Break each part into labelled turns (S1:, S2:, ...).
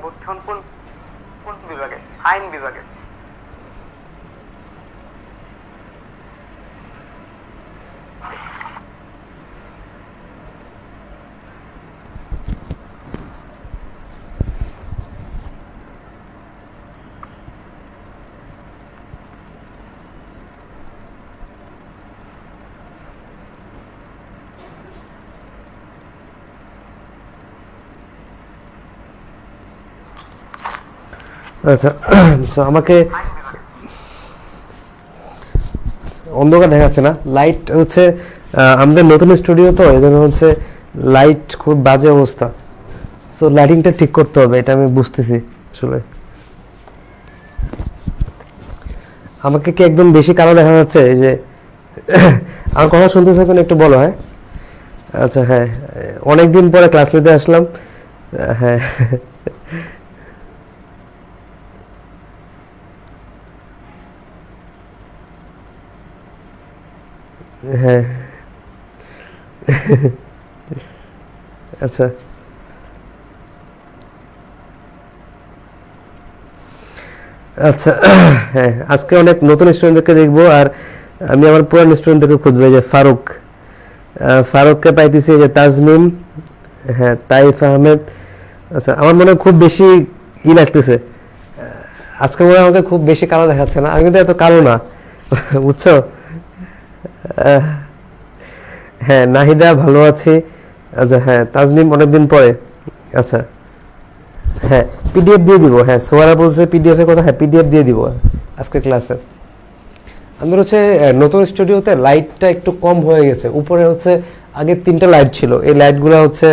S1: ভর্তি হন কোন কোন বিভাগে? আইন বিভাগে।
S2: আচ্ছা, আমাকে অন্ধকার দেখাচ্ছে না, লাইট হচ্ছে আমাদের নতুন স্টুডিও তো এই জন্য হচ্ছে লাইট খুব বাজে অবস্থা, তো লাইটিংটা ঠিক করতে হবে, এটা আমি বুঝতেছি আসলে। আমাকে কি একদম বেশি কালো দেখা যাচ্ছে? এই যে আমার কথা শুনতেছে এখন, একটু বলো। হ্যাঁ আচ্ছা, হ্যাঁ অনেকদিন পরে ক্লাস নিতে আসলাম। হ্যাঁ হ্যাঁ আচ্ছা আচ্ছা, হ্যাঁ আজকে অনেক নতুন স্টুডেন্টদেরকে দেখবো, আর আমি আমার পুরান স্টুডেন্টদেরকে খুঁজবো। যে ফারুক, ফারুককে পাইতেছি, যে তাজমিন, হ্যাঁ তাইফ আহমেদ। আচ্ছা, আমার মনে হয় খুব বেশি লাগতেছে আজকে, মনে হয় আমাকে খুব বেশি কালো দেখাচ্ছে না, আমি কিন্তু এত কালো না বুঝছো। হ্যাঁ নাহিদা, ভালো আছি। আচ্ছা হ্যাঁ তাজমিম, অনেকদিন পরে। আচ্ছা হ্যাঁ পিডিএফ দিয়ে দিব। হ্যাঁ সোয়ারা বলছে পিডিএফ এর কথা, হ্যাঁ পিডিএফ দিয়ে দিব আজকে ক্লাসে। আমাদের হচ্ছে নতুন স্টুডিওতে লাইটটা একটু কম হয়ে গেছে, উপরে হচ্ছে আগে 3টা লাইট ছিল, এই লাইটগুলো হচ্ছে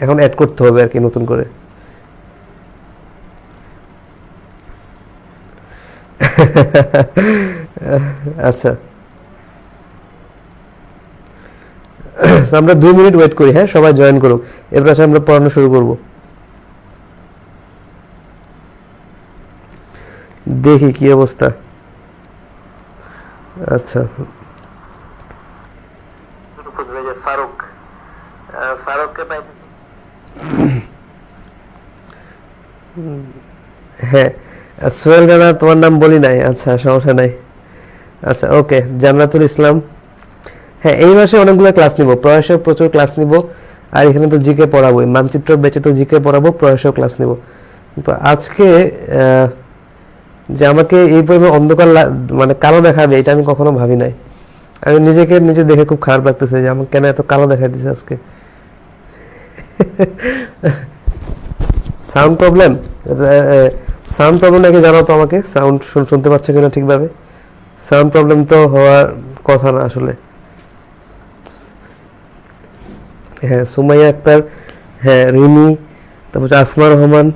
S2: এখন অ্যাড করতে হবে আর কি নতুন করে। আচ্ছা আমরা 2 মিনিট ওয়েট করি, হ্যাঁ সবাই জয়েন করুক, এরপর আমরা পড়ানো শুরু করব। দেখি কি অবস্থা। আচ্ছা ফারুক, ফারুককে পাই। হ্যাঁ সোহেল রানা, তোমার নাম বলি নাই, আচ্ছা সমস্যা নাই। আচ্ছা ওকে, জান্নাতুল ইসলাম। হ্যাঁ এই মাসে অনেকগুলো ক্লাস নিব, প্রয়াসেও প্রচুর ক্লাস নিব, আর এখানে তো জিকে পড়াবোই, মানচিত্র বেঁচে তো জিকে পড়াবো, প্রয়াসেও ক্লাস নিব। তো আজকে যে আমাকে এই পরিমাণ অন্ধকার মানে কালো দেখাবে, এটা আমি কখনো ভাবি নাই। আমি নিজেকে নিজে দেখে খুব খারাপ লাগতেছে যে আমাকে কেন এত কালো দেখা দিচ্ছে আজকে। সাউন্ড প্রবলেম, সাউন্ড প্রবলেম নাকি জানাও তো আমাকে, সাউন্ড শুনতে পাচ্ছ কিনা ঠিকভাবে? সাউন্ড প্রবলেম তো হওয়ার কথা না আসলে। হ্যাঁ সুমাইয়া আক্তার, হ্যাঁ রিমি, তারপর আসমা রহমান।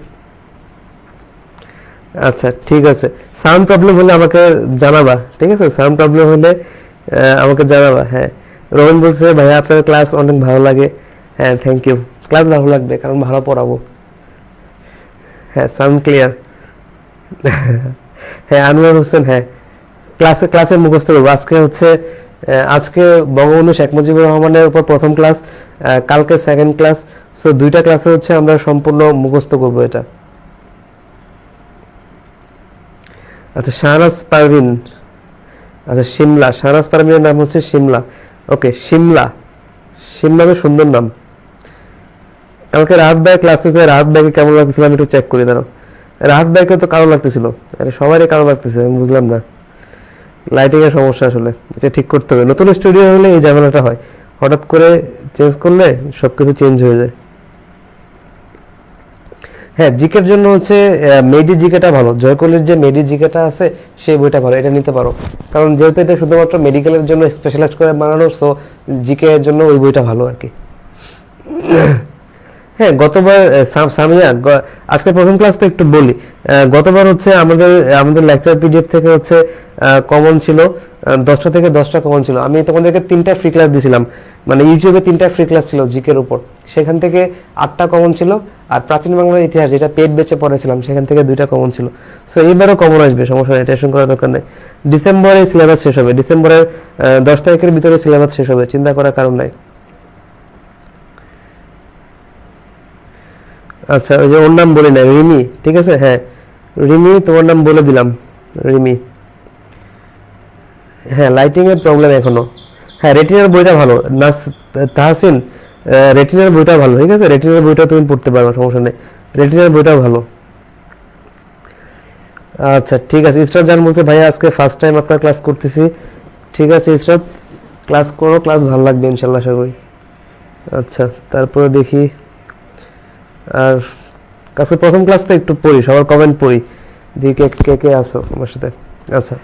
S2: আচ্ছা ঠিক আছে, সাউন্ড প্রবলেম হলে আমাকে জানাবা, ঠিক আছে? সাউন্ড প্রবলেম হলে আমাকে জানাবা। হ্যাঁ রোহন বলছে ভাইয়া আপনার ক্লাস অনেক ভালো লাগে। হ্যাঁ থ্যাংক ইউ, ক্লাস ভালো লাগবে কারণ ভালো পড়াবো। হ্যাঁ সাউন্ড ক্লিয়ার। হ্যাঁ আনোয়ার হোসেন, হ্যাঁ ক্লাসে মুখস্থ করবো। আজকে হচ্ছে আজকে বঙ্গবন্ধু শেখ মুজিবুর রহমানের উপর প্রথম ক্লাস, কালকে সেকেন্ড ক্লাস, সো 2টা ক্লাসে হচ্ছে আমরা সম্পূর্ণ মুখস্থ করবো এটা। আচ্ছা শাহনাজ পারভিন, আচ্ছা শিমলা, শাহনাজ পারভিনের নাম হচ্ছে শিমলা। ওকে শিমলা, শিমলা তো সুন্দর নাম। আমাকে রাহাত ভাই ক্লাস থেকে, রাহাত ভাইকে কেমন লাগতেছিল আমি একটু চেক করি, দাঁড়াও। রাহাত ভাইকে তো কালো লাগতেছিল, আরে সবারই কালো লাগতেছে, আমি বুঝলাম না। লাইটিং এর সমস্যা আসলে, এটা ঠিক করতে হবে। নতুন স্টুডিও হলে এই ঝামেলাটা হয়, হঠাৎ করে চেঞ্জ করলে সবকিছু চেঞ্জ হয়ে যায়। হ্যাঁ জিকের জন্য হচ্ছে মেডি জিকেটা ভালো, জয়কলির যে মেডি জিকেটা আছে সেই বইটা ভালো, এটা নিতে পারো। কারণ যেহেতু এটা শুধুমাত্র মেডিকেলের জন্য স্পেশালাইজ করে বানানো, সো জিকে এর জন্য ওই বইটা ভালো আর কি। হ্যাঁ গতবার সামিয়া, আজকে প্রথম ক্লাস তো একটু বলি। গতবার হচ্ছে আমাদের লেকচার পিডিএফ থেকে হচ্ছে কমন ছিল 10টা থেকে 10টা কমন ছিল। আমি তোমাদেরকে 3টা ফ্রি ক্লাস দিয়েছিলাম, মানে ইউটিউবে 3টা ফ্রি ক্লাস ছিল জিকের উপর। সেখান থেকে 8টা কমন ছিল, আর প্রাচীন বাংলার ইতিহাস যেটা পেট বেচে পড়েছিলাম সেখান থেকে 2টা কমন ছিল। সো এইবারও কমন আসবে, সমস্যা নেই, টেনশন করার দরকার নেই। ডিসেম্বরে সিলেবাস শেষ হবে, ডিসেম্বরের 10 তারিখের ভিতরে সিলেবাস শেষ হবে, চিন্তা করার কারণ নাই। আচ্ছা, ওই যে ওর নাম বলি না, রিমি, ঠিক আছে, হ্যাঁ রিমি, তোমার নাম বলে দিলাম, রিমি। হ্যাঁ, লাইটিং এর প্রবলেম এখনো। হ্যাঁ, রেটিনার বইটা ভালো, তাহসিন, রেটিনার বইটা ভালো, ঠিক আছে, রেটিনার বইটা তুমি পড়তে পারবে, সমস্যা নেই, রেটিনার বইটাও ভালো। আচ্ছা ঠিক আছে, ইসরাত জান বলতে ভাইয়া আজকে ফার্স্ট টাইম আপনার ক্লাস করতেছি। ঠিক আছে ইসরাত, ক্লাস করো, ক্লাস ভালো লাগবে ইনশাল্লাহ, আশা করি। আচ্ছা, তারপরে দেখি, আর কাছে প্রথম ক্লাস তো একটু পড়ি, সবার কমেন্ট পড়ি, দেখি কে কে আসো আমার সাথে। আচ্ছা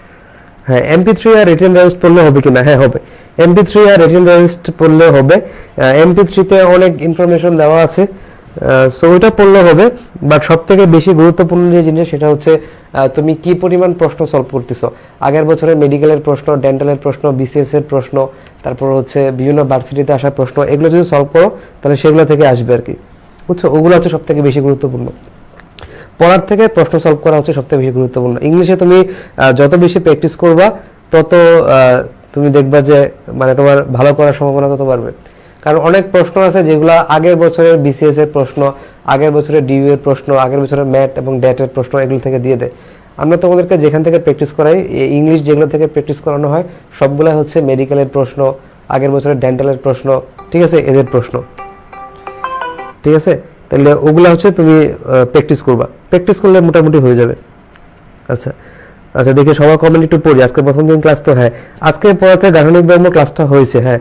S2: হ্যাঁ, MP3 আর রিটেন রেজিস্ট পড়লে হবে কিনা? হ্যাঁ হবে, MP3 আর রিটেন রেজিস্ট পড়লে হবে। MP3 তে অনেক ইনফরমেশন দেওয়া আছে, সো ওইটা পড়লে হবে। বাট সব থেকে বেশি গুরুত্বপূর্ণ যে জিনিস সেটা হচ্ছে তুমি কি পরিমাণ প্রশ্ন সলভ করতেছো। আগের বছরে মেডিকেলের প্রশ্ন, ডেন্টালের প্রশ্ন, BCS এর প্রশ্ন, তারপর হচ্ছে বিভিন্ন ভার্সিটিতে আসা প্রশ্ন, এগুলো যদি সলভ করো তাহলে সেগুলো থেকে আসবে আর কি, বুঝছো? ওগুলো হচ্ছে সব থেকে বেশি গুরুত্বপূর্ণ। পড়ার থেকে প্রশ্ন সলভ করা হচ্ছে সবথেকে বেশি গুরুত্বপূর্ণ। ইংলিশে তুমি যত বেশি প্র্যাকটিস করবা তত তুমি দেখবা যে মানে তোমার ভালো করার সম্ভাবনা তত বাড়বে। কারণ অনেক প্রশ্ন আছে যেগুলো আগের বছরের BCS এর প্রশ্ন, আগের বছরের DU এর প্রশ্ন, আগের বছরের ম্যাথ এবং ড্যাটের প্রশ্ন, এগুলো থেকে দিয়ে দেয়। আমরা তোমাদেরকে যেখান থেকে প্র্যাকটিস করাই, ইংলিশ যেগুলো থেকে প্র্যাকটিস করানো হয় সবগুলো হচ্ছে মেডিকেলের প্রশ্ন, আগের বছরের ডেন্টালের প্রশ্ন, ঠিক আছে, এদের প্রশ্ন, ঠিক আছে। তাহলে ওগুলা হচ্ছে তুমি প্র্যাকটিস করবা, প্র্যাকটিস করলে মোটামুটি হয়ে যাবে। আচ্ছা আচ্ছা, দেখি সবার কমেন্ট একটু পড়ি। আজকে প্রথম দিন ক্লাস তো, হ্যাঁ আজকে পড়াতে দার্শনিক ধর্ম ক্লাসটা হয়েছে, হ্যাঁ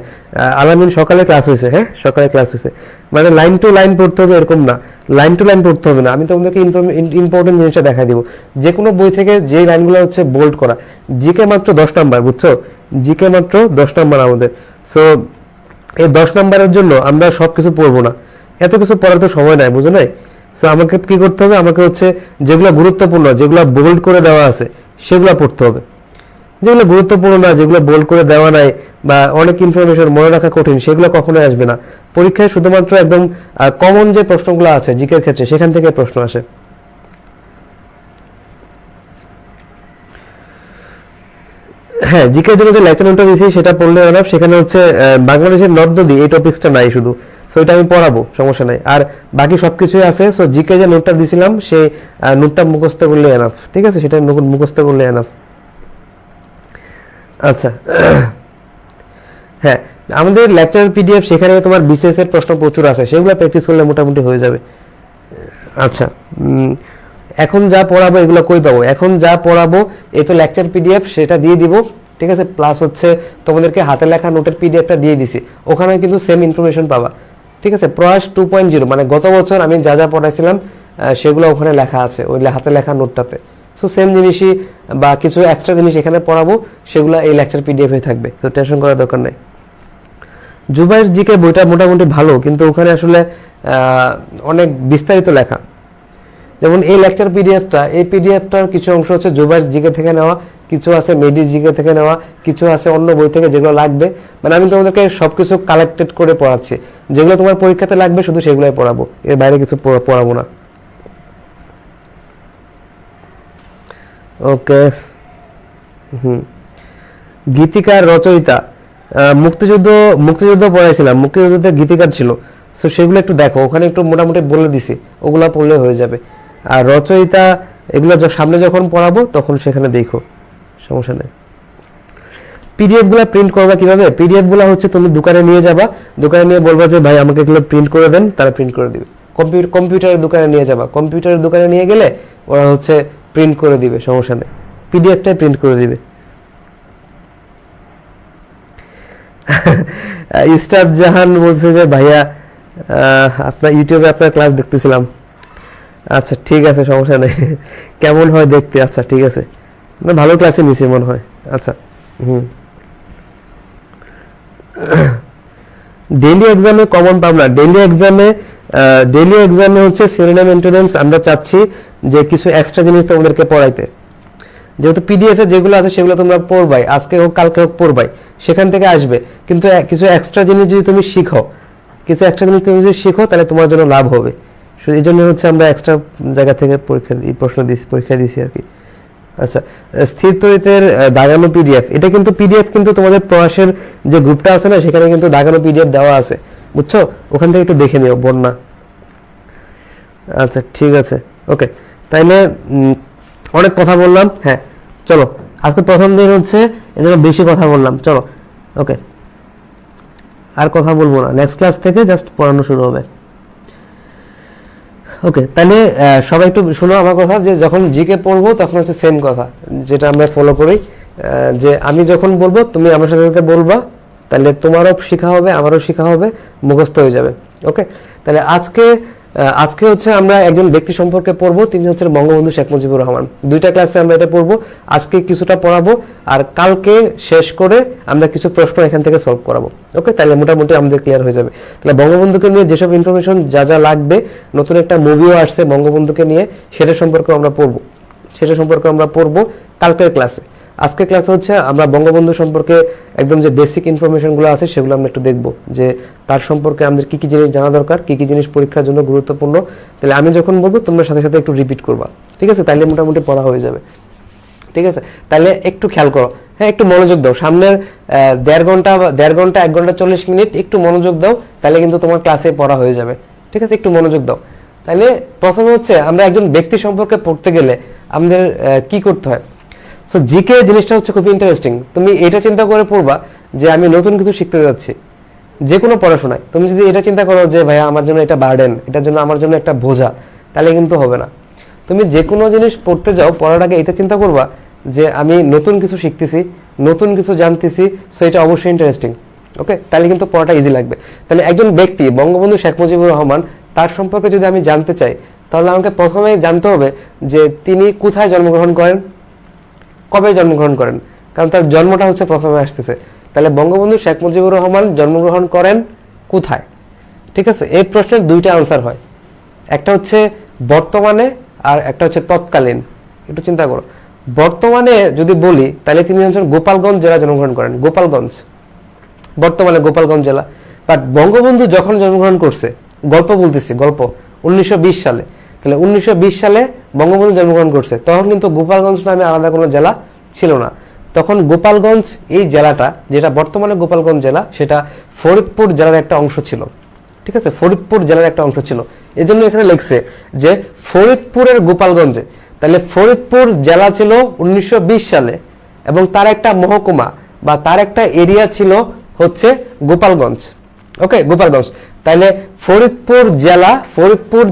S2: আলামিন সকালে ক্লাস হয়েছে, হ্যাঁ সকালে ক্লাস হয়েছে। মানে লাইন টু লাইন পড়তে হবে এরকম না, লাইন টু লাইন পড়তে হবে না, আমি তোমাদেরকে ইম্পর্টেন্ট জিনিসটা দেখা দিব। যে কোনো বই থেকে যে লাইনগুলো হচ্ছে বোল্ড করা। জিকে মাত্র 10 নাম্বার, বুঝছো, জিকে মাত্র 10 নাম্বার আমাদের। সো এই 10 নাম্বারের জন্য আমরা সবকিছু পড়বো না, এত কিছু পড়ার তো সময় নাই, বুঝো নাই? সো আমাকে কি করতে হবে, আমাকে হচ্ছে যেগুলো গুরুত্বপূর্ণ, যেগুলো বোল্ড করে দেওয়া আছে সেগুলো পড়তে হবে। যেগুলো গুরুত্বপূর্ণ না, যেগুলো বোল্ড করে দেওয়া নাই বা অনেক ইনফরমেশন মনে রাখা কঠিন, সেগুলো কখনোই আসবে না পরীক্ষায়। শুধুমাত্র একদম কমন যে প্রশ্নগুলো আছে জিকের ক্ষেত্রে সেখান থেকে প্রশ্ন আসে। হ্যাঁ, জিকের জন্য যে লেকচার নোটটা দিয়েছি সেটা পড়লে অনেক, সেখানে হচ্ছে বাংলাদেশের নদ নদী এই টপিক্সটা নাই শুধু, সো এটা আমি পড়াবো, সমস্যা নাই। আর বাকি সবকিছুই আছে। সো জিকে যে নোটটা দিছিলাম সেই নোটটা মুখস্থ করলে এনাফ, ঠিক আছে, সেটা মুখস্থ করলে এনাফ। আচ্ছা হ্যাঁ, আমাদের লেকচার PDF সেখানে তোমার BCS এর প্রশ্ন প্রচুর আছে, সেগুলো প্র্যাকটিস করলে মোটামুটি হয়ে যাবে। আচ্ছা এখন যা পড়াবো এগুলো কই পাবো? এখন যা পড়াবো এই তো লেকচার PDF, সেটা দিয়ে দিব, ঠিক আছে। প্লাস হচ্ছে তোমাদেরকে হাতে লেখা নোটের PDFটা দিয়ে দিছি, ওখানে কিন্তু সেম ইনফরমেশন পাবা, ঠিক আছে। প্রয়াস 2.0 মানে গত বছর আমি যা যা পড়াইছিলাম সেগুলো ওখানে লেখা আছে ওই হাতে লেখা নোটটাতে। সো সেম জিনিসই বা কিছু এক্সট্রা জিনিস এখানে পড়াবো, সেগুলো এই লেকচার PDF এ থাকবে, তো টেনশন করার দরকার নাই। জুবাইর জিকে বইটা মোটামুটি ভালো, কিন্তু ওখানে আসলে অনেক বিস্তারিত লেখা। যেমন এই লেকচার PDFটা, এই PDFটার কিছু অংশ হচ্ছে জুবাইর জিকে থেকে নেওয়া, কিছু আছে মেডি জিকে থেকে নেওয়া, কিছু আছে অন্য বই থেকে যেগুলো লাগবে। মানে আমি তোমাদেরকে সবকিছু কালেক্টেড করে পড়াচ্ছি, যেগুলো তোমার পরীক্ষাতে লাগবে শুধু সেগুলোই পড়াবো, এর বাইরে কিছু পড়াবো না। ওকে গীতিকার রচয়িতা, মুক্তিযুদ্ধ পড়াইছিলাম, মুক্তিযুদ্ধতে গীতিকার ছিল, সো সেগুলো একটু দেখো, ওখানে একটু মোটামুটি বলে দিছি, ওগুলা পড়লে হয়ে যাবে। আর রচয়িতা এগুলো সামনে যখন পড়াবো তখন সেখানে দেখো, সমস্যা নেই। PDF গুলা প্রিন্ট করবা কিভাবে? PDF গুলা হচ্ছে তুমি দোকানে নিয়ে যাবা, দোকানে নিয়ে বলবা যে ভাই আমাকে এগুলো প্রিন্ট করে দেন, তারা প্রিন্ট করে দিবে। কম্পিউটারের দোকানে নিয়ে যাবা, কম্পিউটারের দোকানে নিয়ে গেলে ওরা হচ্ছে প্রিন্ট করে দিবে, সমস্যা নেই, PDFটাই প্রিন্ট করে দিবে। ইস্টার জাহান বলছে যে ভাইয়া আপনার ইউটিউবে আপনার ক্লাস দেখতেছিলাম। আচ্ছা ঠিক আছে, সমস্যা নেই, কেমন হয় দেখতে? আচ্ছা ঠিক আছে, ভালো ক্লাসে নিছি মনে হয়। আচ্ছা ডেইলি এক্সামে কমন পাব না, ডেইলি এক্সামে হচ্ছে সিনোনিম অ্যান্টোনিমস আমরা চাচ্ছি যে কিছু এক্সট্রা জিনিস তোমাদেরকে পড়াইতে। যেহেতু PDF এ যেগুলো আছে সেগুলো তোমরা পড়বাই, আজকে হোক কালকে হোক পড়বাই, সেখান থেকে আসবে। কিন্তু কিছু এক্সট্রা জিনিস যদি তুমি শিখো, কিছু এক্সট্রা জিনিস তুমি যদি শিখো তাহলে তোমার জন্য লাভ হবে। শুধু এই জন্য হচ্ছে আমরা এক্সট্রা জায়গা থেকে পরীক্ষা দিয়েছি আর কি। আচ্ছা, স্থির তড়িতের দাগানো পিডিএফ, এটা কিন্তু পিডিএফ কিন্তু তোমাদের প্রয়াসের যে গ্রুপটা আছে না, সেখানে কিন্তু দাগানো পিডিএফ দেওয়া আছে, বুঝছো? ওখান থেকে একটু দেখে নিও বন্যা। আচ্ছা ঠিক আছে, ওকে। তাইলে অনেক কথা বললাম, হ্যাঁ চলো আজকে প্রথম দিন হচ্ছে এজন্য বেশি কথা বললাম, চলো ওকে আর কথা বলবো না, নেক্সট ক্লাস থেকে জাস্ট পড়ানো শুরু হবে। ওকে, তাহলে সবাই একটু শোনো আমার কথা, যে যখন জিকে পড়বো তখন হচ্ছে সেম কথা যেটা আমরা ফলো করি, যে আমি যখন বলবো তুমি আমার সাথে সাথে বলবা, তাহলে তোমারও শেখা হবে আমারও শেখা হবে, মুখস্থ হয়ে যাবে। ওকে, তাহলে আজকে হচ্ছে আমরা একজন ব্যক্তি সম্পর্কে পড়বো, তিনি হচ্ছেন বঙ্গবন্ধু শেখ মুজিবুর রহমান। দুইটা ক্লাসে আমরা এটা পড়বো, আজকে কিছুটা পড়াবো আর কালকে শেষ করে আমরা কিছু প্রশ্ন এখান থেকে সলভ করাবো। ওকে, তাহলে মোটামুটি আমাদের ক্লিয়ার হয়ে যাবে। তাহলে বঙ্গবন্ধুকে নিয়ে যেসব ইনফরমেশন যা লাগবে, নতুন একটা মুভিও আসছে বঙ্গবন্ধুকে নিয়ে, সেটা সম্পর্কে আমরা পড়বো কালকের ক্লাসে। আজকের ক্লাসে হচ্ছে আমরা বঙ্গবন্ধু সম্পর্কে একদম যে বেসিক ইনফরমেশনগুলো আছে সেগুলো আমরা একটু দেখবো, যে তার সম্পর্কে আমাদের কি কি জিনিস জানা দরকার, কি কি জিনিস পরীক্ষার জন্য গুরুত্বপূর্ণ। তাহলে আমি যখন বলবো তোমরা সাথে সাথে একটু রিপিট করবা, ঠিক আছে? তাহলে মোটামুটি পড়া হয়ে যাবে, ঠিক আছে? তাহলে একটু খেয়াল করো, হ্যাঁ একটু মনোযোগ দাও, সামনের 1.5 ঘন্টা 1 ঘন্টা 40 মিনিট একটু মনোযোগ দাও, তাহলে কিন্তু তোমার ক্লাসে পড়া হয়ে যাবে, ঠিক আছে? একটু মনোযোগ দাও। তাহলে প্রথমে হচ্ছে আমরা একজন ব্যক্তি সম্পর্কে পড়তে গেলে আমাদের কি করতে হয়। সো জিকে জিনিসটা হচ্ছে খুব ইন্টারেস্টিং। তুমি এটা চিন্তা করে পড়বা যে আমি নতুন কিছু শিখতে যাচ্ছি, যে কোনো পড়াশোনায় তুমি যদি এটা চিন্তা করো যে ভাইয়া আমার জন্য এটা বার্ডেন, এটার জন্য আমার জন্য একটা বোঝা, তাহলে কিন্তু হবে না। তুমি যে কোনো জিনিস পড়তে যাও, পড়ার আগে এটা চিন্তা করবা যে আমি নতুন কিছু শিখতেছি, নতুন কিছু জানতেছি, সো এটা অবশ্যই ইন্টারেস্টিং। ওকে, তাহলে কিন্তু পড়াটা ইজি লাগবে। তাহলে একজন ব্যক্তি বঙ্গবন্ধু শেখ মুজিবুর রহমান, তার সম্পর্কে যদি আমি জানতে চাই, তাহলে আমাকে প্রথমে জানতে হবে যে তিনি কোথায় জন্মগ্রহণ করেন, কবে জন্মগ্রহণ করেন, কারণ তার জন্মটা হচ্ছে প্রথমে আসতেছে। তাহলে বঙ্গবন্ধু শেখ মুজিবুর রহমান জন্মগ্রহণ করেন কোথায়, ঠিক আছে? এই প্রশ্নের দুইটা আনসার হয়, একটা হচ্ছে বর্তমানে আর একটা হচ্ছে তৎকালীন। একটু চিন্তা করো, বর্তমানে যদি বলি তাহলে তিনি হচ্ছেন গোপালগঞ্জ জেলা জন্মগ্রহণ করেন, গোপালগঞ্জ, বর্তমানে গোপালগঞ্জ জেলা। বাট বঙ্গবন্ধু যখন জন্মগ্রহণ করছে, গল্প বলতেছি, গল্প 1920 সালে, তাহলে 1920 সালে বঙ্গবন্ধু জন্মগ্রহণ করছে, তখন কিন্তু গোপালগঞ্জ নামে আলাদা কোনো জেলা ছিল না। তখন গোপালগঞ্জ এই জেলাটা, যেটা বর্তমানে গোপালগঞ্জ জেলা, সেটা ফরিদপুর জেলার একটা অংশ ছিল, ঠিক আছে? ফরিদপুর জেলার একটা অংশ ছিল, এই জন্য এখানে লিখছে যে ফরিদপুরের গোপালগঞ্জে। তাহলে ফরিদপুর জেলা ছিল 1920 সালে, এবং তার একটা মহকুমা বা তার একটা এরিয়া ছিল হচ্ছে গোপালগঞ্জ। ওকে, গোপালগঞ্জ। তাহলে ফরিদপুর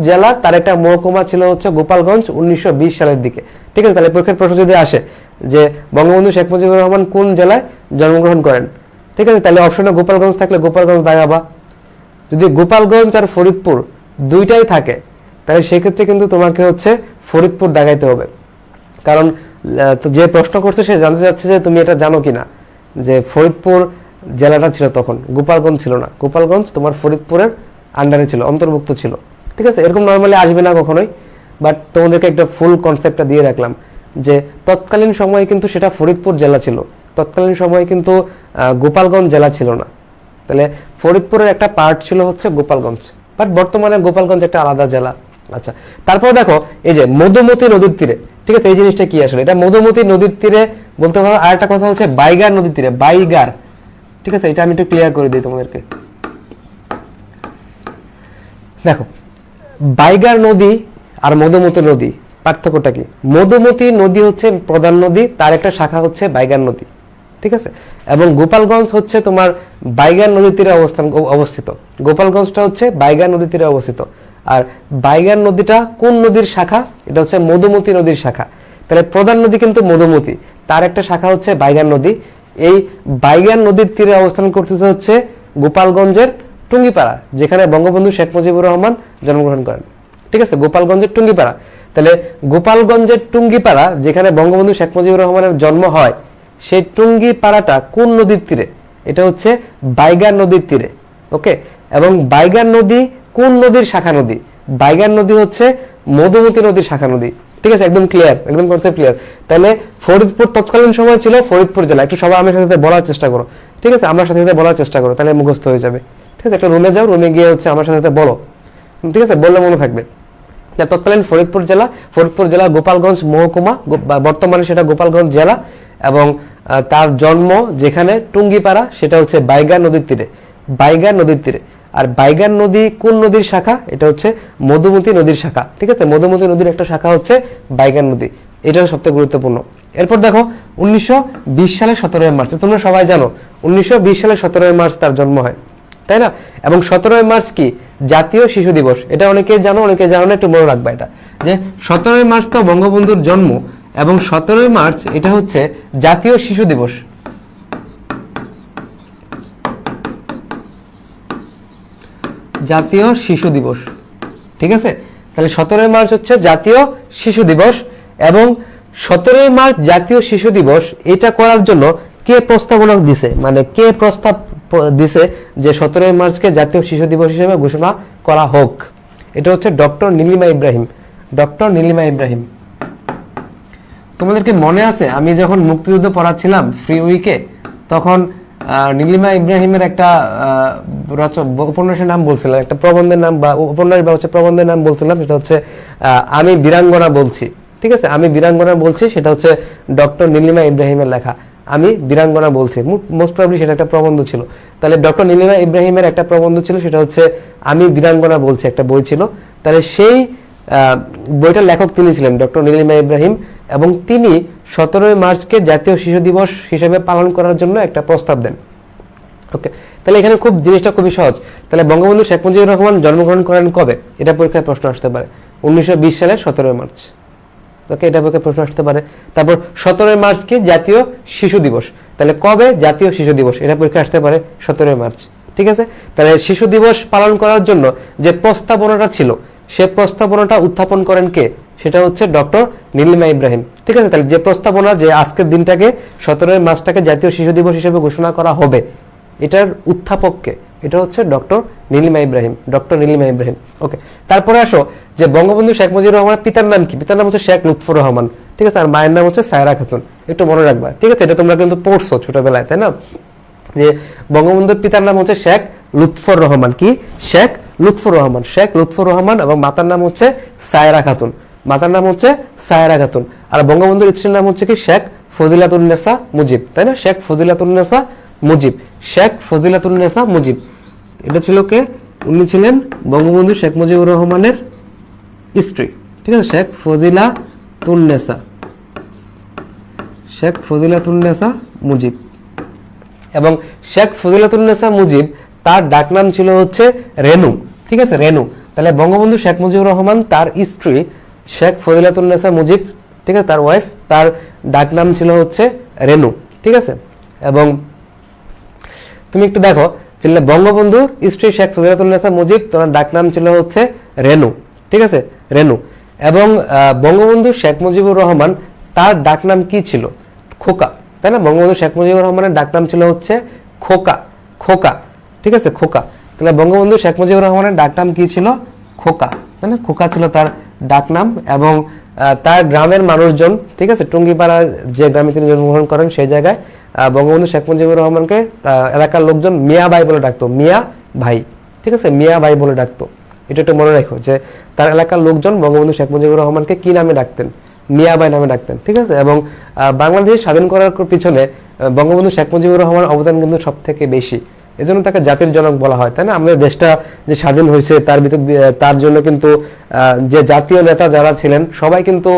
S2: জেলা তার একটা মহকুমা ছিল হচ্ছে গোপালগঞ্জ 1920 সালের দিকে, ঠিক আছে? তাহলে পরীক্ষার প্রশ্ন যদি আসে যে বঙ্গবন্ধু শেখ মুজিবুর রহমান কোন জেলায় জন্মগ্রহণ করেন, ঠিক আছে? তাহলে অপশনে গোপালগঞ্জ থাকলে গোপালগঞ্জ দাগাবা। যদি গোপালগঞ্জ আর ফরিদপুর দুইটাই থাকে, তাহলে সেক্ষেত্রে কিন্তু তোমাকে হচ্ছে ফরিদপুর দাগাইতে হবে, কারণ যে প্রশ্ন করছে সে জানতে চাচ্ছে যে তুমি এটা জানো কিনা, যে ফরিদপুর জেলাটা ছিল তখন, গোপালগঞ্জ ছিল না। গোপালগঞ্জ তোমার ফরিদপুরের আন্ডারে ছিল, অন্তর্ভুক্ত ছিল, ঠিক আছে? এরকম নর্মালি আসবে না কখনোই, বাট তোমাদেরকে একটা ফুল কনসেপ্টটা দিয়ে রাখলাম যে তৎকালীন সময়ে কিন্তু সেটা ফরিদপুর জেলা ছিল, তৎকালীন সময়ে কিন্তু গোপালগঞ্জ জেলা ছিল না। তাহলে ফরিদপুরের একটা পার্ট ছিল হচ্ছে গোপালগঞ্জ, বাট বর্তমানে গোপালগঞ্জ একটা আলাদা জেলা। আচ্ছা, তারপর দেখো এই যে মধুমতি নদীর তীরে, ঠিক আছে? এই জিনিসটা কি আসলে, এটা মধুমতি নদীর তীরে বলতে পারো। আর একটা কথা হচ্ছে বাইগার নদীর তীরে, বাইগার, ঠিক আছে? এটা আমি একটু ক্লিয়ার করে দিই তোমাদেরকে। দেখো, বাইগার নদী আর মধুমতি নদী পার্থক্যটা কি? মধুমতি নদী হচ্ছে প্রধান নদী, তার একটা শাখা হচ্ছে বাইগার নদী, ঠিক আছে? এবং গোপালগঞ্জ হচ্ছে তোমার বাইগার নদীর তীরে অবস্থিত। গোপালগঞ্জটা হচ্ছে বাইগার নদীর তীরে অবস্থিত। আর বাইগার নদীটা কোন নদীর শাখা? এটা হচ্ছে মধুমতি নদীর শাখা। তাহলে প্রধান নদী কিন্তু মধুমতি, তার একটা শাখা হচ্ছে বাইগার নদী। এই বাইগার নদীর তীরে অবস্থান করতেছে হচ্ছে গোপালগঞ্জের টুঙ্গিপাড়া, যেখানে বঙ্গবন্ধু শেখ মুজিবুর রহমান জন্মগ্রহণ করেন, ঠিক আছে? গোপালগঞ্জের টুঙ্গিপাড়া। তাহলে গোপালগঞ্জের টুঙ্গিপাড়া, যেখানে বঙ্গবন্ধু শেখ মুজিবুর রহমানের জন্ম হয়, সেই টুঙ্গিপাড়াটা কোন নদীর তীরে? এটা হচ্ছে বাইগার নদীর তীরে। ওকে, এবং বাইগার নদী কোন নদীর শাখা নদী? বাইগার নদী হচ্ছে মধুমতি নদীর শাখা নদী, ঠিক আছে? একদম ক্লিয়ার, একদম কনসেপ্ট ক্লিয়ার। তাহলে ফরিদপুর তৎকালীন সময় ছিল ফরিদপুর জেলা। একটু সবাই আমার সাথে বলার চেষ্টা করো, ঠিক আছে? আমার সাথে বলার চেষ্টা করো, তাহলে মুখস্থ হয়ে যাবে, ঠিক আছে, একটা রুমে যাও, রুমে গিয়ে হচ্ছে আমার সাথে সাথে বলো, ঠিক আছে, বললে মনে থাকবে। তৎকালীন ফরিদপুর জেলা গোপালগঞ্জ মহকুমা, বর্তমানে সেটা গোপালগঞ্জ জেলা, এবং তার জন্ম যেখানে টুঙ্গিপাড়া, সেটা হচ্ছে বাইগার নদীর তীরে। আর বাইগার নদী কোন নদীর শাখা? এটা হচ্ছে মধুমতি নদীর শাখা, ঠিক আছে, মধুমতি নদীর একটা শাখা হচ্ছে বাইগার নদী, এটা সবথেকে গুরুত্বপূর্ণ। এরপর দেখো 1920 সালে 17 মার্চ, তোমরা সবাই জানো 1920 সালে 17 মার্চ তার জন্ম হয়, তাই না? এবং 17 মার্চ কি জাতীয় শিশু দিবস, এটা অনেকে জানো, অনেকে জানো না, একটু মনে রাখবা এটা, যে 17 মার্চ তো বঙ্গবন্ধুর জন্ম, এবং 17 মার্চ এটা হচ্ছে জাতীয় শিশু দিবস। জাতীয় শিশু দিবস, ঠিক আছে, তাহলে 17 মার্চ হচ্ছে জাতীয় শিশু দিবস। এবং 17 মার্চ জাতীয় শিশু দিবস এটা করার জন্য কে প্রস্তাবনা দিছে, মানে কে প্রস্তাব দিছে যে 17 মার্চকে জাতীয় শিশু দিবস হিসেবে ঘোষণা করা হোক? এটা হচ্ছে ডক্টর নীলিমা ইব্রাহিম। তোমাদেরকে মনে আছে আমি যখন মুক্তিযুদ্ধ পড়াচ্ছিলাম ফ্রি উইকে, তখন নীলিমা ইব্রাহিমের একটা উপন্যাসের নাম বলছিলাম, একটা প্রবন্ধের নাম বা উপন্যাস বা হচ্ছে প্রবন্ধের নাম বলছিলাম, সেটা হচ্ছে আমি বীরাঙ্গনা বলছি, ঠিক আছে, আমি বীরাঙ্গনা বলছি, সেটা হচ্ছে ডক্টর নীলিমা ইব্রাহিমের লেখা, আমি বীরাঙ্গনা বলছি, মোস্ট প্রবাবলি সেটা একটা প্রবন্ধ ছিল। তাহলে ডক্টর নীলিমা ইব্রাহিমের একটা প্রবন্ধ ছিল, সেটা হচ্ছে আমি বীরাঙ্গনা বলছি, একটা বই ছিল। তাহলে সেই বইটার লেখক তিনি ছিলেন ডক্টর নীলিমা ইব্রাহিম, এবং তিনি 17 মার্চকে জাতীয় শিশু দিবস হিসেবে পালন করার জন্য একটা প্রস্তাব দেন। ওকে, তাহলে এখানে খুব জিনিসটা খুবই সহজ। তাহলে বঙ্গবন্ধু শেখ মুজিবুর রহমান জন্মগ্রহণ করেন কবে? এটা পরীক্ষায় প্রশ্ন আসতে পারে, 1920 সালের 17 মার্চ। ওকে, এটা পরীক্ষায় প্রশ্ন আসতে পারে। তারপর 17 মার্চ কি জাতীয় শিশু দিবস, তাহলে কবে জাতীয় শিশু দিবস? এটা পরীক্ষায় আসতে পারে 17 মার্চ, ঠিক আছে। তাহলে শিশু দিবস পালন করার জন্য যে প্রস্তাবনাটা ছিল, সে প্রস্তাবনাটা উত্থাপন করেন কে? সেটা হচ্ছে ডক্টর নীলিমা ইব্রাহিম, ঠিক আছে। তাহলে যে প্রস্তাবনা যে আজকের দিনটাকে 17 মার্চটাকে জাতীয় শিশু দিবস হিসেবে ঘোষণা করা হবে, এটার উত্থাপককে? এটা হচ্ছে ডক্টর নীলিমা ইব্রাহিম। ওকে, তারপরে আসো যে বঙ্গবন্ধু শেখ মুজিবুর রহমানের পিতার নাম কি? পিতার নাম হচ্ছে শেখ লুৎফর রহমান, ঠিক আছে, আর মায়ের নাম হচ্ছে সায়রা খাতুন। একটু মনে রাখবা, ঠিক আছে, এটা তোমরা কিন্তু পড়ছো ছোটবেলায়, তাই না, যে বঙ্গবন্ধুর পিতার নাম হচ্ছে শেখ লুৎফর রহমান। কি? শেখ লুৎফর রহমান, এবং মাতার নাম হচ্ছে সায়রা খাতুন। আর বঙ্গবন্ধুর স্ত্রীর নাম হচ্ছে কি? শেখ ফজিলাতুন্নেসা মুজিব, তাই না, শেখ ফজিলাতুন্নেসা মুজিব। এটা ছিল কে? উনি ছিলেন বঙ্গবন্ধু শেখ মুজিবুর রহমানের স্ত্রী, ঠিক আছে, শেখ ফজিলাতুন্নেসা মুজিব। এবং শেখ ফজিলাতুন্নেসা মুজিব তার ডাকনাম ছিল হচ্ছে রেনু, ঠিক আছে, রেনু। তাহলে বঙ্গবন্ধু শেখ মুজিবুর রহমান তার স্ত্রী শেখ ফজিলাতুন্নেসা মুজিব, ঠিক আছে, তার ওয়াইফ, তার ডাকনাম ছিল হচ্ছে রেনু, ঠিক আছে। এবং তুমি একটু দেখো, বঙ্গবন্ধুর স্ত্রী শেখ ফজিলাতুন্নেসা মুজিব, তার ডাকনাম ছিল হচ্ছে রেনু, ঠিক আছে, রেনু। এবং বঙ্গবন্ধু শেখ মুজিবুর রহমান তার ডাকনাম কি ছিল? খোকা, তাই না, বঙ্গবন্ধু শেখ মুজিবুর রহমানের ডাকনাম ছিল হচ্ছে খোকা, ঠিক আছে, খোকা। তাহলে বঙ্গবন্ধু শেখ মুজিবুর রহমানের ডাকনাম কি ছিল? খোকা, তাই না, খোকা ছিল তার ডাকনাম। এবং তার গ্রামের মানুষজন, ঠিক আছে, টুঙ্গিপাড়া যে গ্রামে তিনি জন্মগ্রহণ করেন, সেই জায়গায় বঙ্গবন্ধু শেখ মুজিবুর রহমানকে এলাকার লোকজন মিয়া ভাই বলে ডাকতো, মিয়া ভাই, ঠিক আছে, মিয়া ভাই বলে ডাকতো। এটা একটু মনে রাখো যে তার এলাকার লোকজন বঙ্গবন্ধু শেখ মুজিবুর রহমানকে কি নামে ডাকতেন? মিয়া ভাই নামে ডাকতেন, ঠিক আছে। এবং বাংলাদেশ স্বাধীন করার পিছনে বঙ্গবন্ধু শেখ মুজিবুর রহমানের অবদান কিন্তু সব থেকে বেশি, এজন্য তাকে জাতির জনক বলা হয়, তাই না। আমাদের দেশটা যে স্বাধীন হয়েছে তার জন্য কিন্তু যে জাতীয় নেতা যারা ছিলেন সবাই কিন্তু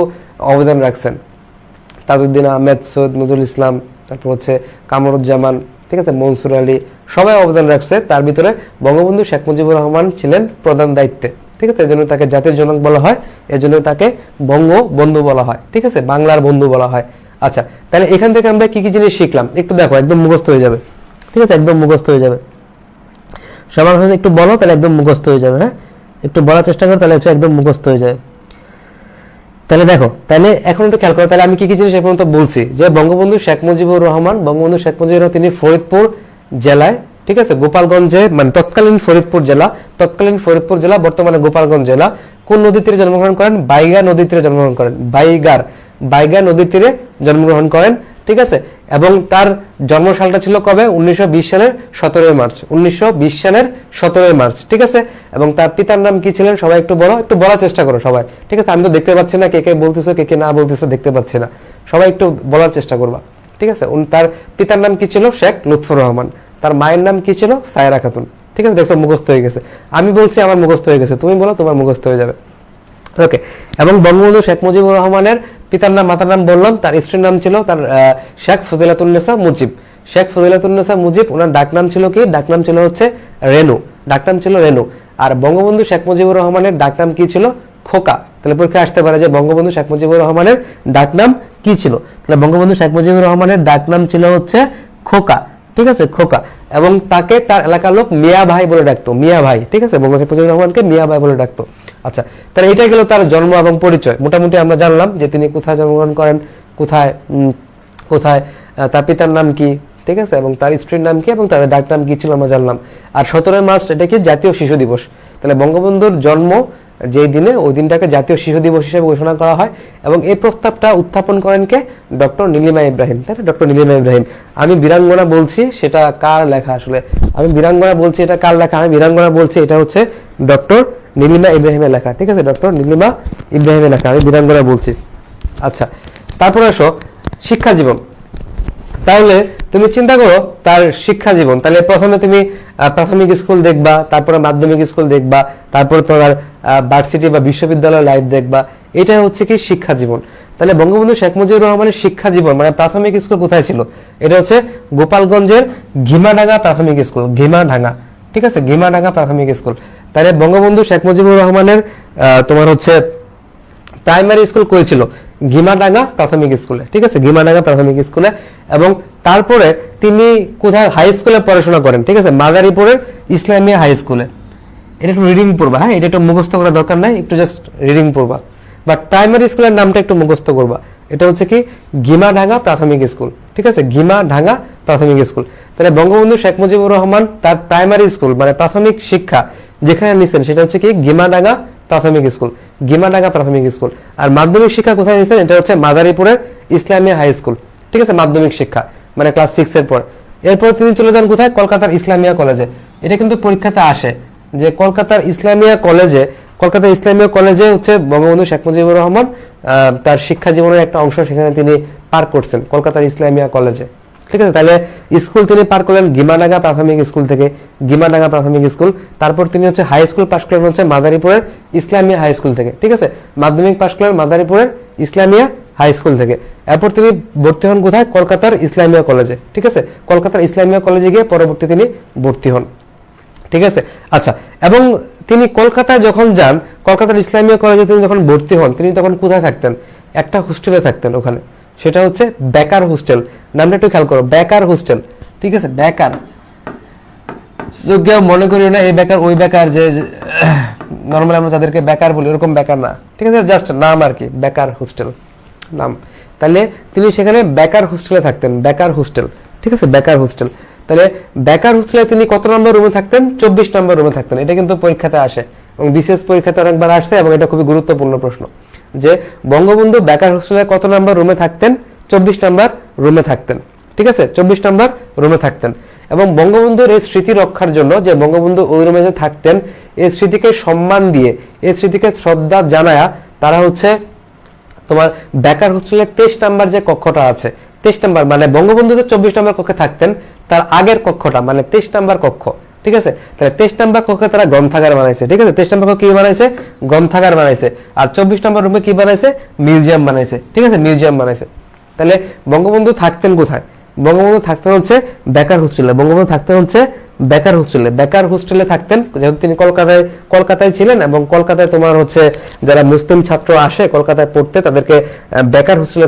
S2: অবদান রাখছেন। তাজউদ্দিন আহমেদ, সৈয়দ নজরুল ইসলাম, তারপর হচ্ছে কামরুজ্জামান, ঠিক আছে, মনসুর আলী, সবাই অবদান রাখছে। তার ভিতরে বঙ্গবন্ধু শেখ মুজিবুর রহমান ছিলেন প্রধান দায়িত্বে, ঠিক আছে, এজন্য তাকে জাতির জনক বলা হয়, এজন্য তাকে বঙ্গবন্ধু বলা হয়, ঠিক আছে, বাংলার বন্ধু বলা হয়। আচ্ছা, তাহলে এখান থেকে আমরা কি কি জিনিস শিখলাম একটু দেখো, একদম মুখস্থ হয়ে যাবে, ঠিক আছে, একদম মুখস্থ হয়ে যাবে। সবার কাছে একটু বলো, তাহলে একদম মুখস্থ হয়ে যাবে। হ্যাঁ, একটু বলার চেষ্টা করো, তাহলে একদম মুখস্থ হয়ে যাবে। তাহলে দেখো, তাহলে এখন একটু খেয়াল করো, তাহলে আমি কি কি জিনিস এখন তো বলছি, যে বঙ্গবন্ধু শেখ মুজিবুর রহমান তিনি ফরিদপুর জেলায়, ঠিক আছে, গোপালগঞ্জে, মানে তৎকালীন ফরিদপুর জেলা, বর্তমানে গোপালগঞ্জ জেলা, কোন নদীর তীরে জন্মগ্রহণ করেন? বাইগার নদীর তীরে জন্মগ্রহণ করেন, বাইগার নদীর তীরে জন্মগ্রহণ করেন, ঠিক আছে। এবং তার জন্মসালটা ছিল কবে? 1920 সালের 17 মার্চ। 1920 সালের 17 মার্চ, ঠিক আছে। এবং তার পিতার নাম কি ছিলেন? সবাই একটু বলো, একটু বলার চেষ্টা করো সবাই, ঠিক আছে। আমি তো দেখতে পাচ্ছি না কে কে বলতেছো, কে কে না বলতেছো, দেখতে পাচ্ছি না। সবাই একটু বলার চেষ্টা করবা, ঠিক আছে। তার পিতার নাম কি ছিল? শেখ লুৎফর রহমান। তার মায়ের নাম কি ছিল? সায়রা খাতুন, ঠিক আছে। দেখো মুখস্থ হয়ে গেছে। আমি বলছি আমার মুখস্থ হয়ে গেছে, তুমি বলো তোমার মুখস্থ হয়ে যাবে। ওকে। এবং বঙ্গবন্ধু শেখ মুজিবুর রহমানের পিতার নাম মাতার নাম বললাম, তার স্ত্রীর নাম ছিল তার শেখ ফজিলাতুন্নেসা মুজিব। শেখ ফজিলাতুন্নেসা মুজিব, ওনার ডাকনাম ছিল কি? ডাকনাম ছিল হচ্ছে রেনু, ডাকনাম ছিল রেনু। আর বঙ্গবন্ধু শেখ মুজিবুর রহমানের ডাকনাম কি ছিল? খোকা। তাহলে পরীক্ষায় আসতে পারে যে বঙ্গবন্ধু শেখ মুজিবুর রহমানের ডাকনাম কি ছিল? তাহলে বঙ্গবন্ধু শেখ মুজিবুর রহমানের ডাকনাম ছিল হচ্ছে খোকা, ঠিক আছে, খোকা। এবং তাকে তার এলাকার লোক মিয়া ভাই বলে ডাকতো, মিয়া ভাই, ঠিক আছে। বঙ্গবন্ধু শেখ মুজিবুর রহমানকে মিয়া ভাই বলে ডাকতো। আচ্ছা, তাহলে এটা গেল তার জন্ম এবং পরিচয়। মোটামুটি আমরা জানলাম যে তিনি কোথায় জন্মগ্রহণ করেন, কোথায় কোথায় তার পিতার নাম কি, ঠিক আছে, এবং তার স্ত্রীর নাম কি এবং তাদের ডাক নাম কি ছিল আমরা জানলাম। আর 17 মার্চ এটা কি? জাতীয় শিশু দিবস। তাহলে বঙ্গবন্ধুর জন্ম যেই দিনে, ওই দিনটাকে জাতীয় শিশু দিবস হিসেবে ঘোষণা করা হয়। এবং এই প্রস্তাবটা উত্থাপন করেন কে? ডক্টর নীলিমা ইব্রাহিম, তাই না? ডক্টর নীলিমা ইব্রাহিম। আমি বীরাঙ্গনা বলছি, সেটা কার লেখা আসলে? আমি বীরাঙ্গনা বলছি, এটা কার লেখা? আমি বীরাঙ্গনা বলছি, এটা হচ্ছে ডক্টর নীলিমা ইব্রাহিমের লেখা, ঠিক আছে। ডক্টর নীলিমা ইব্রাহিমের লেখা, আমি বীরাঙ্গনা বলছি। আচ্ছা, তারপরে আসো শিক্ষা জীবন। তাহলে তুমি চিন্তা করো তার শিক্ষা জীবন। তাহলে প্রথমে তুমি প্রাথমিক স্কুল দেখবা, তারপরে মাধ্যমিক স্কুল দেখবা, তারপরে তোমার ভার্সিটি বা বিশ্ববিদ্যালয় লাইফ দেখবা। এটা হচ্ছে কি? শিক্ষা জীবন। তাহলে বঙ্গবন্ধু শেখ মুজিবুর রহমানের শিক্ষা জীবন মানে প্রাথমিক স্কুল কোথায় ছিল? এটা হচ্ছে গোপালগঞ্জের ঘিমাডাঙ্গা প্রাথমিক স্কুল, ঘিমাডাঙ্গা, ঠিক আছে, ঘিমাডাঙ্গা প্রাথমিক স্কুল। তাহলে বঙ্গবন্ধু শেখ মুজিবুর রহমানের তোমার হচ্ছে প্রাইমারি স্কুল কই ছিল? ঘিমাডাঙ্গা প্রাথমিক স্কুলে, ঠিক আছে, ঘিমাডাঙ্গা প্রাথমিক স্কুলে। এবং তারপরে তিনি কোথায় হাই স্কুলে পড়াশোনা করেন? ঠিক আছে, মাদারীপুরের ইসলামিয়া হাই স্কুলে। এটা একটু রিডিং পড়বা, হ্যাঁ, এটা একটু মুখস্থ করার দরকার নাই, একটু জাস্ট রিডিং পড়বা। বাট প্রাইমারি স্কুলের নামটা একটু মুখস্থ করবা। এটা হচ্ছে কি? ঘিমাডাঙ্গা প্রাথমিক স্কুল, ঠিক আছে, ঘিমাডাঙ্গা প্রাথমিক স্কুল। তাহলে বঙ্গবন্ধু শেখ মুজিবুর রহমান তার প্রাইমারি স্কুল মানে প্রাথমিক শিক্ষা যেখানে নিছেন সেটা হচ্ছে কি? ঘিমাডাঙ্গা প্রাথমিক স্কুল, ঘিমাডাঙ্গা প্রাথমিক স্কুল। আর মাধ্যমিক শিক্ষা কোথায় নিছেন? এটা হচ্ছে মাদারীপুরের ইসলামিয়া হাই স্কুল, ঠিক আছে, মাধ্যমিক শিক্ষা মানে ক্লাস 6 এর পর। এরপর তিনি চলে যান কোথায়? কলকাতার ইসলামিয়া কলেজে। এটা কিন্তু পরীক্ষাতে আসে যে কলকাতার ইসলামিয়া কলেজে হচ্ছে বঙ্গবন্ধু শেখ মুজিবুর রহমান তার শিক্ষা জীবনের একটা অংশ সেখানে তিনি পার করছেন, কলকাতার ইসলামিয়া কলেজে, ঠিক আছে। তাহলে স্কুল তিনি পার করলেন ঘিমাডাঙ্গা প্রাথমিক স্কুল থেকে, ঘিমাডাঙ্গা প্রাথমিক স্কুল। তারপর তিনি হচ্ছে হাই স্কুল পাশ করলেন হচ্ছে মাদারীপুরের ইসলামিয়া হাই স্কুল থেকে, ঠিক আছে। মাধ্যমিক পাশ করলেন মাদারীপুরের ইসলামিয়া হাই স্কুল থেকে। এরপর তিনি ভর্তি হন কোথায়? কলকাতার ইসলামিয়া কলেজে, ঠিক আছে, কলকাতার ইসলামিয়া কলেজে গিয়ে পরবর্তী তিনি ভর্তি হন, ঠিক আছে। আচ্ছা, এবং তিনি কলকাতায় যখন যান, কলকাতার ইসলামিয়া কলেজে তিনি যখন ভর্তি হন, তিনি তখন কোথায় থাকতেন? একটা হোস্টেলে থাকতেন ওখানে, সেটা হচ্ছে বেকার হোস্টেল। নামটা একটু খেয়াল করো, বেকার হোস্টেল, ঠিক আছে, বেকার। কেউ মনে করিও না এই বেকার ওই বেকার, যে নর্মালি আমরা তাদেরকে বেকার বলি ওরকম বেকার না, ঠিক আছে, জাস্ট নাম আর কি, বেকার হোস্টেল নাম। তাহলে তিনি সেখানে বেকার হোস্টেলে থাকতেন, বেকার হোস্টেল, ঠিক আছে, বেকার হোস্টেল। তাহলে বেকার হোস্টেলে তিনি কত নম্বর রুমে থাকতেন? 24 নম্বর রুমে থাকতেন। এটা কিন্তু পরীক্ষাতে আসে এবং বিশেষ পরীক্ষাতে অনেকবার আসছে এবং এটা খুবই গুরুত্বপূর্ণ প্রশ্ন যে বঙ্গবন্ধু বেকার হোস্টেলে কত নম্বর রুমে থাকতেন? 24 নম্বর রুমে থাকতেন, ঠিক আছে, 24 নম্বর রুমে থাকতেন। এবং বঙ্গবন্ধুর এই স্মৃতি রক্ষার জন্য যে বঙ্গবন্ধু ওই রুমে যে থাকতেন, এই স্মৃতিকে সম্মান দিয়ে, এই স্মৃতিকে শ্রদ্ধা জানায়া তারা হচ্ছে তোমার বেকার হোস্টেলের 23 নম্বর যে কক্ষটা আছে, 23 নম্বর মানে বঙ্গবন্ধু যে 24 নম্বর কক্ষে থাকতেন তার আগের কক্ষটা মানে 23 নম্বর কক্ষ, ঠিক আছে। তাহলে 23 নম্বর কক্ষে তারা গ্রন্থাগার বানাইছে, ঠিক আছে, 23 নম্বর কক্ষ কি বানাইছে? গ্রন্থাগার বানাইছে। আর 24 নম্বর রুমে কি বানাইছে? মিউজিয়াম বানাইছে, ঠিক আছে, মিউজিয়াম বানাইছে। তাহলে বঙ্গবন্ধু থাকতেন কোথায়? বঙ্গবন্ধু থাকতেন হচ্ছে বেকার হোস্টেলে, বঙ্গবন্ধু থাকতেন হচ্ছে বেকার হোস্টেলে, বেকার হোস্টেলে থাকতেন যেহেতু তিনি কলকাতায় ছিলেন এবং কলকাতায় তোমার হচ্ছে যারা মুসলিম ছাত্র আসে কলকাতায় পড়তে তাদেরকে বেকার হোস্টেলে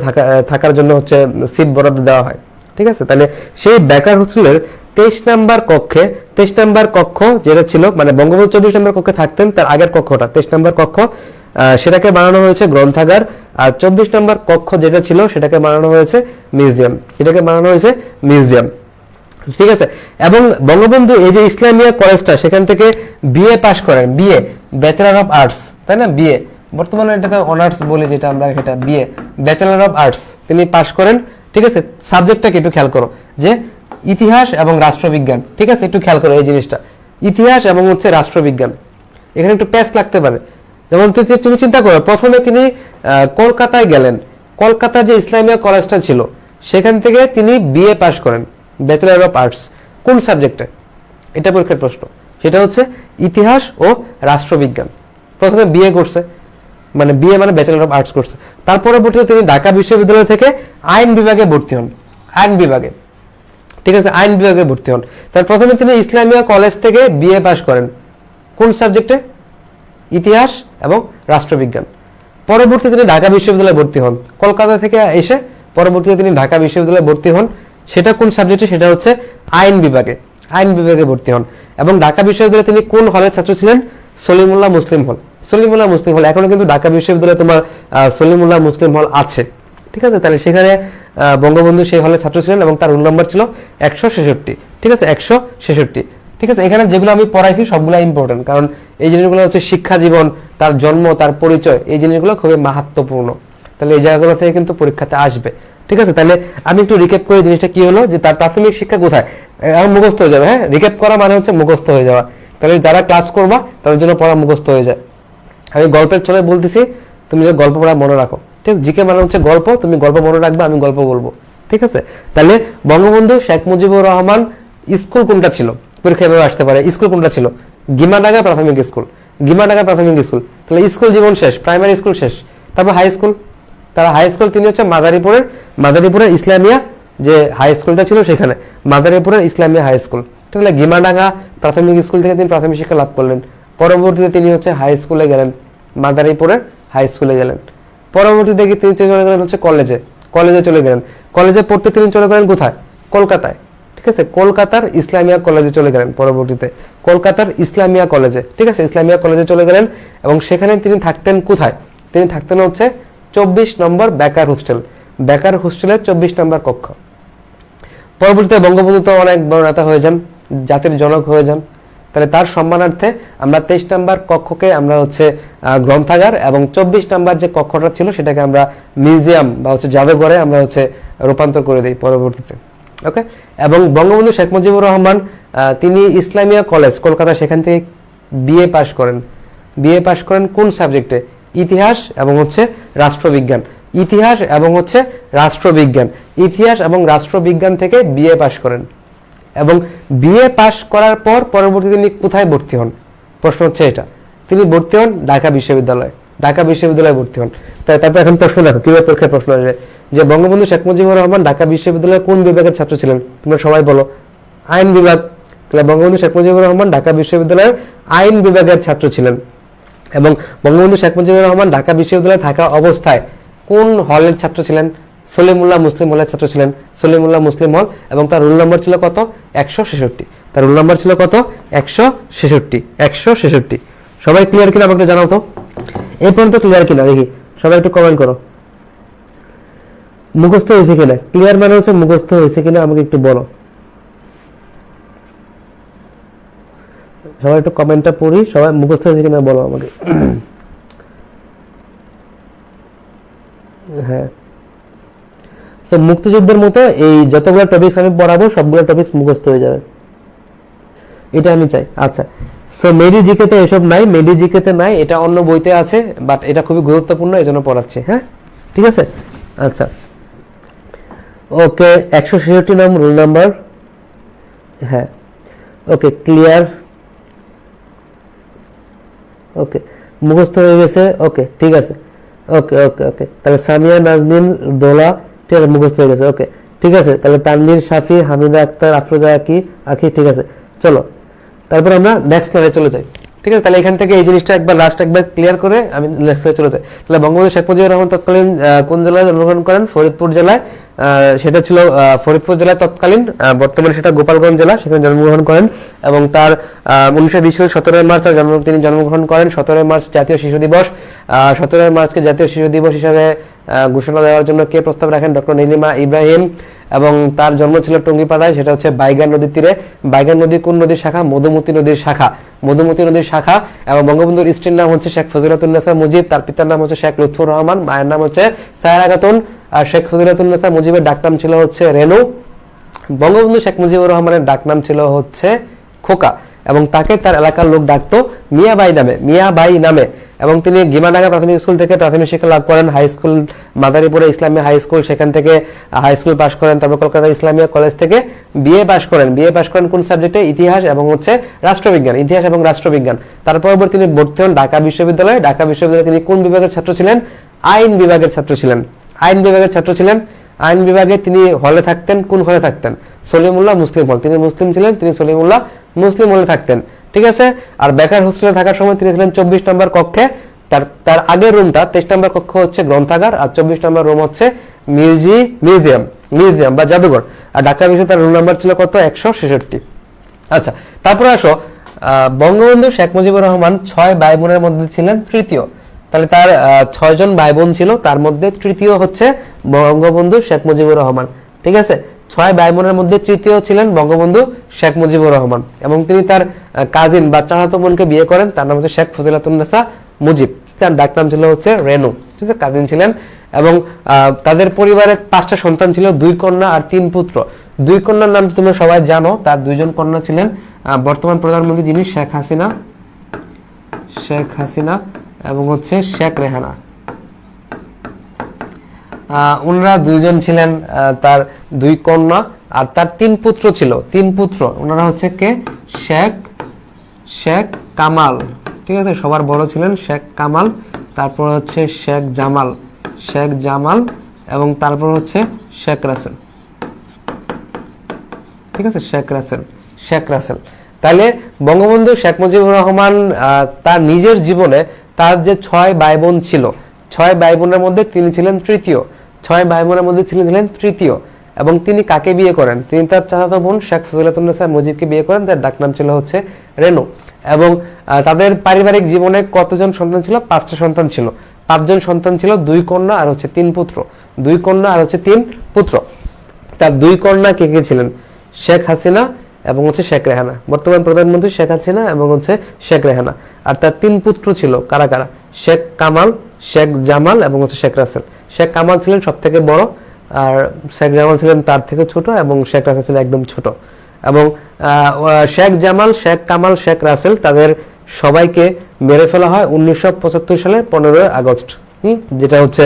S2: থাকার জন্য হচ্ছে সিট বরাদ্দ দেওয়া হয়, ঠিক আছে। তাহলে সেই বেকার হোস্টেলের 23 নম্বর কক্ষে, 23 নম্বর কক্ষ যেটা ছিল মানে বঙ্গবন্ধু 24 নম্বর কক্ষে থাকতেন তার আগের কক্ষটা 23 নম্বর কক্ষ, সেটাকে বানানো হয়েছে গ্রন্থাগার। আর 24 নম্বর কক্ষ যেটা ছিল সেটাকে বানানো হয়েছে মিউজিয়াম, এটাকে বানানো হয়েছে মিউজিয়াম, ঠিক আছে। এবং বঙ্গবন্ধু এই যে ইসলামিয়া কলেজটা সেখান থেকে বিএ পাশ করেন, বিএ ব্যাচেলর অফ আর্টস, তাই না, বিএ, বর্তমানে এটাকে অনার্স বলে যেটা আমরা, সেটা বিএ ব্যাচেলর অফ আর্টস তিনি পাশ করেন, ঠিক আছে, সাবজেক্টটাকে একটু খেয়াল করো যে ইতিহাস এবং রাষ্ট্রবিজ্ঞান, ঠিক আছে, একটু খেয়াল করো এই জিনিসটা, ইতিহাস এবং হচ্ছে রাষ্ট্রবিজ্ঞান, এখানে একটু প্যাচ লাগতে পারে। যেমন তুমি চিন্তা করো, প্রথমে তিনি কলকাতায় গেলেন, কলকাতা যে ইসলামিয়া কলেজটা ছিল সেখান থেকে তিনি বিএ পাশ করেন, ব্যাচেলর অফ আর্টস, কোন সাবজেক্টে? এটা পরীক্ষার প্রশ্ন। সেটা হচ্ছে ইতিহাস ও রাষ্ট্রবিজ্ঞান। প্রথমে বিএ করছে, মানে বিএ মানে ব্যাচেলর অফ আর্টস করছে। তার পরবর্তীতে তিনি ঢাকা বিশ্ববিদ্যালয় থেকে আইন বিভাগে ভর্তি হন, আইন বিভাগে, ঠিক আছে, আইন বিভাগে ভর্তি হন। তার প্রথমে তিনি ইসলামিয়া কলেজ থেকে বিএ পাশ করেন, কোন সাবজেক্টে? ইতিহাস এবং রাষ্ট্রবিজ্ঞান। পরবর্তীতে তিনি ঢাকা বিশ্ববিদ্যালয়ে ভর্তি হন, কলকাতা থেকে এসে পরবর্তীতে তিনি ঢাকা বিশ্ববিদ্যালয়ে ভর্তি হন, সেটা কোন সাবজেক্টে? সেটা হচ্ছে আইন বিভাগে, আইন বিভাগে ভর্তি হন। এবং ঢাকা বিশ্ববিদ্যালয়ে তিনি কোন হলের ছাত্র ছিলেন? সলিমুল্লাহ মুসলিম হল, সলিমুল্লাহ মুসলিম হল। এখনো কিন্তু ঢাকা বিশ্ববিদ্যালয়ে তোমার সলিমুল্লাহ মুসলিম হল আছে, ঠিক আছে। তাহলে সেখানে বঙ্গবন্ধু সেই হলের ছাত্র ছিলেন এবং তার রোল নাম্বার ছিল 166, ঠিক আছে, 166, ঠিক আছে। এখানে যেগুলো আমি পড়াইছি সবগুলো ইম্পর্টেন্ট, কারণ এই জিনিসগুলো হচ্ছে শিক্ষা জীবন, তার জন্ম, তার পরিচয়, এই জিনিসগুলো খুবই মাহাত্ম্যপূর্ণ। তাহলে এই জায়গাগুলো থেকে কিন্তু পরীক্ষাতে আসবে, ঠিক আছে। তাহলে আমি একটু রিক্যাপ করি জিনিসটা কি হলো, যে তার প্রাথমিক শিক্ষা কোথায়, এখন মুখস্থ হয়ে যাবে। হ্যাঁ, রিক্যাপ করা মানে হচ্ছে মুখস্থ হয়ে যাওয়া। তাহলে যারা ক্লাস করবা তাদের জন্য পড়া মুখস্থ হয়ে যায়। আমি গল্পের ছলে বলতেছি, তুমি যে গল্প পড়া মনে রাখো, ঠিক। জিকে মানে হচ্ছে গল্প, তুমি গল্প মনে রাখবে, আমি গল্প বলবো, ঠিক আছে। তাহলে বঙ্গবন্ধু শেখ মুজিবুর রহমান স্কুল কোনটা ছিল? পরীক্ষা এভাবে আসতে পারে, স্কুল কোনটা ছিল? গিমাডাঙ্গা প্রাথমিক স্কুল, গিমাডাঙ্গা প্রাথমিক স্কুল। তাহলে স্কুল জীবন শেষ, প্রাইমারি স্কুল শেষ। তারপর হাই স্কুল, তারা হাই স্কুল তিনি হচ্ছে মাদারীপুরের ইসলামিয়া যে হাই স্কুলটা ছিল সেখানে, মাদারীপুরের ইসলামিয়া হাই স্কুল। তাহলে গিমাডাঙ্গা প্রাথমিক স্কুল থেকে তিনি প্রাথমিক শিক্ষা লাভ করলেন। পরবর্তীতে তিনি হচ্ছে হাই স্কুলে গেলেন, মাদারীপুরের হাই স্কুলে গেলেন। পরবর্তীতে তিনি চলে গেলেন হচ্ছে কলেজে চলে গেলেন। কলেজে পড়তে তিনি চলে গেলেন কোথায়? কলকাতায়, ঠিক আছে, কলকাতার ইসলামিয়া কলেজে চলে গেলেন। পরবর্তীতে কলকাতার ইসলামিয়া কলেজে, ঠিক আছে, ইসলামিয়া কলেজে চলে গেলেন এবং সেখানে তিনি থাকতেন কোথায়? তিনি থাকতেন হচ্ছে 24 নম্বর বেকার হোস্টেল, বেকার হোস্টেলের 24 নম্বর কক্ষ। পরবর্তীতে বঙ্গবন্ধু তো অনেক বড় নেতা হয়ে যান, জাতির জনক হয়ে যান। তাহলে তার সম্মানার্থে আমরা 23 নম্বর কক্ষকে আমরা হচ্ছে গ্রন্থাগার এবং 24 নম্বর যে কক্ষটা ছিল সেটাকে আমরা মিউজিয়াম বা হচ্ছে জাদুঘরে আমরা হচ্ছে রূপান্তর করে দিই পরবর্তীতে। ওকে। এবং বঙ্গবন্ধু শেখ মুজিবুর রহমান তিনি ইসলামিয়া কলেজ কলকাতা, সেখান থেকে বিএ পাশ করেন। বিএ পাশ করেন কোন সাবজেক্টে? ইতিহাস এবং হচ্ছে রাষ্ট্রবিজ্ঞান, ইতিহাস এবং হচ্ছে রাষ্ট্রবিজ্ঞান, ইতিহাস এবং রাষ্ট্রবিজ্ঞান থেকে বিএ পাশ করেন। এবং বিএ পাশ করার পর পরবর্তীতে তিনি কোথায় ভর্তি হন? প্রশ্ন হচ্ছে এটা। তিনি ভর্তি হন ঢাকা বিশ্ববিদ্যালয়ে, ঢাকা বিশ্ববিদ্যালয়ে ভর্তি হন। তারপর এখন প্রশ্ন দেখো, কিভাবে পরীক্ষার প্রশ্ন আসবে, যে বঙ্গবন্ধু শেখ মুজিবুর রহমান ঢাকা বিশ্ববিদ্যালয়ের কোন বিভাগের ছাত্র ছিলেন? তোমরা সবাই বলো, আইন বিভাগ। তাহলে বঙ্গবন্ধু শেখ মুজিবুর রহমান ঢাকা বিশ্ববিদ্যালয়ের আইন বিভাগের ছাত্র ছিলেন। এবং বঙ্গবন্ধু শেখ মুজিবুর রহমান ঢাকা বিশ্ববিদ্যালয়ে থাকা অবস্থায় কোন হলের ছাত্র ছিলেন? সলিমুল্লাহ মুসলিম হলের ছাত্র ছিলেন, সলিমুল্লাহ মুসলিম হল। এবং তার রোল নাম্বার ছিল কত? 166। তার রোল নাম্বার ছিল কত? 166, 166। সবাই ক্লিয়ার কিনা আমাকে জানাও তো, এই পর্যন্ত ক্লিয়ার কিনা দেখি, সবাই একটু কমেন্ট করো। মুখস্থ হয়েছে কিনা? ক্লিয়ার মানে হচ্ছে মুখস্থ হয়েছে কিনা আমাকে একটু বলো। সবাই একটু কমেন্টটা পড়ি, সবাই মুখস্থ হয়েছে কিনা বলো আমাকে। হ্যাঁ, তো মুক্তিযুদ্ধের মতো এই যতগুলো টপিকস আমি পড়াবো সবগুলো টপিকস মুখস্থ হয়ে যাবে, এটা আমি চাই। আচ্ছা, সো মেডি জিকেতে এসব নাই, মেডি জিকেতে নাই, এটা অন্য বইতে আছে, বাট এটা খুবই গুরুত্বপূর্ণ, এজন্য পড়াচ্ছি। হ্যাঁ, ঠিক আছে। আচ্ছা, ওকে, 166 নম্বর রোল নাম্বার। হ্যাঁ, ওকে, ক্লিয়ার। ওকে, মুখস্থ হয়ে গেছে। ওকে, ঠিক আছে। ওকে ওকে ওকে, তাহলে সামিয়া নাজনীন দোলা, ঠিক আছে, মুখস্থ হয়ে গেছে। ওকে, ঠিক আছে। তাহলে তানভীর শাফি, হামিদা আক্তার, আফরোজা আখি, ঠিক আছে। চলো তারপর আমরা নেক্সট লাইনে চলে যাই, ঠিক আছে। তাহলে এখান থেকে এই জিনিসটা একবার ক্লিয়ার করে আমি নেক্সট লাইনে চলে যাই। তাহলে বঙ্গবন্ধু শেখ মুজিবুর রহমান তৎকালীন কোন জেলায় জন্মগ্রহণ করেন? ফরিদপুর জেলায়। সেটা ছিল ফরিদপুর জেলায় তৎকালীন, বর্তমানে সেটা গোপালগঞ্জ জেলা, সেখানে জন্মগ্রহণ করেন। এবং তার 1920 সালের 17 মার্চ তিনি জন্মগ্রহণ করেন। 17 মার্চ জাতীয় শিশু দিবস। 17 মার্চকে জাতীয় শিশু দিবস হিসাবে ঘোষণা দেওয়ার জন্য কে প্রস্তাব রাখেন? ডক্টর নীলিমা ইব্রাহিম। এবং তার জন্ম ছিল টঙ্গিপাড়ায়, সেটা হচ্ছে বাইগান নদীর তীরে। বাইগান নদী কোন নদীর শাখা? মধুমতি নদীর শাখা, মধুমতি নদীর শাখা। এবং বঙ্গবন্ধুর স্ত্রীর নাম হচ্ছে শেখ ফজিলাতুন্নেসা মুজিব, তার পিতার নাম হচ্ছে শেখ লুৎফুর রহমান, মায়ের নাম হচ্ছে সায়রা খাতুন। আর শেখ ফজিলাতুন্নেসা মুজিবের ডাকনাম ছিল হচ্ছে রেনু। বঙ্গবন্ধু শেখ মুজিবুর রহমানের ডাকনাম ছিল হচ্ছে খোকা, এবং তাকে তার এলাকার লোক ডাকতো মিয়াবাই নামে, মিয়াবাই নামে। এবং তিনি গিমাডাঙ্গা প্রাথমিক স্কুল থেকে প্রাথমিক শিক্ষা লাভ করেন, হাই স্কুল মাদারীপুরে ইসলামিয়া হাই স্কুল, সেখান থেকে হাই স্কুল পাশ করেন। তারপর কলকাতা ইসলামিয়া কলেজ থেকে বিএ পাশ করেন। বিএ পাশ করেন কোন সাবজেক্টে? ইতিহাস এবং হচ্ছে রাষ্ট্রবিজ্ঞান, ইতিহাস এবং রাষ্ট্রবিজ্ঞান। তারপর তিনি ভর্তি হন ঢাকা বিশ্ববিদ্যালয়ে। ঢাকা বিশ্ববিদ্যালয়ে তিনি কোন বিভাগের ছাত্র ছিলেন? আইন বিভাগের ছাত্র ছিলেন, আইন বিভাগের ছাত্র ছিলেন। আইন বিভাগে তিনি হলে থাকতেন, কোন হলে থাকতেন? সলিমুল্লাহ মুসলিম হল। তিনি মুসলিম ছিলেন, তিনি সলিমুল্লাহ মুসলিম হলে থাকতেন, ঠিক আছে। আর বেকার হোস্টেলে থাকার সময় তিনি ছিলেন 24 নম্বর কক্ষে। তার আগের রুমটা 23 নম্বর কক্ষ হচ্ছে গ্রন্থাগার, আর 24 নম্বর রুম হচ্ছে মিউজিয়াম বা জাদুঘর। আর ঢাকা বিশ্ববিদ্যালয়ে তার রুম নাম্বার ছিল কত? 166। আচ্ছা, তারপরে আসো, বঙ্গবন্ধু শেখ মুজিবুর রহমান 6 ভাই বোনের মধ্যে ছিলেন তৃতীয়। তাহলে তার 6 জন ভাই বোন ছিল, তার মধ্যে তৃতীয় হচ্ছে বঙ্গবন্ধু শেখ মুজিবুর রহমান, ঠিক আছে। 6 ভাই বোনের মধ্যে তৃতীয় ছিলেন বঙ্গবন্ধু শেখ মুজিবুর রহমান, এবং তিনি তার কাজিন বা চাচাতো বোনকে বিয়ে করেন, তার নাম হচ্ছে শেখ ফজিলাতুন্নেসা মুজিব, তার ডাকনাম ছিল হচ্ছে রেনু, ঠিক আছে, কাজিন ছিলেন। এবং তাদের পরিবারে 5টা সন্তান ছিল, 2 কন্যা আর 3 পুত্র। 2 কন্যার নাম তোমরা সবাই জানো, তার 2 জন কন্যা ছিলেন বর্তমান প্রধানমন্ত্রী যিনি শেখ হাসিনা এবং হচ্ছে শেখ রেহানা। ওনারা 2 জন ছিলেন, তার 2 কন্যা আর তার 3 পুত্র ছিল, 3 পুত্র। ওনারা হচ্ছে কে? শেখ কামাল, ঠিক আছে, সবার বড় ছিলেন শেখ কামাল, তারপর হচ্ছে শেখ জামাল এবং তারপর হচ্ছে শেখ রাসেল, ঠিক আছে, শেখ রাসেল। তাহলে বঙ্গবন্ধু শেখ মুজিবুর রহমান তার নিজের জীবনে তার যে 6 ভাই বোন ছিল, 6 ভাই বোনের মধ্যে তিনি ছিলেন তৃতীয়, 6 ভাই বোনের মধ্যে ছিলেন তৃতীয়। এবং তিনি কাকে বিয়ে করেন? তিনি তার চাচাতো বোন শেখ ফজিলাতুন্নেসা মুজিবকে বিয়ে করেন, তার ডাকনাম ছিল হচ্ছে রেনু। এবং তাদের পারিবারিক জীবনে কতজন সন্তান ছিল? 5টা সন্তান ছিল, 5 জন সন্তান ছিল, 2 কন্যা আর হচ্ছে 3 পুত্র, 2 কন্যা আর হচ্ছে 3 পুত্র। তার 2 কন্যা কে কে ছিলেন? শেখ হাসিনা এবং হচ্ছে শেখ রেহানা, বর্তমান প্রধানমন্ত্রী শেখ হাসিনা এবং হচ্ছে শেখ রেহানা। আর তার 3 পুত্র ছিল কারা কারা? শেখ কামাল, শেখ জামাল এবং হচ্ছে শেখ রাসেল। শেখ কামাল ছিলেন সব থেকে বড়, আর শেখ জামাল ছিলেন তার থেকে ছোট, এবং শেখ রাসেল ছিলেন একদম ছোট। এবং শেখ জামাল, শেখ কামাল, শেখ রাসেল তাদের সবাইকে মেরে ফেলা হয় 1975 সালের 15 আগস্ট, যেটা হচ্ছে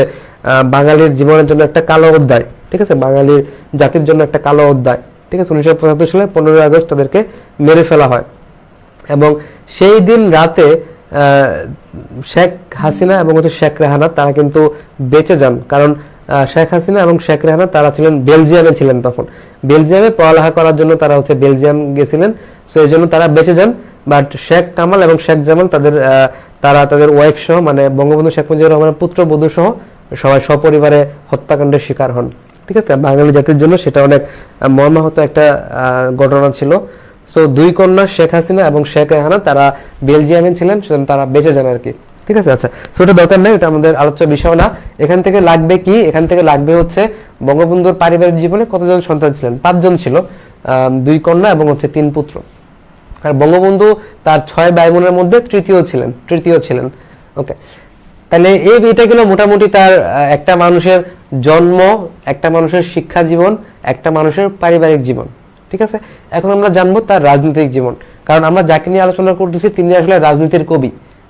S2: বাঙালির জীবনের জন্য একটা কালো অধ্যায়, ঠিক আছে, বাঙালির জাতির জন্য একটা কালো অধ্যায়, ঠিক আছে। 1975 সালের 15 আগস্ট তাদেরকে মেরে ফেলা হয়। এবং সেই দিন রাতে শেখ হাসিনা এবং হচ্ছে শেখ রেহানা তারা কিন্তু বেঁচে যান, কারণ শেখ হাসিনা এবং শেখ রেহানা তারা ছিলেন বেলজিয়ামে, ছিলেন তখন বেলজিয়ামে পড়ালেখা করার জন্য তারা হচ্ছে বেলজিয়াম গেছিলেন, সো এই জন্য তারা বেঁচে যান। বাট শেখ কামাল এবং শেখ জামাল তাদের ওয়াইফ সহ, মানে বঙ্গবন্ধু শেখ মুজিবুর রহমানের পুত্র বধূ সহ সবাই সপরিবারে হত্যাকাণ্ডের শিকার হন, ঠিক আছে। বাঙালি জাতির জন্য সেটা অনেক মর্মাহত একটা ঘটনা ছিল। সো 2 কন্যা শেখ হাসিনা এবং শেখ রেহানা তারা বেলজিয়ামে ছিলেন, সেজন্য তারা বেঁচে যান আর কি, ঠিক আছে। আচ্ছা, সো এটা দরকার নেই, এটা আমাদের আলোচ্য বিষয় না। এখান থেকে লাগবে কি? এখান থেকে লাগবে হচ্ছে বঙ্গবন্ধুর পারিবারিক জীবনে কতজন সন্তান ছিলেন? 5 জন ছিল, 2 কন্যা এবং হচ্ছে 3 পুত্র। আর বঙ্গবন্ধু তার 6 ভাই বোনের মধ্যে তৃতীয় ছিলেন। ওকে, তাহলে এটা গেল মোটামুটি তার একটা মানুষের জন্ম, একটা মানুষের শিক্ষা জীবন, একটা মানুষের পারিবারিক জীবন, ঠিক আছে। এখন আমরা জানবো তার রাজনৈতিক জীবন, কারণ আমরা যাকে নিয়ে আলোচনা করতেছি তিনি আসলে রাজনীতির কবি।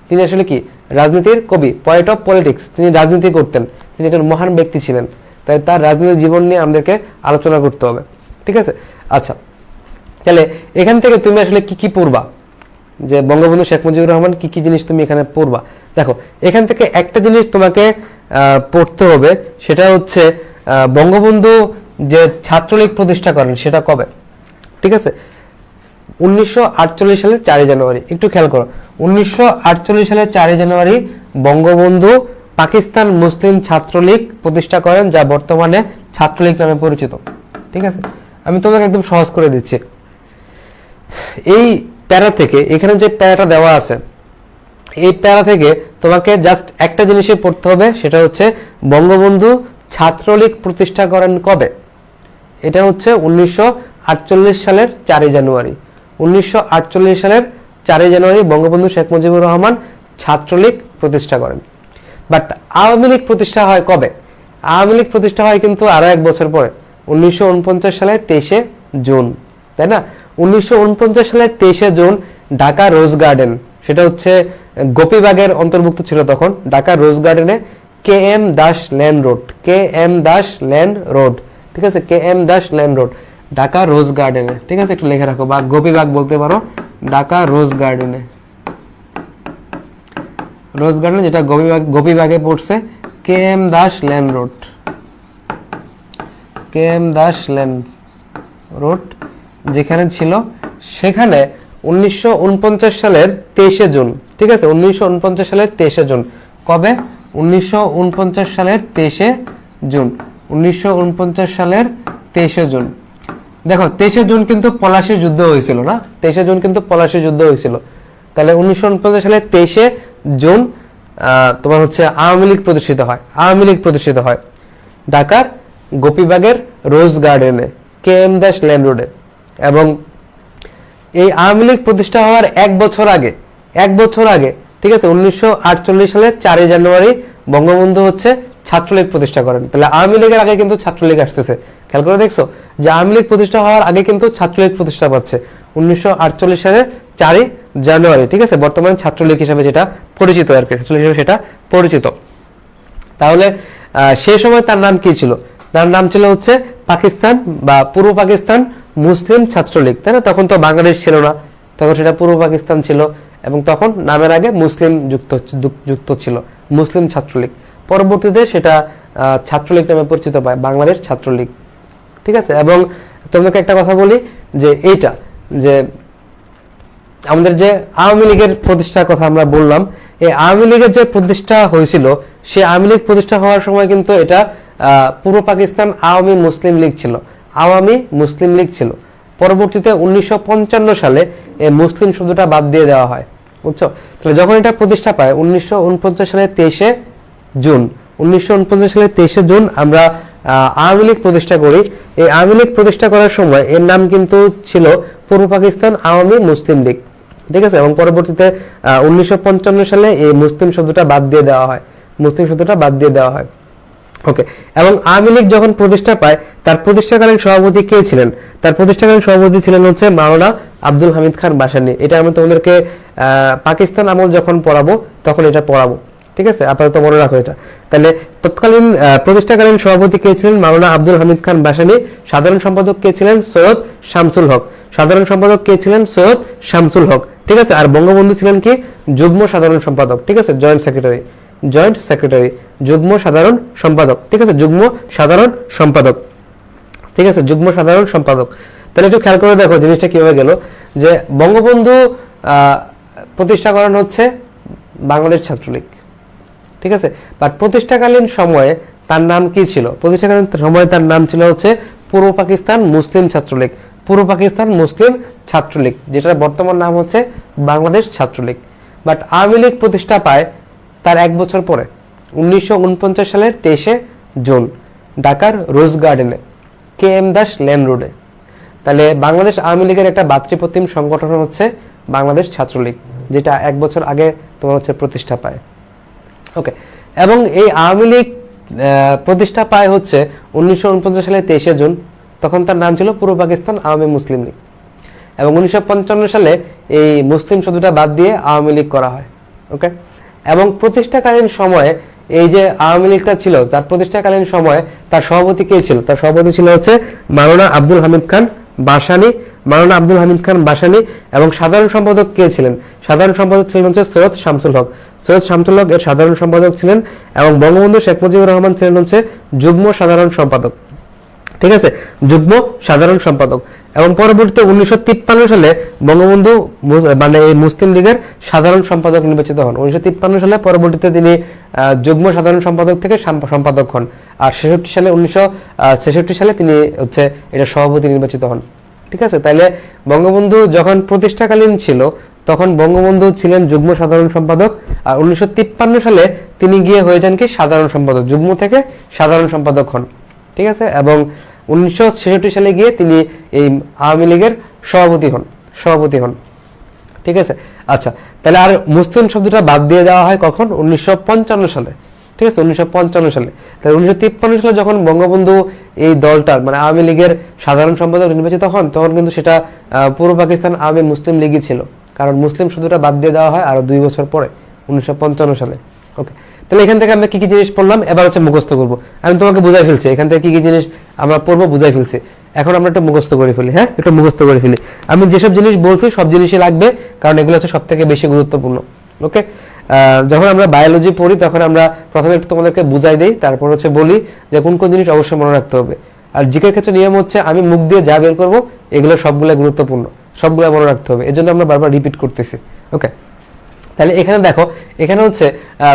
S2: তিনি আসলে কি? রাজনীতির কবি, পয়েট অফ পলিটিক্স। তিনি রাজনীতি করতেন, তিনি একজন মহান ব্যক্তি ছিলেন, তাই তার রাজনৈতিক জীবন নিয়ে আমাদেরকে আলোচনা করতে হবে, ঠিক আছে। আচ্ছা, তাহলে এখান থেকে তুমি আসলে কি পড়বা, যে বঙ্গবন্ধু শেখ মুজিবুর রহমান কি জিনিস তুমি এখানে পড়বা? দেখো, এখান থেকে একটা জিনিস তোমাকে পড়তে হবে, সেটা হচ্ছে বঙ্গবন্ধু যে ছাত্রলীগ প্রতিষ্ঠা করেন সেটা কবে, ঠিক আছে। 1948 সালের 4 জানুয়ারি। একটু খেয়াল করো, 1948 সালের 4 জানুয়ারি বঙ্গবন্ধু পাকিস্তান মুসলিম ছাত্রলীগ প্রতিষ্ঠা করেন, যা বর্তমানে ছাত্রলীগ নামে পরিচিত, ঠিক আছে। আমি তোমাকে একদম সহজ করে দিচ্ছি। এই প্যারা থেকে, এখানে যে প্যারাটা দেওয়া আছে, এই প্যারা থেকে তোমাকে জাস্ট একটা জিনিসই পড়তে হবে, সেটা হচ্ছে বঙ্গবন্ধু ছাত্রলীগ প্রতিষ্ঠা করেন কবে। এটা হচ্ছে 1948 সালের 4 জানুয়ারি। 1948 সালের 4 জানুয়ারি বঙ্গবন্ধু শেখ মুজিবুর রহমান ছাত্রলীগ প্রতিষ্ঠা করেন। বাট আওয়ামী লীগ প্রতিষ্ঠা হয় কবে? আওয়ামী লীগ প্রতিষ্ঠা হয় কিন্তু আরো 1 বছর পরে, 1949 সালের 23 জুন, তাই না? 1949 সালের 23 জুন ঢাকা রোজ গার্ডেন, সেটা হচ্ছে গোপীবাগের অন্তর্ভুক্ত ছিল তখন, ঢাকা রোজ গার্ডেনে K M Das lane road, K M Das lane road, ঠিক আছে, K M Das lane road, Dhaka rose গার্ডেনে, ঠিক আছে, একটু লিখে রাখো, বা গোপীবাগ বলতে পারো, ঢাকা রোজ গার্ডেনে, রোজ গার্ডেন যেটা গোপীবাগে পড়ছে, K M Das lane road, K M Das lane road যেখানে ছিল, সেখানে 1949 সালের 23 জুন, ঠিক আছে, 1949 সালের 23 জুন, কবে? 1949 সালের 23 জুন, 1949 সালের 23 জুন। দেখো 23 জুন কিন্তু পলাশীর যুদ্ধ হয়েছিল না, 23 জুন কিন্তু পলাশীর যুদ্ধ হয়েছিল। তাহলে 1949 সালের 23 জুন তোমার হচ্ছে আওয়ামী লীগ প্রতিষ্ঠিত হয়, আওয়ামী লীগ প্রতিষ্ঠিত হয় ঢাকার গোপীবাগের রোজ গার্ডেনে, কে এম দাস লেন রোডে। এবং এই আওয়ামী লীগ প্রতিষ্ঠা হওয়ার 1 বছর আগে, 1 বছর আগে, ঠিক আছে, 1948 সালের 4 জানুয়ারি বঙ্গবন্ধু হচ্ছে ছাত্রলীগ প্রতিষ্ঠা করেন। তাহলে আওয়ামী লীগের আগে কিন্তু ছাত্রলীগ আসতেছে, খেয়াল করে দেখছো যে আওয়ামী লীগ প্রতিষ্ঠা হওয়ার আগে কিন্তু ছাত্রলীগ প্রতিষ্ঠা পাচ্ছে 1948 সালের 4 জানুয়ারি, ঠিক আছে, বর্তমানে ছাত্রলীগ হিসেবে যেটা পরিচিত আর কি, ছাত্রলীগ হিসেবে সেটা পরিচিত। তাহলে সেই সময় তার নাম কি ছিল? তার নাম ছিল হচ্ছে পাকিস্তান বা পূর্ব পাকিস্তান মুসলিম ছাত্রলীগ, তাই না? তখন তো বাংলাদেশ ছিল না, তখন সেটা পূর্ব পাকিস্তান ছিল, এবং তখন নামের আগে মুসলিম যুক্ত ছিল, মুসলিম ছাত্রলীগ। পরবর্তীতে সেটা ছাত্রলীগ নামে পরিচিত পায়, বাংলাদেশ ছাত্রলীগ, ঠিক আছে। এবং তোমাকে একটা কথা বলি যে এইটা যে আমাদের যে আওয়ামী লীগের প্রতিষ্ঠার কথা আমরা বললাম, এই আওয়ামী লীগের যে প্রতিষ্ঠা হয়েছিল, সেই আওয়ামী লীগ প্রতিষ্ঠা হওয়ার সময় কিন্তু এটা পূর্ব পাকিস্তান আওয়ামী মুসলিম লীগ ছিল, আওয়ামী মুসলিম লীগ ছিল। পরবর্তীতে 1955 সালে এই মুসলিম শব্দটা বাদ দিয়ে দেওয়া হয়, বুঝছো? তাহলে যখন এটা প্রতিষ্ঠা পায় 1949 সালের 23 জুন, 1949 সালের 23 জুন আমরা আওয়ামী লীগ প্রতিষ্ঠা করি। এই আওয়ামী লীগ প্রতিষ্ঠা করার সময় এর নাম কিন্তু ছিল পূর্ব পাকিস্তান আওয়ামী মুসলিম লীগ, ঠিক আছে। এবং পরবর্তীতে 1955 সালে এই মুসলিম শব্দটা বাদ দিয়ে দেওয়া হয়, মুসলিম শব্দটা বাদ দিয়ে দেওয়া হয়, ওকে। এবং আওয়ামী লীগ যখন প্রতিষ্ঠা পায়, তার প্রতিষ্ঠাকালীন সভাপতি কে ছিলেন? তার প্রতিষ্ঠাকালীন সভাপতি ছিলেন হচ্ছে মাওলানা আব্দুল হামিদ খান বাসানী। এটা আমি তোমাদেরকে পাকিস্তান আমল যখন পড়াবো তখন এটা পড়াবো, ঠিক আছে, আপাতত মনে রাখো এটা। তাহলে তৎকালীন প্রতিষ্ঠাকালীন সভাপতি কে ছিলেন? মাওলানা আব্দুল হামিদ খান বাসানী। সাধারণ সম্পাদক কে ছিলেন? সৈয়দ শামসুল হক। সাধারণ সম্পাদক কে ছিলেন? সৈয়দ শামসুল হক, ঠিক আছে। আর বঙ্গবন্ধু ছিলেন কি? যুগ্ম সাধারণ সম্পাদক, ঠিক আছে, জয়েন্ট সেক্রেটারি, জয়েন্ট সেক্রেটারি, যুগ্ম সাধারণ সম্পাদক, ঠিক আছে, যুগ্ম সাধারণ সম্পাদক, ঠিক আছে, যুগ্ম সাধারণ সম্পাদক। তাহলে একটু খেয়াল করে দেখো জিনিসটা কিভাবে গেল, যে বঙ্গবন্ধু প্রতিষ্ঠা করেন হচ্ছে বাংলাদেশ ছাত্রলীগ, ঠিক আছে। বাট প্রতিষ্ঠাকালীন সময়ে তার নাম কি ছিল? প্রতিষ্ঠাকালীন সময়ে তার নাম ছিল হচ্ছে পূর্ব পাকিস্তান মুসলিম ছাত্রলীগ, পূর্ব পাকিস্তান মুসলিম ছাত্রলীগ, যেটার বর্তমান নাম হচ্ছে বাংলাদেশ ছাত্রলীগ। বাট আওয়ামী লীগ প্রতিষ্ঠা পায় তার 1 বছর পরে, 1949 সালের 23 জুন ঢাকার রোজ গার্ডেনে, কে এম দাস লেন রোডে। তাহলে বাংলাদেশ আওয়ামী লীগের একটা ভাতৃপ্রতিম সংগঠন হচ্ছে বাংলাদেশ ছাত্রলীগ, যেটা 1 বছর আগে তোমার হচ্ছে প্রতিষ্ঠা পায়, ওকে। এবং এই আওয়ামী লীগ প্রতিষ্ঠা পায় হচ্ছে 1949 সালের 23 জুন, তখন তার নাম ছিল পূর্ব পাকিস্তান আওয়ামী মুসলিম লীগ। এবং 1955 সালে এই মুসলিম শব্দটা বাদ দিয়ে আওয়ামী লীগ করা হয়, ওকে। এবং প্রতিষ্ঠাকালীন সময়ে এই যে আওয়ামী লীগটা ছিল, তার প্রতিষ্ঠাকালীন সময়ে তার সভাপতি কে ছিল? তার সভাপতি ছিল হচ্ছে মাওলানা আব্দুল হামিদ খান বাসানী, মাওলানা আব্দুল হামিদ খান বাসানী। এবং সাধারণ সম্পাদক কে ছিলেন? সাধারণ সম্পাদক ছিলেন হচ্ছে সৈয়দ শামসুল হক, সৈয়দ শামসুল হক এর সাধারণ সম্পাদক ছিলেন। এবং বঙ্গবন্ধু শেখ মুজিবুর রহমান ছিলেন হচ্ছে যুগ্ম সাধারণ সম্পাদক, ঠিক আছে, যুগ্ম সাধারণ সম্পাদক। এবং পরবর্তীতে 1953 সালে বঙ্গবন্ধু মানে এই মুসলিম লীগের সাধারণ সম্পাদক নির্বাচিত হন। 1953 সালে পরবর্তীতে তিনি যুগ্ম সাধারণ সম্পাদক থেকে সম্পাদক হন। আর 1966 সালে তিনি হচ্ছে এটা সভাপতি নির্বাচিত হন, ঠিক আছে। তাইলে বঙ্গবন্ধু যখন প্রতিষ্ঠাকালীন ছিল তখন বঙ্গবন্ধু ছিলেন যুগ্ম সাধারণ সম্পাদক, আর 1953 সালে তিনি গিয়ে হয়ে যান কি সাধারণ সম্পাদক, যুগ্ম থেকে সাধারণ সম্পাদক হন, ঠিক আছে। এবং 1966 সালে গিয়ে তিনি এই আওয়ামী লীগের সভাপতি হন। ঠিক আছে, আচ্ছা তাহলে আর মুসলিম শব্দটা বাদ দিয়ে দেওয়া হয় কখন? 1955 সালে। ঠিক আছে, 1955 সালে। তাহলে 1953 সালে যখন বঙ্গবন্ধু এই দলটার মানে আওয়ামী লীগের সাধারণ সম্পাদক নির্বাচিত হন, তখন কিন্তু সেটা পূর্ব পাকিস্তান আওয়ামী মুসলিম লীগই ছিল, কারণ মুসলিম শব্দটা বাদ দিয়ে দেওয়া হয় আরো 2 বছর পরে 1955 সালে। ওকে, তাহলে এখান থেকে আমরা কি কি জিনিস পড়লাম, এবার হচ্ছে মুখস্থ করব। আমি তোমাকে বুঝাই ফেলছি এখান থেকে কি কি জিনিস আমরা পড়বো, বুঝাই ফেলছি। এখন আমরা একটু মুখস্থ করে ফেলি। হ্যাঁ, একটু মুখস্থ করে ফেলি। আমি যেসব জিনিস বলছি সব জিনিসই লাগবে, কারণ এগুলো হচ্ছে সব থেকে বেশি গুরুত্বপূর্ণ। ওকে, যখন আমরা বায়োলজি পড়ি তখন আমরা প্রথমে একটু তোমাদেরকে বুঝাই দেই, তারপর হচ্ছে বলি যে কোন কোন জিনিস অবশ্যই মনে রাখতে হবে। আর জিকের ক্ষেত্রে নিয়ম হচ্ছে আমি মুখ দিয়ে যা বের করবো এগুলো সবগুলো গুরুত্বপূর্ণ, সবগুলো মনে রাখতে হবে, এজন্য আমরা বারবার রিপিট করতেছি। ওকে, তাহলে এখানে দেখো, এখানে হচ্ছে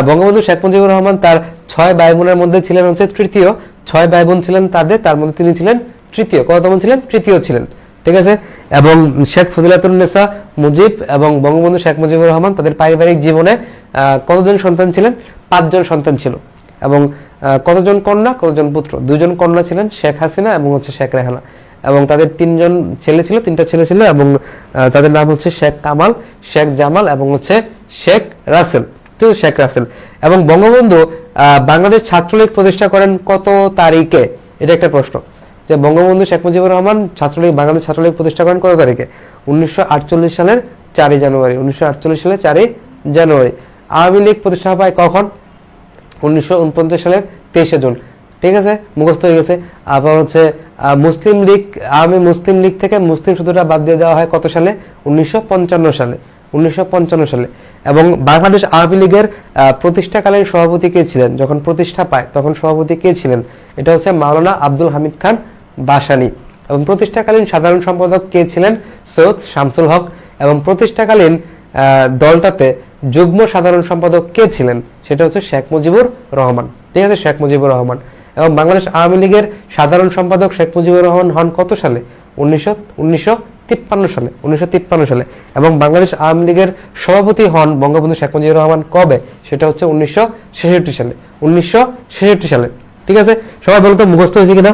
S2: বঙ্গবন্ধু শেখ মুজিবুর রহমান তার 6 ভাই বোনের মধ্যে ছিলেন হচ্ছে তৃতীয়। 6 ভাই বোন ছিলেন তার মধ্যে তিনি ছিলেন তৃতীয়। কততম ছিলেন? তৃতীয় ছিলেন। ঠিক আছে, এবং শেখ ফজিলাতুন্নেসা মুজিব এবং বঙ্গবন্ধু শেখ মুজিবুর রহমান তাদের পারিবারিক জীবনে কতজন সন্তান ছিলেন? 5 জন সন্তান ছিল। এবং কতজন কন্যা, কতজন পুত্র? 2 জন কন্যা ছিলেন, শেখ হাসিনা এবং হচ্ছে শেখ রেহানা, এবং তাদের 3 জন ছেলে ছিল, 3টা ছেলে ছিল, এবং তাদের নাম হচ্ছে শেখ কামাল, শেখ জামাল এবং হচ্ছে শেখ রাসেল। তো শেখ রাসেল। এবং বঙ্গবন্ধু বাংলাদেশ ছাত্রলীগ প্রতিষ্ঠা করেন কত তারিখে? এটা একটা প্রশ্ন, যে বঙ্গবন্ধু শেখ মুজিবুর রহমান বাংলাদেশ ছাত্রলীগ প্রতিষ্ঠা করেন কত তারিখে? 1948 সালের 4 জানুয়ারি। 1948 সালের 4 জানুয়ারি। আওয়ামী লীগ প্রতিষ্ঠা পায় কখন? 1949 সালের 23 জুন। ঠিক আছে, মুখস্থ হয়ে গেছে। আবার হচ্ছে মুসলিম লীগ, আওয়ামী মুসলিম লীগ থেকে মুসলিম শব্দটা বাদ দিয়ে দেওয়া হয় কত সালে? 1955 সালে। 1955 সালে। এবং বাংলাদেশ আওয়ামী লীগের প্রতিষ্ঠাকালীন সভাপতি কে ছিলেন? যখন প্রতিষ্ঠা পায় তখন সভাপতি কে ছিলেন? এটা হচ্ছে মাওলানা আব্দুল হামিদ খান বাসানী। এবং প্রতিষ্ঠাকালীন সাধারণ সম্পাদক কে ছিলেন? সৈয়দ শামসুল হক। এবং প্রতিষ্ঠাকালীন দলটাতে যুগ্ম সাধারণ সম্পাদক কে ছিলেন? সেটা হচ্ছে শেখ মুজিবুর রহমান। ঠিক আছে, শেখ মুজিবুর রহমান। এবং বাংলাদেশ আওয়ামী লীগের সাধারণ সম্পাদক শেখ মুজিবুর রহমান হন কত সালে? 1953 সালে। 1953 সালে। এবং বাংলাদেশ আওয়ামী লীগের সভাপতি হন বঙ্গবন্ধু শেখ মুজিবুর রহমান কবে? সেটা হচ্ছে 1966 সালে। 1966 সালে। ঠিক আছে, সবাই বলতো মুখস্থ হয়েছে কিনা?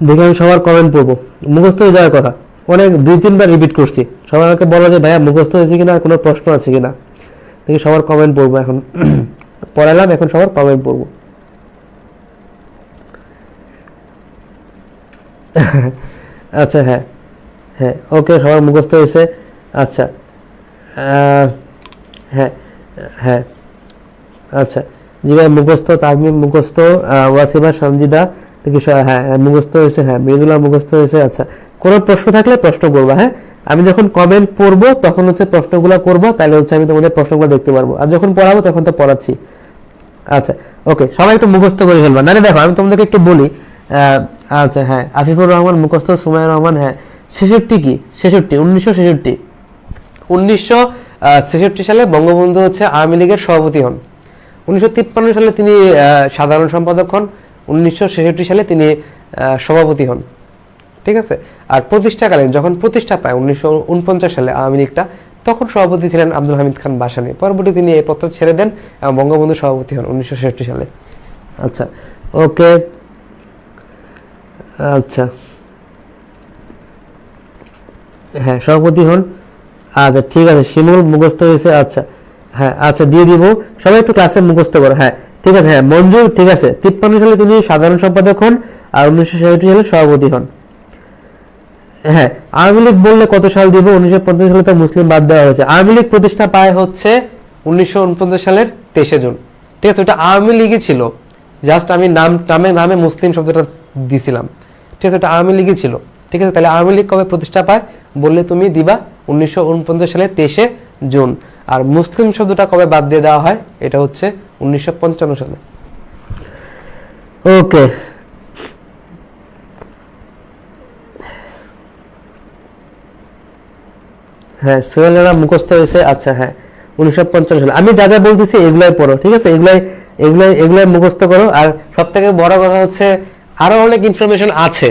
S2: দেখে আমি সবার কমেন্ট পড়বো। মুখস্থ হয়ে যাওয়ার কথা, অনেক 2-3 বার রিপিট করছি। সবাই আমাকে বলো যে ভাইয়া মুখস্থ হয়েছে কিনা, কোনো প্রশ্ন আছে কিনা। দেখি সবার কমেন্ট পড়বো এখন। পড়ালাম, এখন সবার কমেন্ট পড়বো। আচ্ছা, হ্যাঁ হ্যাঁ, ওকে, সবার মুখস্থ হয়েছে। আচ্ছা, হ্যাঁ হ্যাঁ, আচ্ছা জি ভাই, মুখস্থ, তাজমিম মুখস্থ, ওয়াসিমা সঞ্জিদা দেখি হ্যাঁ মুখস্থ হয়েছে। হ্যাঁ, মৃদুলা মুখস্থ হয়েছে। আচ্ছা, কোনো প্রশ্ন থাকলে প্রশ্ন করবা। হ্যাঁ, আমি যখন কমেন্ট পড়বো তখন হচ্ছে প্রশ্নগুলো করবো, তাহলে হচ্ছে আমি তোমাদের প্রশ্নগুলো দেখতে পারবো। আর যখন পড়াবো তখন তো পড়াচ্ছি। আচ্ছা, ওকে, সবাই একটু মুখস্থ করে ফেলবা। না দেখো, আমি তোমাদেরকে একটু বলি। আচ্ছা, হ্যাঁ, আফিফুর রহমান মুখস্থ, সুমাইয়া রহমান। হ্যাঁ, 66 কি? 1966। 1966 সালে বঙ্গবন্ধু হচ্ছে আওয়ামী লীগের সভাপতি হন। 1953 সালে তিনি সাধারণ সম্পাদক হন। 1966 সালে তিনি সভাপতি হন। ঠিক আছে, আর প্রতিষ্ঠাকালীন যখন প্রতিষ্ঠা পায় 1949 সালে আওয়ামী লীগটা, তখন সভাপতি ছিলেন আব্দুল হামিদ খান বাসানী। পরবর্তী তিনি এই পত্র ছেড়ে দেন এবং বঙ্গবন্ধু সভাপতি হন 1966 সালে। আচ্ছা, ওকে, আচ্ছা, হ্যাঁ, সভাপতি হন। আচ্ছা, ঠিক আছে, শিমুল মুখস্থ হয়েছে। আচ্ছা, হ্যাঁ, আচ্ছা দিয়ে দিব। সবাই একটু ক্লাসে মুখস্থ করো। হ্যাঁ, ঠিক আছে, হ্যাঁ, মঞ্জুর, ঠিক আছে। 53 সালে তিনি সাধারণ সম্পাদক হন আর 1966 সালে সভাপতি হন। হ্যাঁ, আওয়ামী লীগ বললে কত সাল দিব? 1950 সালে তো মুসলিম বাদ দেওয়া হয়েছে। আওয়ামী লীগ প্রতিষ্ঠা পায় হচ্ছে 1949 সালের 23 জুন। ঠিক আছে, ওটা আওয়ামী লীগই ছিল, জাস্ট আমি নামে মুসলিম শব্দটা দিছিলাম। ঠিক আছে, ওটা আওয়ামী লীগই ছিল। ঠিক আছে, তাহলে আওয়ামী লীগ কবে প্রতিষ্ঠা পায় বললে তুমি দিবা 1949 সালের 23 জুন। আর মুসলিম শব্দটা কবে বাদ দিয়ে দেওয়া হয়? এটা হচ্ছে 1955 সালে। ওকে, হ্যাঁ, সোহেলেরা মুখস্থ হয়েছে। আচ্ছা, হ্যাঁ, 1950 সালে। আমি যা যা বলতেছি এগুলাই পড়ো। ঠিক আছে, এগুলাই মুখস্থ করো। আর সব থেকে বড় কথা হচ্ছে আরো অনেক ইনফরমেশন আছে,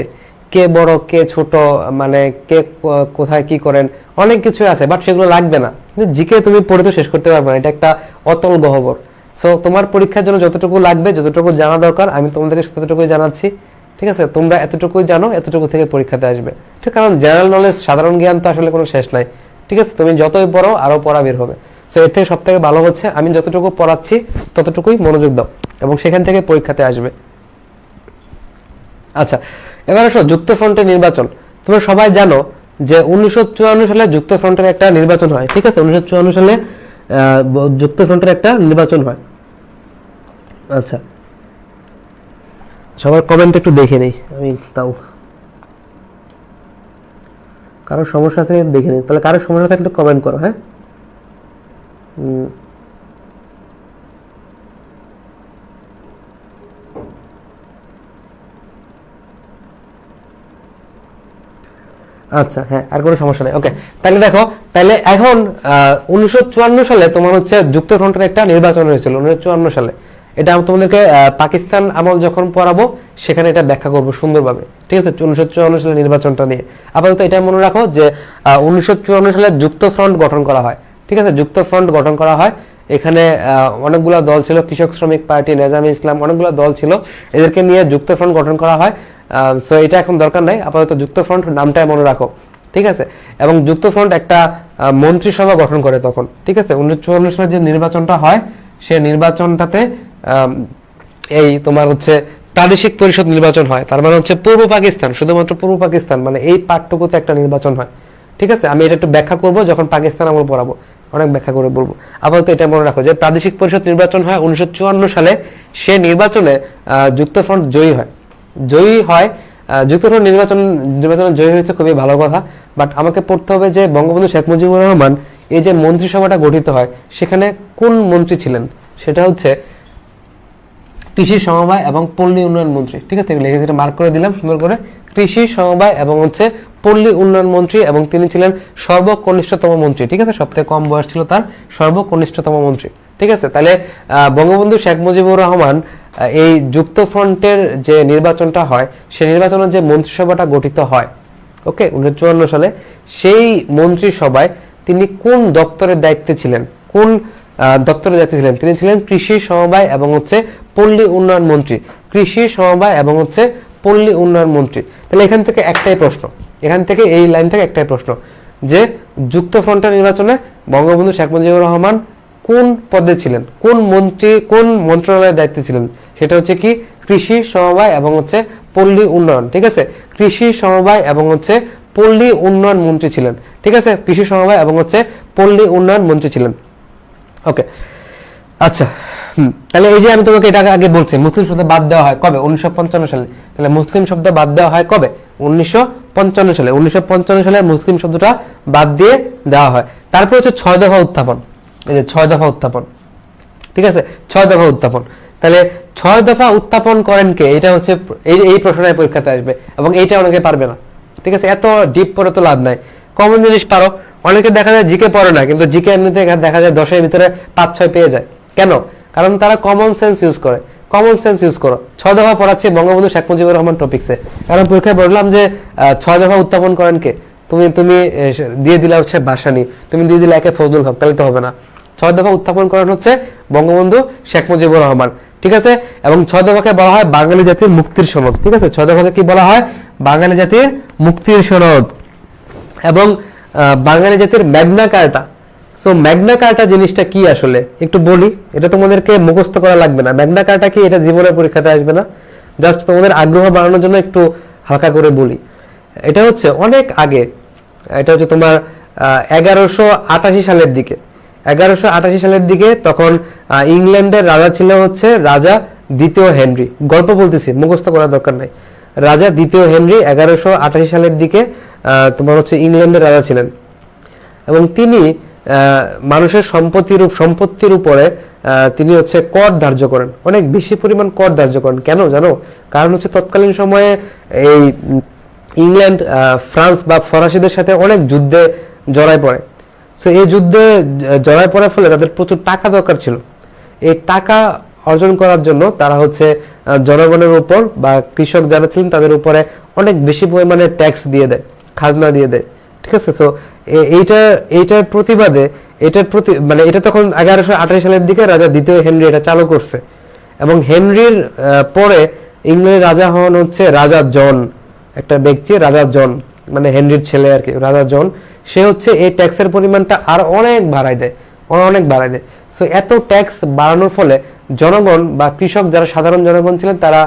S2: কে বড় কে ছোট, মানে কে কোথায় কি করেন, অনেক কিছু আছে, বাট সেগুলো লাগবে না। জিকে তুমি পড়ে তো শেষ করতে পারবে না, এটা একটা অতল গহ্বর। সো তোমার পরীক্ষার জন্য যতটুকু লাগবে, যতটুকু জানা দরকার, আমি তোমাদেরকে ততটুকুই জানাচ্ছি। ঠিক ঠিক আছে, তোমরা এতটুকুই জানো, এতটুকু থেকে পরীক্ষাতে আসবে। ঠিক, কারণ জেনারেল নলেজ, সাধারণ জ্ঞান তো আসলে কোনো শেষ নাই। ঠিক আছে, তুমি যতই পড়ো আরো পড়া বের হবে। সো এর থেকে সব থেকে ভালো হচ্ছে আমি যতটুকু পড়াচ্ছি ততটুকুই মনোযোগ দাও এবং সেখান থেকে পরীক্ষাতে আসবে। আচ্ছা, এবার আসো যুক্তফ্রন্টের নির্বাচন। তোমরা সবাই জানো যে 1954 সালে যুক্তফ্রন্টের একটা নির্বাচন হয়। ঠিক আছে, 1954 সালে যুক্তফ্রন্টের একটা নির্বাচন হয়। আচ্ছা, সবার কমেন্ট একটু দেখে নেই আমি, তাও কারো সমস্যা আছে দেখে নেই। তাহলে কারো সমস্যা থাকলে একটু কমেন্ট করো। হ্যাঁ, আচ্ছা, হ্যাঁ, আর কোনো সমস্যা নেই। ওকে, তাহলে দেখো, তাহলে এখন 1954 সালে তোমার হচ্ছে যুক্তফ্রন্টের একটা নির্বাচন হয়েছিল 1954 সালে। এটা আমি তোমাদেরকে পাকিস্তান আমল যখন পড়াবো সেখানে এটা ব্যাখ্যা করবো সুন্দরভাবে। ঠিক আছে, 1954 সালের নির্বাচনটা নিয়ে আপাতত এটা মনে রাখো যে 1954 সালে যুক্তফ্রন্ট গঠন করা হয়। ঠিক আছে, যুক্তফ্রন্ট গঠন করা হয়। এখানে অনেকগুলো দল ছিল, কৃষক শ্রমিক পার্টি, নেজামে ইসলাম, অনেকগুলো দল ছিল। এদেরকে নিয়ে যুক্তফ্রন্ট গঠন করা হয়। সো এটা এখন দরকার নাই, আপাতত যুক্তফ্রন্ট নামটাই মনে রাখো। ঠিক আছে, এবং যুক্তফ্রন্ট একটা মন্ত্রিসভা গঠন করে তখন। ঠিক আছে, 1954 সালে যে নির্বাচনটা হয় সে নির্বাচনটাতে এই তোমার হচ্ছে প্রাদেশিক পরিষদ নির্বাচন হয়। তার মানে হচ্ছে পূর্ব পাকিস্তান, শুধুমাত্র পূর্ব পাকিস্তান, মানে এই পার্টটুকুতে একটা নির্বাচন হয়। ঠিক আছে, আমি এটা একটু ব্যাখ্যা করবো যখন পাকিস্তান আমল পড়াবো, অনেক ব্যাখ্যা করে বলবো। আপাতত এটা মনে রাখো যে প্রাদেশিক পরিষদ নির্বাচন হয় 1954 সালে। সে নির্বাচনে যুক্তফ্রন্ট জয়ী হয়। যুক্তফ্রন্ট নির্বাচনে জয়ী হয়েছে, খুবই ভালো কথা। বাট আমাকে পড়তে হবে যে বঙ্গবন্ধু শেখ মুজিবুর রহমান এই যে মন্ত্রিসভাটা গঠিত হয় সেখানে কোন মন্ত্রী ছিলেন, সেটা হচ্ছে কৃষি সমবায় এবং পল্লী উন্নয়ন মন্ত্রী। ঠিক আছে, লিখে যেটা মার্ক করে দিলাম সুন্দর করে, কৃষি সমবায় এবং হচ্ছে পল্লী উন্নয়ন মন্ত্রী, এবং তিনি ছিলেন সর্বকনিষ্ঠতম মন্ত্রী। ঠিক আছে, সবথেকে কম বয়স ছিল তার, সর্বকনিষ্ঠতম মন্ত্রী। ঠিক আছে, তাহলে বঙ্গবন্ধু শেখ মুজিবুর রহমান এই যুক্তফ্রন্টের যে নির্বাচনটা হয় সেই নির্বাচনের যে মন্ত্রিসভাটা গঠিত হয়, ওকে, 1954 সালে, সেই মন্ত্রিসভায় তিনি কোন দপ্তরের দায়িত্বে ছিলেন, কোন দপ্তরের দায়িত্বে ছিলেন? তিনি ছিলেন কৃষি সমবায় এবং হচ্ছে পল্লী উন্নয়ন মন্ত্রী। কৃষি সমবায় এবং হচ্ছে পল্লী উন্নয়ন মন্ত্রী। তাহলে এখান থেকে একটাই প্রশ্ন, এখান থেকে এই লাইন থেকে একটাই প্রশ্ন যে যুক্তফ্রন্টের নির্বাচনে বঙ্গবন্ধু শেখ মুজিবুর রহমান কোন পদে ছিলেন, কোন মন্ত্রী, কোন মন্ত্রণালয়ের দায়িত্বে ছিলেন? সেটা হচ্ছে কি কৃষি সমবায় এবং হচ্ছে পল্লী উন্নয়ন। ঠিক আছে, কৃষি সমবায় এবং হচ্ছে পল্লী উন্নয়ন মন্ত্রী ছিলেন। ঠিক আছে, কৃষি সমবায় এবং হচ্ছে পল্লী উন্নয়ন মন্ত্রী ছিলেন। ওকে, আচ্ছা, তাহলে এই যে আমি তোমাকে এটা আগে বলছি মুসলিম শব্দ বাদ দেওয়া হয় কবে? 1955 সালে। তাহলে মুসলিম শব্দ বাদ দেওয়া হয় কবে? 1955 সালে। 1955 সালে মুসলিম শব্দটা বাদ দিয়ে দেওয়া হয়। তারপর হচ্ছে 6 দফা উত্থাপন। এই যে 6 দফা উত্থাপন, ঠিক আছে, 6 দফা উত্থাপন। তাহলে 6 দফা উত্থাপন করেন কে? এটা হচ্ছে এই প্রশ্নটাই পরীক্ষাতে আসবে এবং এইটা অনেকে পারবে না। ঠিক আছে, এত ডিপ পড়ে তো লাভ নাই, কমন জিনিস পারো। অনেকে দেখা যায় জিকে পড়ে না, কিন্তু জিকে এমনিতে দেখা যায় 10-এর ভিতরে 5-6 পেয়ে যায়। কেন? কারণ তারা কমন সেন্স ইউজ করে। কমন সেন্স ইউজ করো। 6 দফা পড়াচ্ছি বঙ্গবন্ধু শেখ মুজিবুর রহমান টপিকসে, কারণ পরীক্ষায় বললাম যে 6 দফা উত্থাপন করেন কে, তুমি দিয়ে দিলা হচ্ছে ভাসানী, তুমি দিয়ে দিলে একে ফজলুল হক, তাহলে তো হবে না। 6 দফা উত্থাপন করেন হচ্ছে বঙ্গবন্ধু শেখ মুজিবুর রহমান। ঠিক আছে, এবং 6 দফাকে বলা হয় বাঙালি জাতির মুক্তির সনদ। ঠিক আছে, 6 দফাকে কি বলা হয়? বাঙালি জাতির মুক্তির সনদ এবং বাঙালি জাতির ম্যাগনা কার্টা। সো ম্যাগনা কার্টা জিনিসটা কি আসলে একটু বলি, এটা তোমাদেরকে মুখস্থ করা লাগবে না। ম্যাগনা কার্টা কি এটা জীবনের পরীক্ষাতে আসবে না, জাস্ট তোমাদের আগ্রহ বাড়ানোর জন্য একটু হালকা করে বলি। এটা হচ্ছে অনেক আগে, এটা হচ্ছে তোমার 1188 সালের দিকে। 1188 সালের দিকে তখন ইংল্যান্ডের রাজা ছিল হচ্ছে রাজা দ্বিতীয় হেনরি। গল্প বলতেছি, মুখস্থ করার দরকার নাই। রাজা দ্বিতীয় হেনরি 1188 সালের দিকে তোমার হচ্ছে ইংল্যান্ডের রাজা ছিলেন, এবং তিনি মানুষের সম্পত্তির উপরে তিনি হচ্ছে কর ধার্য করেন, অনেক বেশি পরিমাণ কর ধার্য করেন। কেন জানো? কারণ হচ্ছে তৎকালীন সময়ে এই ইংল্যান্ড ফ্রান্স বা ফরাসিদের সাথে অনেক যুদ্ধে জড়ায় পড়ে। সো এই যুদ্ধে জড়ায় পড়ার ফলে তাদের প্রচুর টাকা দরকার ছিল। এই টাকা অর্জন করার জন্য তারা হচ্ছে জনগণের উপর বা কৃষক যারা ছিলেন তাদের উপরে অনেক বেশি পরিমাণে ট্যাক্স দিয়ে দেয়, খাজনা দিয়ে দেয়। ঠিক আছে, তো এইটার প্রতিবাদে এটা তখন 1188 সালের দিকে রাজা দ্বিতীয় হেনরি এটা চালু করছে, এবং হেনরির পরে ইংল্যান্ডের রাজা হন হচ্ছে রাজা জন, একটা ব্যক্তি রাজা জন, মানে হেনরির ছেলে আর কি, রাজা জন। সে হচ্ছে এই ট্যাক্সের পরিমাণটা আর অনেক বাড়ায় দেয়, অনেক বাড়ায় দেয়। সো এত ট্যাক্স বাড়ানোর ফলে জনগণ বা কৃষক যারা সাধারণ জনগণ ছিলেন তারা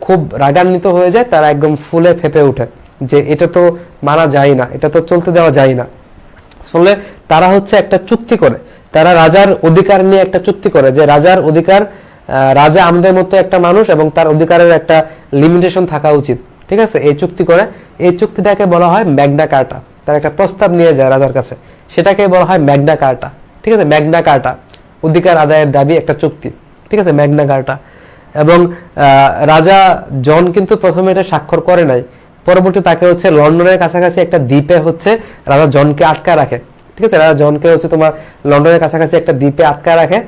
S2: খুব রাগান্বিত হয়ে যায়, তারা একদম ফুলে ফেপে ওঠে যে এটা তো মানা যায় না, এটা তো চলতে দেওয়া যায় না। ফলে তারা হচ্ছে একটা চুক্তি করে, তারা রাজার অধিকার নিয়ে একটা চুক্তি করে যে রাজার অধিকার, রাজা আমাদের মতো একটা মানুষ এবং তার অধিকারের একটা লিমিটেশন থাকা উচিত, ঠিক আছে। এই চুক্তি করে, এই চুক্তিটাকে বলা হয় ম্যাগনা কার্টা। তার একটা প্রস্তাব নিয়ে যায় রাজার কাছে, সেটাকে বলা হয় ম্যাগনা কার্টা, ঠিক আছে। ম্যাগনা কার্টা, অধিকার আদায়ের দাবি একটা চুক্তি, ঠিক আছে, ম্যাগনা কার্টা। এবং রাজা জন কিন্তু প্রথমে এটা স্বাক্ষর করে নাই, পরবর্তী তাকে হচ্ছে লন্ডনের কাছাকাছি একটা দ্বীপে হচ্ছে রাজা জনকে আটকায় রাখে, ঠিক আছে। রাজা জনকে হচ্ছে তোমার লন্ডনের কাছাকাছি একটা দ্বীপে আটকায় রাখে,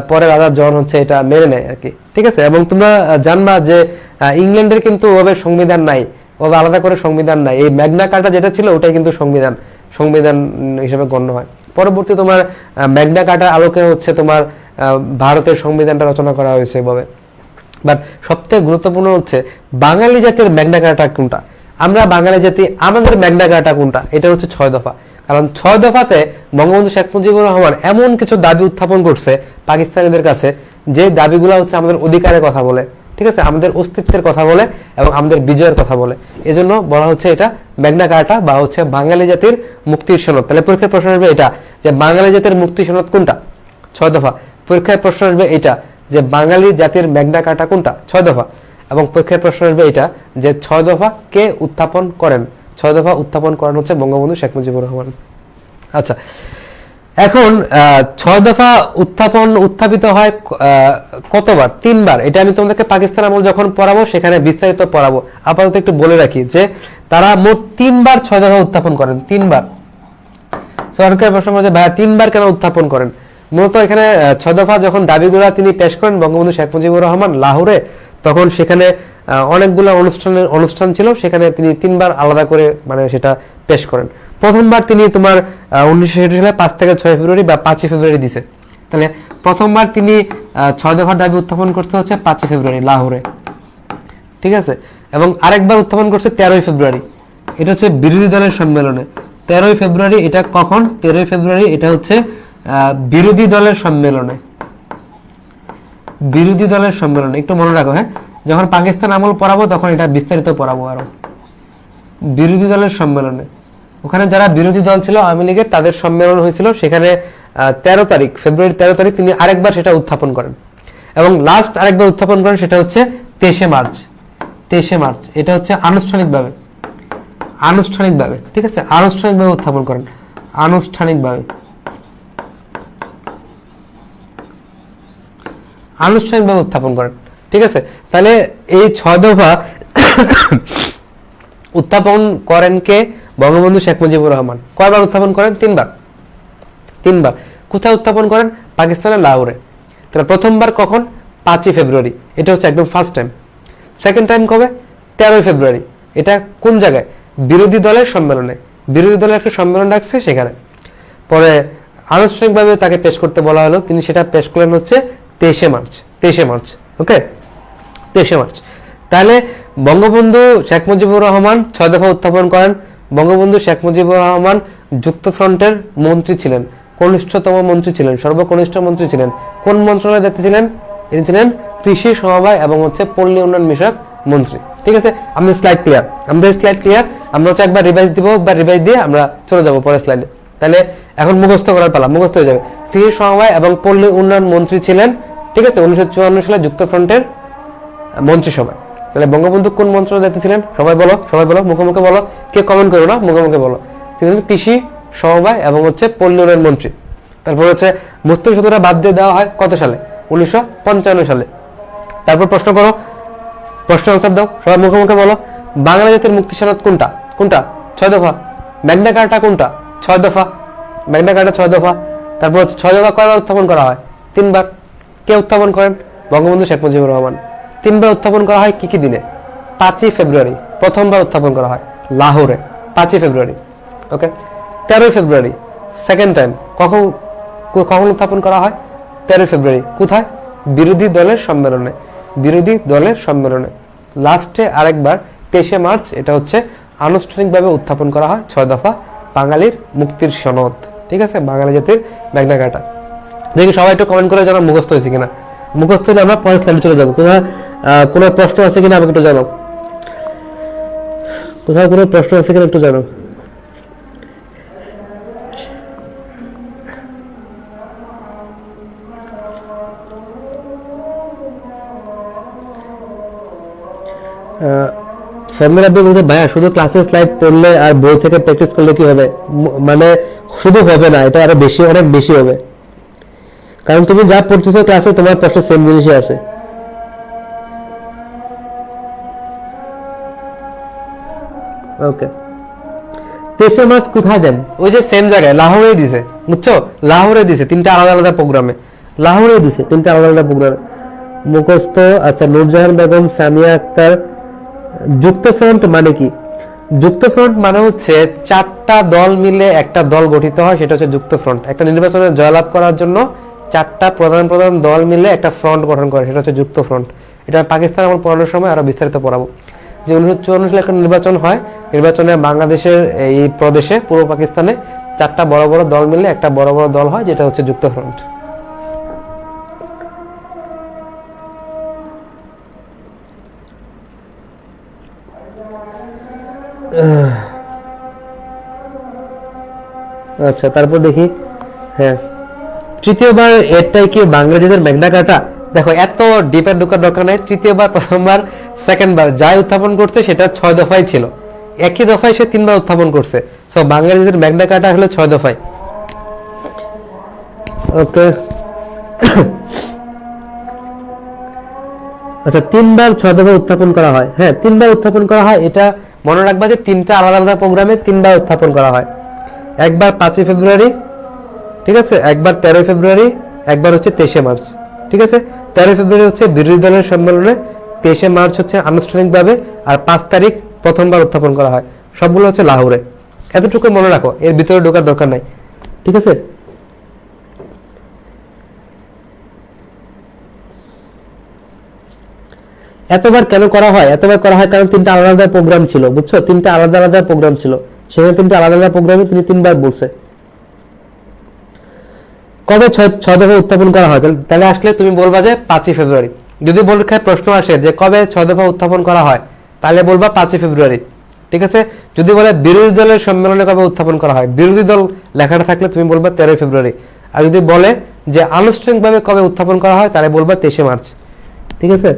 S2: পরে রাজা জন হচ্ছে এটা মেনে নেয় আর কি, ঠিক আছে। এবং তোমরা জানবা যে ইংল্যান্ডের কিন্তু ওভাবে সংবিধান নাই, ওভাবে আলাদা করে সংবিধান নাই। এই ম্যাগনা কার্টা যেটা ছিল ওটাই কিন্তু সংবিধান হিসেবে গণ্য হয়। পরবর্তী তোমার ম্যাগনা কার্টার আলোকে হচ্ছে তোমার ভারতের সংবিধানটা রচনা করা হয়েছে এভাবে। বাট সবথেকে গুরুত্বপূর্ণ হচ্ছে বাঙালি জাতির ম্যাগনা কার্টা কোনটা, আমরা বাঙালি জাতি আমাদের ম্যাগনা কার্টা কোনটা, এটা হচ্ছে 6 দফা। কারণ 6 দফাতে বঙ্গবন্ধু শেখ মুজিবুর রহমান এমন কিছু দাবি উত্থাপন করছে পাকিস্তানিদের কাছে, যে দাবিগুলো হচ্ছে আমাদের অধিকারের কথা বলে, ঠিক আছে, আমাদের অস্তিত্বের কথা বলে এবং আমাদের বিজয়ের কথা বলে। এজন্য বলা হচ্ছে এটা ম্যাগনা কার্টা বা হচ্ছে বাঙালি জাতির মুক্তির সনদ। তাহলে পরীক্ষায় প্রশ্ন আসবে এটা যে বাঙালি জাতির মুক্তির সনদ কোনটা, 6 দফা। পরীক্ষায় প্রশ্ন আসবে এটা যে বাঙালি জাতির ম্যাগনা কার্টা কোনটা, 6 দফা। এবং পরীক্ষায় প্রশ্ন আসবে এটা যে 6 দফা কে উত্থাপন করেন, 6 দফা উত্থাপন করেন হচ্ছে বঙ্গবন্ধু শেখ মুজিবুর রহমান। আচ্ছা, এখন 6 দফা উত্থাপিত হয় কতবার? 3বার। এটা আমি তোমাদেরকে পাকিস্তান আমল যখন পড়াবো সেখানে বিস্তারিত পড়াবো, আপাতত একটু বলে রাখি যে তারা মোট 3বার 6 দফা উত্থাপন করেন, 3বার। সরকার প্রশ্ন করছে ভাইয়া 3বার কেন উত্থাপন করেন? মূলত এখানে 6 দফা যখন দাবিগুলো তিনি পেশ করেন বঙ্গবন্ধু শেখ মুজিবুর রহমান লাহোরে, তখন সেখানে অনেকগুলো অনুষ্ঠান ছিল, সেখানে তিনি 3বার আলাদা করে মানে সেটা পেশ করেন। প্রথমবার তিনি তোমার 1966 সালে 5 থেকে 6 ফেব্রুয়ারি বা 5 ফেব্রুয়ারি দিছে। তাহলে প্রথমবার তিনি 6 দফার দাবি উত্থাপন করতে হচ্ছে 5 ফেব্রুয়ারি লাহোরে, ঠিক আছে। এবং আরেকবার উত্থাপন করছে 13 ফেব্রুয়ারি, এটা হচ্ছে বিরোধী দলের সম্মেলনে। 13 ফেব্রুয়ারি এটা কখন? 13 ফেব্রুয়ারি এটা হচ্ছে বিরোধী দলের সম্মেলনে, বিরোধী দলের সম্মেলনে। একটু মনে রাখো, হ্যাঁ, যখন পাকিস্তান আমল পড়াবো তখন এটা বিস্তারিত পড়াবো আরো। বিরোধী দলের সম্মেলনে, ওখানে যারা বিরোধী দল ছিল আওয়ামী লীগের তাদের সম্মেলন হয়েছিল, সেখানে 13 তারিখ ফেব্রুয়ারি 13 তারিখ তিনি আরেকবার সেটা উত্থাপন করেন। এবং লাস্ট আরেকবার উত্থাপন করেন সেটা হচ্ছে 23 মার্চ। 23 মার্চ এটা হচ্ছে আনুষ্ঠানিকভাবে, ঠিক আছে, আনুষ্ঠানিকভাবে উত্থাপন করেন, আনুষ্ঠানিকভাবে উত্থাপন করেন, ঠিক আছে। তাহলে এই 6 দফা উত্থাপন করেন কে? বঙ্গবন্ধু শেখ মুজিবুর রহমান। কয়বার উত্থাপন করেন? 3বার। কোথায় উত্থাপন করেন? পাকিস্তানের লাহোরে। তাহলে প্রথমবার কখন? 5 ফেব্রুয়ারি, এটা হচ্ছে একদম ফার্স্ট টাইম। সেকেন্ড টাইম কবে? 13 ফেব্রুয়ারি। এটা কোন জায়গায়? বিরোধী দলের সম্মেলনে, বিরোধী দলের একটা সম্মেলন ডাকছে সেখানে। পরে আনুষ্ঠানিকভাবে তাকে পেশ করতে বলা হলো, তিনি সেটা পেশ করলেন হচ্ছে 23 মার্চ। ওকে, 23 মার্চ। তাহলে বঙ্গবন্ধু শেখ মুজিবুর রহমান 6 দফা উত্থাপন করেন। বঙ্গবন্ধু শেখ মুজিবুর রহমান যুক্তফ্রন্টের মন্ত্রী ছিলেন, কনিষ্ঠতম মন্ত্রী ছিলেন, সর্বকনিষ্ঠ মন্ত্রী ছিলেন। কোন মন্ত্রণালয়ে দায়িত্বে ছিলেন? তিনি ছিলেন কৃষি, সমবায় এবং হচ্ছে পল্লী উন্নয়ন বিষয়ক মন্ত্রী, ঠিক আছে। আমাদের স্লাইড ক্লিয়ার, আমরা হচ্ছে একবার রিভাইজ দিব বা রিভাইজ দিয়ে আমরা চলে যাব পরের স্লাইডে। তাহলে এখন মুখস্থ করার পালা, মুখস্থ হয়ে যাবে। কৃষি, সমবায় এবং পল্লী উন্নয়ন মন্ত্রী ছিলেন, ঠিক আছে, 1954 সালে যুক্তফ্রন্টের মন্ত্রিসভায়। তাহলে বঙ্গবন্ধু কোন মন্ত্রণালয়ে দায়িত্বে ছিলেন? সবাই বলো, মুখে মুখে বলো, কে কমেন্ট করো না, মুখে মুখে বলো। তিনি কৃষি, সমবায় এবং হচ্ছে পল্লী উন্নয়ন মন্ত্রী। তারপর হচ্ছে মুসলিম শুধুরা বাদ দিয়ে দেওয়া হয় কত সালে? 1955 সালে। তারপর প্রশ্ন করো, প্রশ্ন আনসার দাও, সবাই মুখে মুখে বলো। বাংলা জাতির মুক্তি সনদ কোনটা? 6 দফা। ম্যাগনা কার্টা কোনটা? 6 দফা। ম্যাগনা কার্টা 6 দফা। তারপর 6 দফা কয়বার উত্থাপন করা হয়? 3বার। কে উত্থাপন করেন? বঙ্গবন্ধু শেখ মুজিবুর রহমান। 3বার উত্থাপন করা হয় কি কি দিনে? 5 ফেব্রুয়ারি প্রথমবার উত্থাপন করা হয় লাহোরে, 5 ফেব্রুয়ারি। ওকে, 13 ফেব্রুয়ারি সেকেন্ড টাইম। কখন উত্থাপন করা হয়? 13 ফেব্রুয়ারি। কোথায়? বিরোধী দলের সম্মেলনে, লাস্টে আরেকবার 23শে মার্চ এটা হচ্ছে আনুষ্ঠানিকভাবে উত্থাপন করা হয় 6 দফা বাঙালির মুক্তির সনদ। ঠিক আছে, বাঙালি জাতির ম্যাগনা কার্টা। দেখি সবাই একটু কমেন্ট করে জানাও মুখস্থ হয়েছে কিনা। মুখস্থ হলে আমরা পরের স্লাইডে চলে যাবো। কোনো প্রশ্ন আছে কিনা আমাকে একটু জানাও। কোথাও কোনো প্রশ্ন আছে কিনা একটু জানাও। ফর্মুলা আপনি বলতে ভাইয়া শুধু ক্লাসের স্লাইড পড়লে আর বই থেকে প্র্যাকটিস করলে কি হবে? মানে শুধু হবে না, এটা আরো বেশি, অনেক বেশি হবে। কারণ তুমি যা পড়তেছো ক্লাসে তোমার প্রশ্ন সেম জিনিসই আছে। ওকে, 23শে মার্চ কোথায় দেন? ওই যে সেম জায়গায় লাহোরে দিছে, বুঝছো? লাহোরে দিছে, তিনটা আলাদা আলাদা প্রোগ্রামে। লাহোরে দিছে তিনটা আলাদা আলাদা প্রোগ্রামে মুখস্থ। আচ্ছা, নূরজাহান বেগম, সামিয়া আক্তার। যুক্ত ফ্রন্ট মানে কি? যুক্ত ফ্রন্ট মানে হচ্ছে 4টা দল মিলে একটা দল গঠিত হয়, সেটা হচ্ছে যুক্ত ফ্রন্ট। একটা নির্বাচনে জয়লাভ করার জন্য 4টা প্রধান প্রধান দল মিলে একটা ফ্রন্ট গঠন করে, সেটা হচ্ছে যুক্ত ফ্রন্ট। এটা পাকিস্তান আমার পড়ানোর সময় আরো বিস্তারিত পড়াবো। যে 1954 সালে একটা নির্বাচন হয়, নির্বাচনে বাংলাদেশের এই প্রদেশে পূর্ব পাকিস্তানে 4টা বড় বড় দল মিলে একটা বড় বড় দল হয়, যেটা হচ্ছে যুক্ত ফ্রন্ট। আচ্ছা, তারপর দেখি। হ্যাঁ, তৃতীয়বার এরটাই কি বাংলাদেশের ম্যাগনা কার্টা? দেখো, এত ডিপে ঢোকার দরকার নাই। তৃতীয়বার, প্রথমবার, সেকেন্ডবার যাই উত্থাপন করছে সেটা 6 দফায় ছিল। একই দফায় সে 3বার উত্থাপন করছে। সো বাংলাদেশের ম্যাগনা কার্টা হলো 6 দফায়। ওকে, আচ্ছা, 3বার 6 দফা উত্থাপন করা হয়। হ্যাঁ, 3বার উত্থাপন করা হয়। এটা মনে রাখবা যে 3টা আলাদা আলাদা প্রোগ্রামে 3বার উত্থাপন করা হয়। একবার 5 ফেব্রুয়ারি, ঠিক আছে, একবার 13 ফেব্রুয়ারি, একবার হচ্ছে 23শে মার্চ। ঠিক আছে, 13 ফেব্রুয়ারি হচ্ছে বিরোধী দলের সম্মেলনে, 23শে মার্চ হচ্ছে আনুষ্ঠানিকভাবে, আর 5 তারিখ প্রথমবার উত্থাপন করা হয়। সবগুলো হচ্ছে লাহোরে। এতটুকু মনে রাখো, এর ভিতরে ঢোকার দরকার নাই। ঠিক আছে, এতবার কেন করা হয়? এতবার করা হয় কারণ 3টা আলাদা আলাদা প্রোগ্রাম ছিল, বুঝছো? 3টা আলাদা আলাদা প্রোগ্রাম ছিল, সেখানে 3টা আলাদা আলাদা প্রোগ্রামে তিনি 3বার বলছে। কবে 6 দফা উত্থাপন করা হয়? তাহলে আসলে তুমি বলবা যে 5 ফেব্রুয়ারি। যদি পরীক্ষায় প্রশ্ন আসে যে কবে 6 দফা উত্থাপন করা হয়, তাহলে বলবা 5 ফেব্রুয়ারি। ঠিক আছে, যদি বলে বিরোধী দলের সম্মেলনে কবে উত্থাপন করা হয়, বিরোধী দল লেখাটা থাকলে তুমি বলবা 13 ফেব্রুয়ারি। আর যদি বলে যে আনুষ্ঠানিকভাবে কবে উত্থাপন করা হয়, তাহলে বলবা 23শে মার্চ। ঠিক আছে,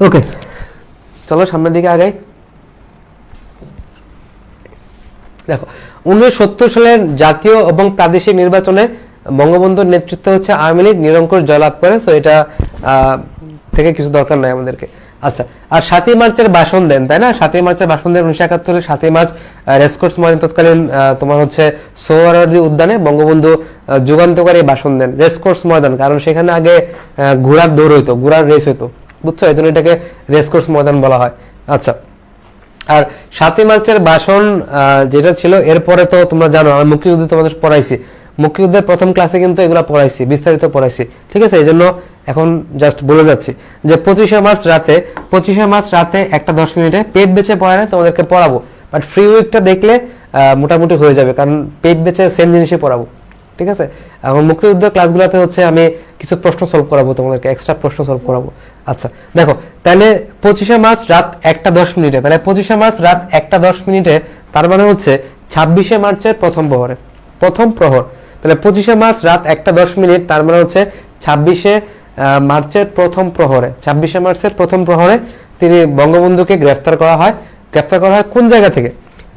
S2: ওকে, চলো সামনের দিকে আগাই। দেখো, 1970 সালের জাতীয় এবং প্রাদেশিক নির্বাচনে বঙ্গবন্ধুর নেতৃত্বে হচ্ছে আওয়ামী লীগ নিরঙ্কুশ জয়লাভ করে। সো এটা থেকে কিছু দরকার নাই আমাদেরকে। আচ্ছা, আর 7ই মার্চের ভাষণ দেন, তাই না? 7ই মার্চের ভাষণ দেন 1971 7ই মার্চ রেসকোর্স ময়দান, তৎকালীন তোমার হচ্ছে সোহরাওয়ার্দী উদ্যানে বঙ্গবন্ধু যুগান্তকারী ভাষণ দেন। রেসকোর্স ময়দান, কারণ সেখানে আগে ঘোড়ার দৌড় হইতো, ঘোড়ার রেস হইতো, বুঝছো? এই জন্য এটাকে রেসকোর্স ময়দান বলা হয়। আচ্ছা, আর 7ই মার্চের ভাষণ যেটা ছিল, এরপরে তো তোমরা জানো আমি মুক্তিযুদ্ধ তোমাদের পড়াইছি। মুক্তিযুদ্ধের প্রথম ক্লাসে কিন্তু এগুলা পড়াইছি, বিস্তারিত পড়াইছি। ঠিক আছে, এই জন্য এখন জাস্ট বলে যাচ্ছি যে 25শে মার্চ রাতে 1:10 মিনিটে পেট বেচে পড়ায় না, তোমাদেরকে পড়াবো। বাট ফ্রি উইকটা দেখলে মোটামুটি হয়ে যাবে, কারণ পেট বেচে সেম জিনিসই পড়াবো। ঠিক আছে, এখন মুক্তিযুদ্ধের ক্লাসগুলোতে হচ্ছে আমি কিছু প্রশ্ন সলভ করাবো তোমাদেরকে, এক্সট্রা প্রশ্ন সলভ করাবো। আচ্ছা, দেখো, তাহলে 25শে মার্চ রাত 1:10 মিনিটে, তাহলে 25শে মার্চ রাত 1:10 মিনিটে, তার মানে হচ্ছে 26শে মার্চের প্রথম প্রহর। তাহলে 25শে মার্চ রাত 1:10 মিনিট, তার মানে হচ্ছে 26শে মার্চের প্রথম প্রহরে, 26শে মার্চের প্রথম প্রহরে তিনি বঙ্গবন্ধুকে গ্রেফতার করা হয়। গ্রেফতার করা হয় কোন জায়গা থেকে?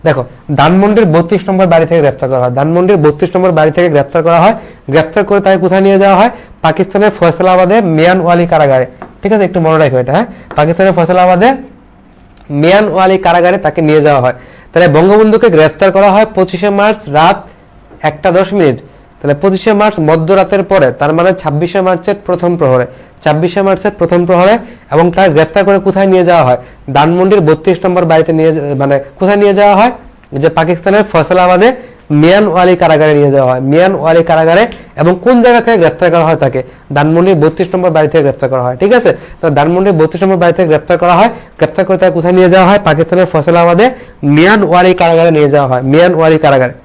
S2: দেখো, ধানমন্ডির 32 নম্বর বাড়ি থেকে গ্রেফতার করা হয়। ধানমন্ডির 32 নম্বর বাড়ি থেকে গ্রেফতার করা হয়। গ্রেফতার করে তাকে কোথায় নিয়ে যাওয়া হয়? পাকিস্তানের ফয়সালাবাদে মিয়ানওয়ালি কারাগারে। ঠিক আছে, একটু মনে রাখো এটা। হ্যাঁ, পাকিস্তানের ফয়সালাবাদে মিয়ানওয়ালি কারাগারে তাকে নিয়ে যাওয়া হয়। তাহলে বঙ্গবন্ধুকে গ্রেফতার করা হয় 25শে মার্চ রাত 1:10 মিনিট। তাহলে 25শে মার্চ মধ্যরাতের পরে, তার মানে 26শে মার্চের প্রথম প্রহরে, 26শে মার্চের প্রথম প্রহরে। এবং তাকে গ্রেফতার করে কোথায় নিয়ে যাওয়া হয়? ধানমন্ডির 32 নম্বর বাড়িতে নিয়ে, মানে কোথায় নিয়ে যাওয়া হয়? যে পাকিস্তানের ফয়সালাবাদে মিয়ানওয়ালি কারাগারে নিয়ে যাওয়া হয়, মিয়ানওয়ালি কারাগারে। এবং কোন জায়গা থেকে গ্রেফতার করা হয় তাকে? ধানমন্ডির 32 নম্বর বাড়ি থেকে গ্রেফতার করা হয়, ঠিক আছে? তো ধানমন্ডির 32 নম্বর বাড়ি থেকে গ্রেফতার করা হয়, গ্রেফতার করে তাকে কোথায় নিয়ে যাওয়া হয়? পাকিস্তানের ফয়সালাবাদে মিয়ানওয়ালি কারাগারে নিয়ে যাওয়া হয়, মিয়ানওয়ালি কারাগারে।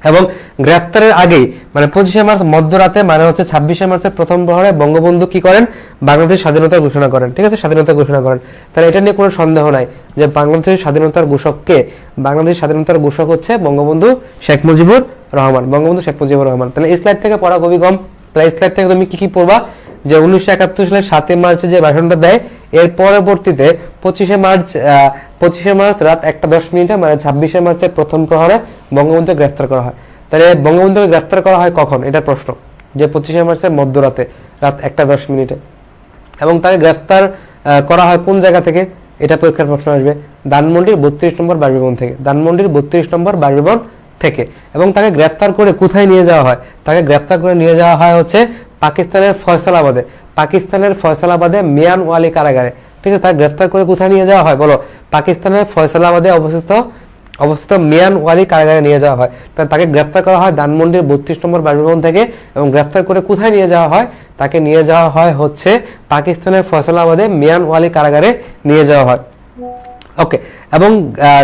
S2: এবং গ্রেফতারের আগেই মানে 25শে মার্চ মধ্যরাতে মানে হচ্ছে 26শে মার্চের প্রথম প্রহরে বঙ্গবন্ধু কি করেন? বাংলাদেশ স্বাধীনতার ঘোষণা করেন, ঠিক আছে? স্বাধীনতা ঘোষণা করেন। তাহলে এটা নিয়ে কোনো সন্দেহ নাই যে বাংলাদেশের স্বাধীনতার ঘোষক কে? বাংলাদেশ স্বাধীনতার ঘোষক হচ্ছে বঙ্গবন্ধু শেখ মুজিবুর রহমান, বঙ্গবন্ধু শেখ মুজিবুর রহমান। তাহলে এই স্লাইড থেকে পড়া খুবই কম। তাহলে এই স্লাইড থেকে তুমি কি কি পড়বা? যে 1971 সালের 7 মার্চে যে ভাষণটা দেয়, এর পরবর্তীতে 25শে মার্চ রাত 1:10 মানে 26শে মার্চের প্রথম প্রহরে বঙ্গবন্ধুকে গ্রেফতার করা হয়। তাহলে বঙ্গবন্ধুকে গ্রেফতার করা হয় কখন? এটা প্রশ্ন, যে 25শে মার্চের মধ্যরাতে রাত 1:10। এবং তাকে গ্রেফতার করা হয় কোন জায়গা থেকে? এটা পরীক্ষার প্রশ্ন আসবে। ধানমন্ডির 32 নম্বর বাসভবন থেকে, ধানমন্ডির 32 নম্বর বাসভবন থেকে। এবং তাকে গ্রেফতার করে কোথায় নিয়ে যাওয়া হয়? তাকে গ্রেফতার করে নিয়ে যাওয়া হয় হচ্ছে পাকিস্তানের ফয়সালাবাদে, পাকিস্তানের ফয়সালাবাদে মিয়ানওয়ালি কারাগারে, ঠিক আছে? তাকে গ্রেফতার করে কোথায় নিয়ে যাওয়া হয় বলো? পাকিস্তানের ফয়সালাবাদে অবস্থিত মিয়ানওয়ালি কারাগারে নিয়ে যাওয়া হয়। তাকে গ্রেফতার করা হয় ধানমন্ডির 32 নম্বর বাসভবন থেকে। এবং গ্রেফতার করে কোথায় নিয়ে যাওয়া হয়? তাকে নিয়ে যাওয়া হয় হচ্ছে পাকিস্তানের ফয়সালাবাদে মিয়ানওয়ালি কারাগারে নিয়ে যাওয়া হয়। ওকে। এবং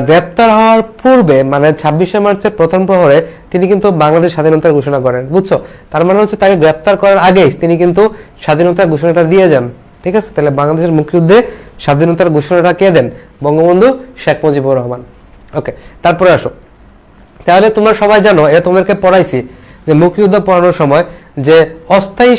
S2: গ্রেফতার হওয়ার পূর্বে মানে 26শে মার্চের প্রথম প্রহরে তিনি কিন্তু বাংলাদেশ স্বাধীনতার ঘোষণা করেন, বুঝছো? তার মানে হচ্ছে তাকে গ্রেফতার করার আগে তিনি কিন্তু স্বাধীনতার ঘোষণাটা দিয়ে যান, ঠিক আছে? তাহলে বাংলাদেশের মুক্তিযুদ্ধে স্বাধীনতার ঘোষণাটা কে দেন? বঙ্গবন্ধু শেখ মুজিবুর রহমান। ওকে, তারপরে আসো। তাহলে তোমরা সবাই জানো, এটা তোমাদেরকে পড়াইছি যে মুক্তিযুদ্ধ পড়ানোর সময় যে অস্থায়ী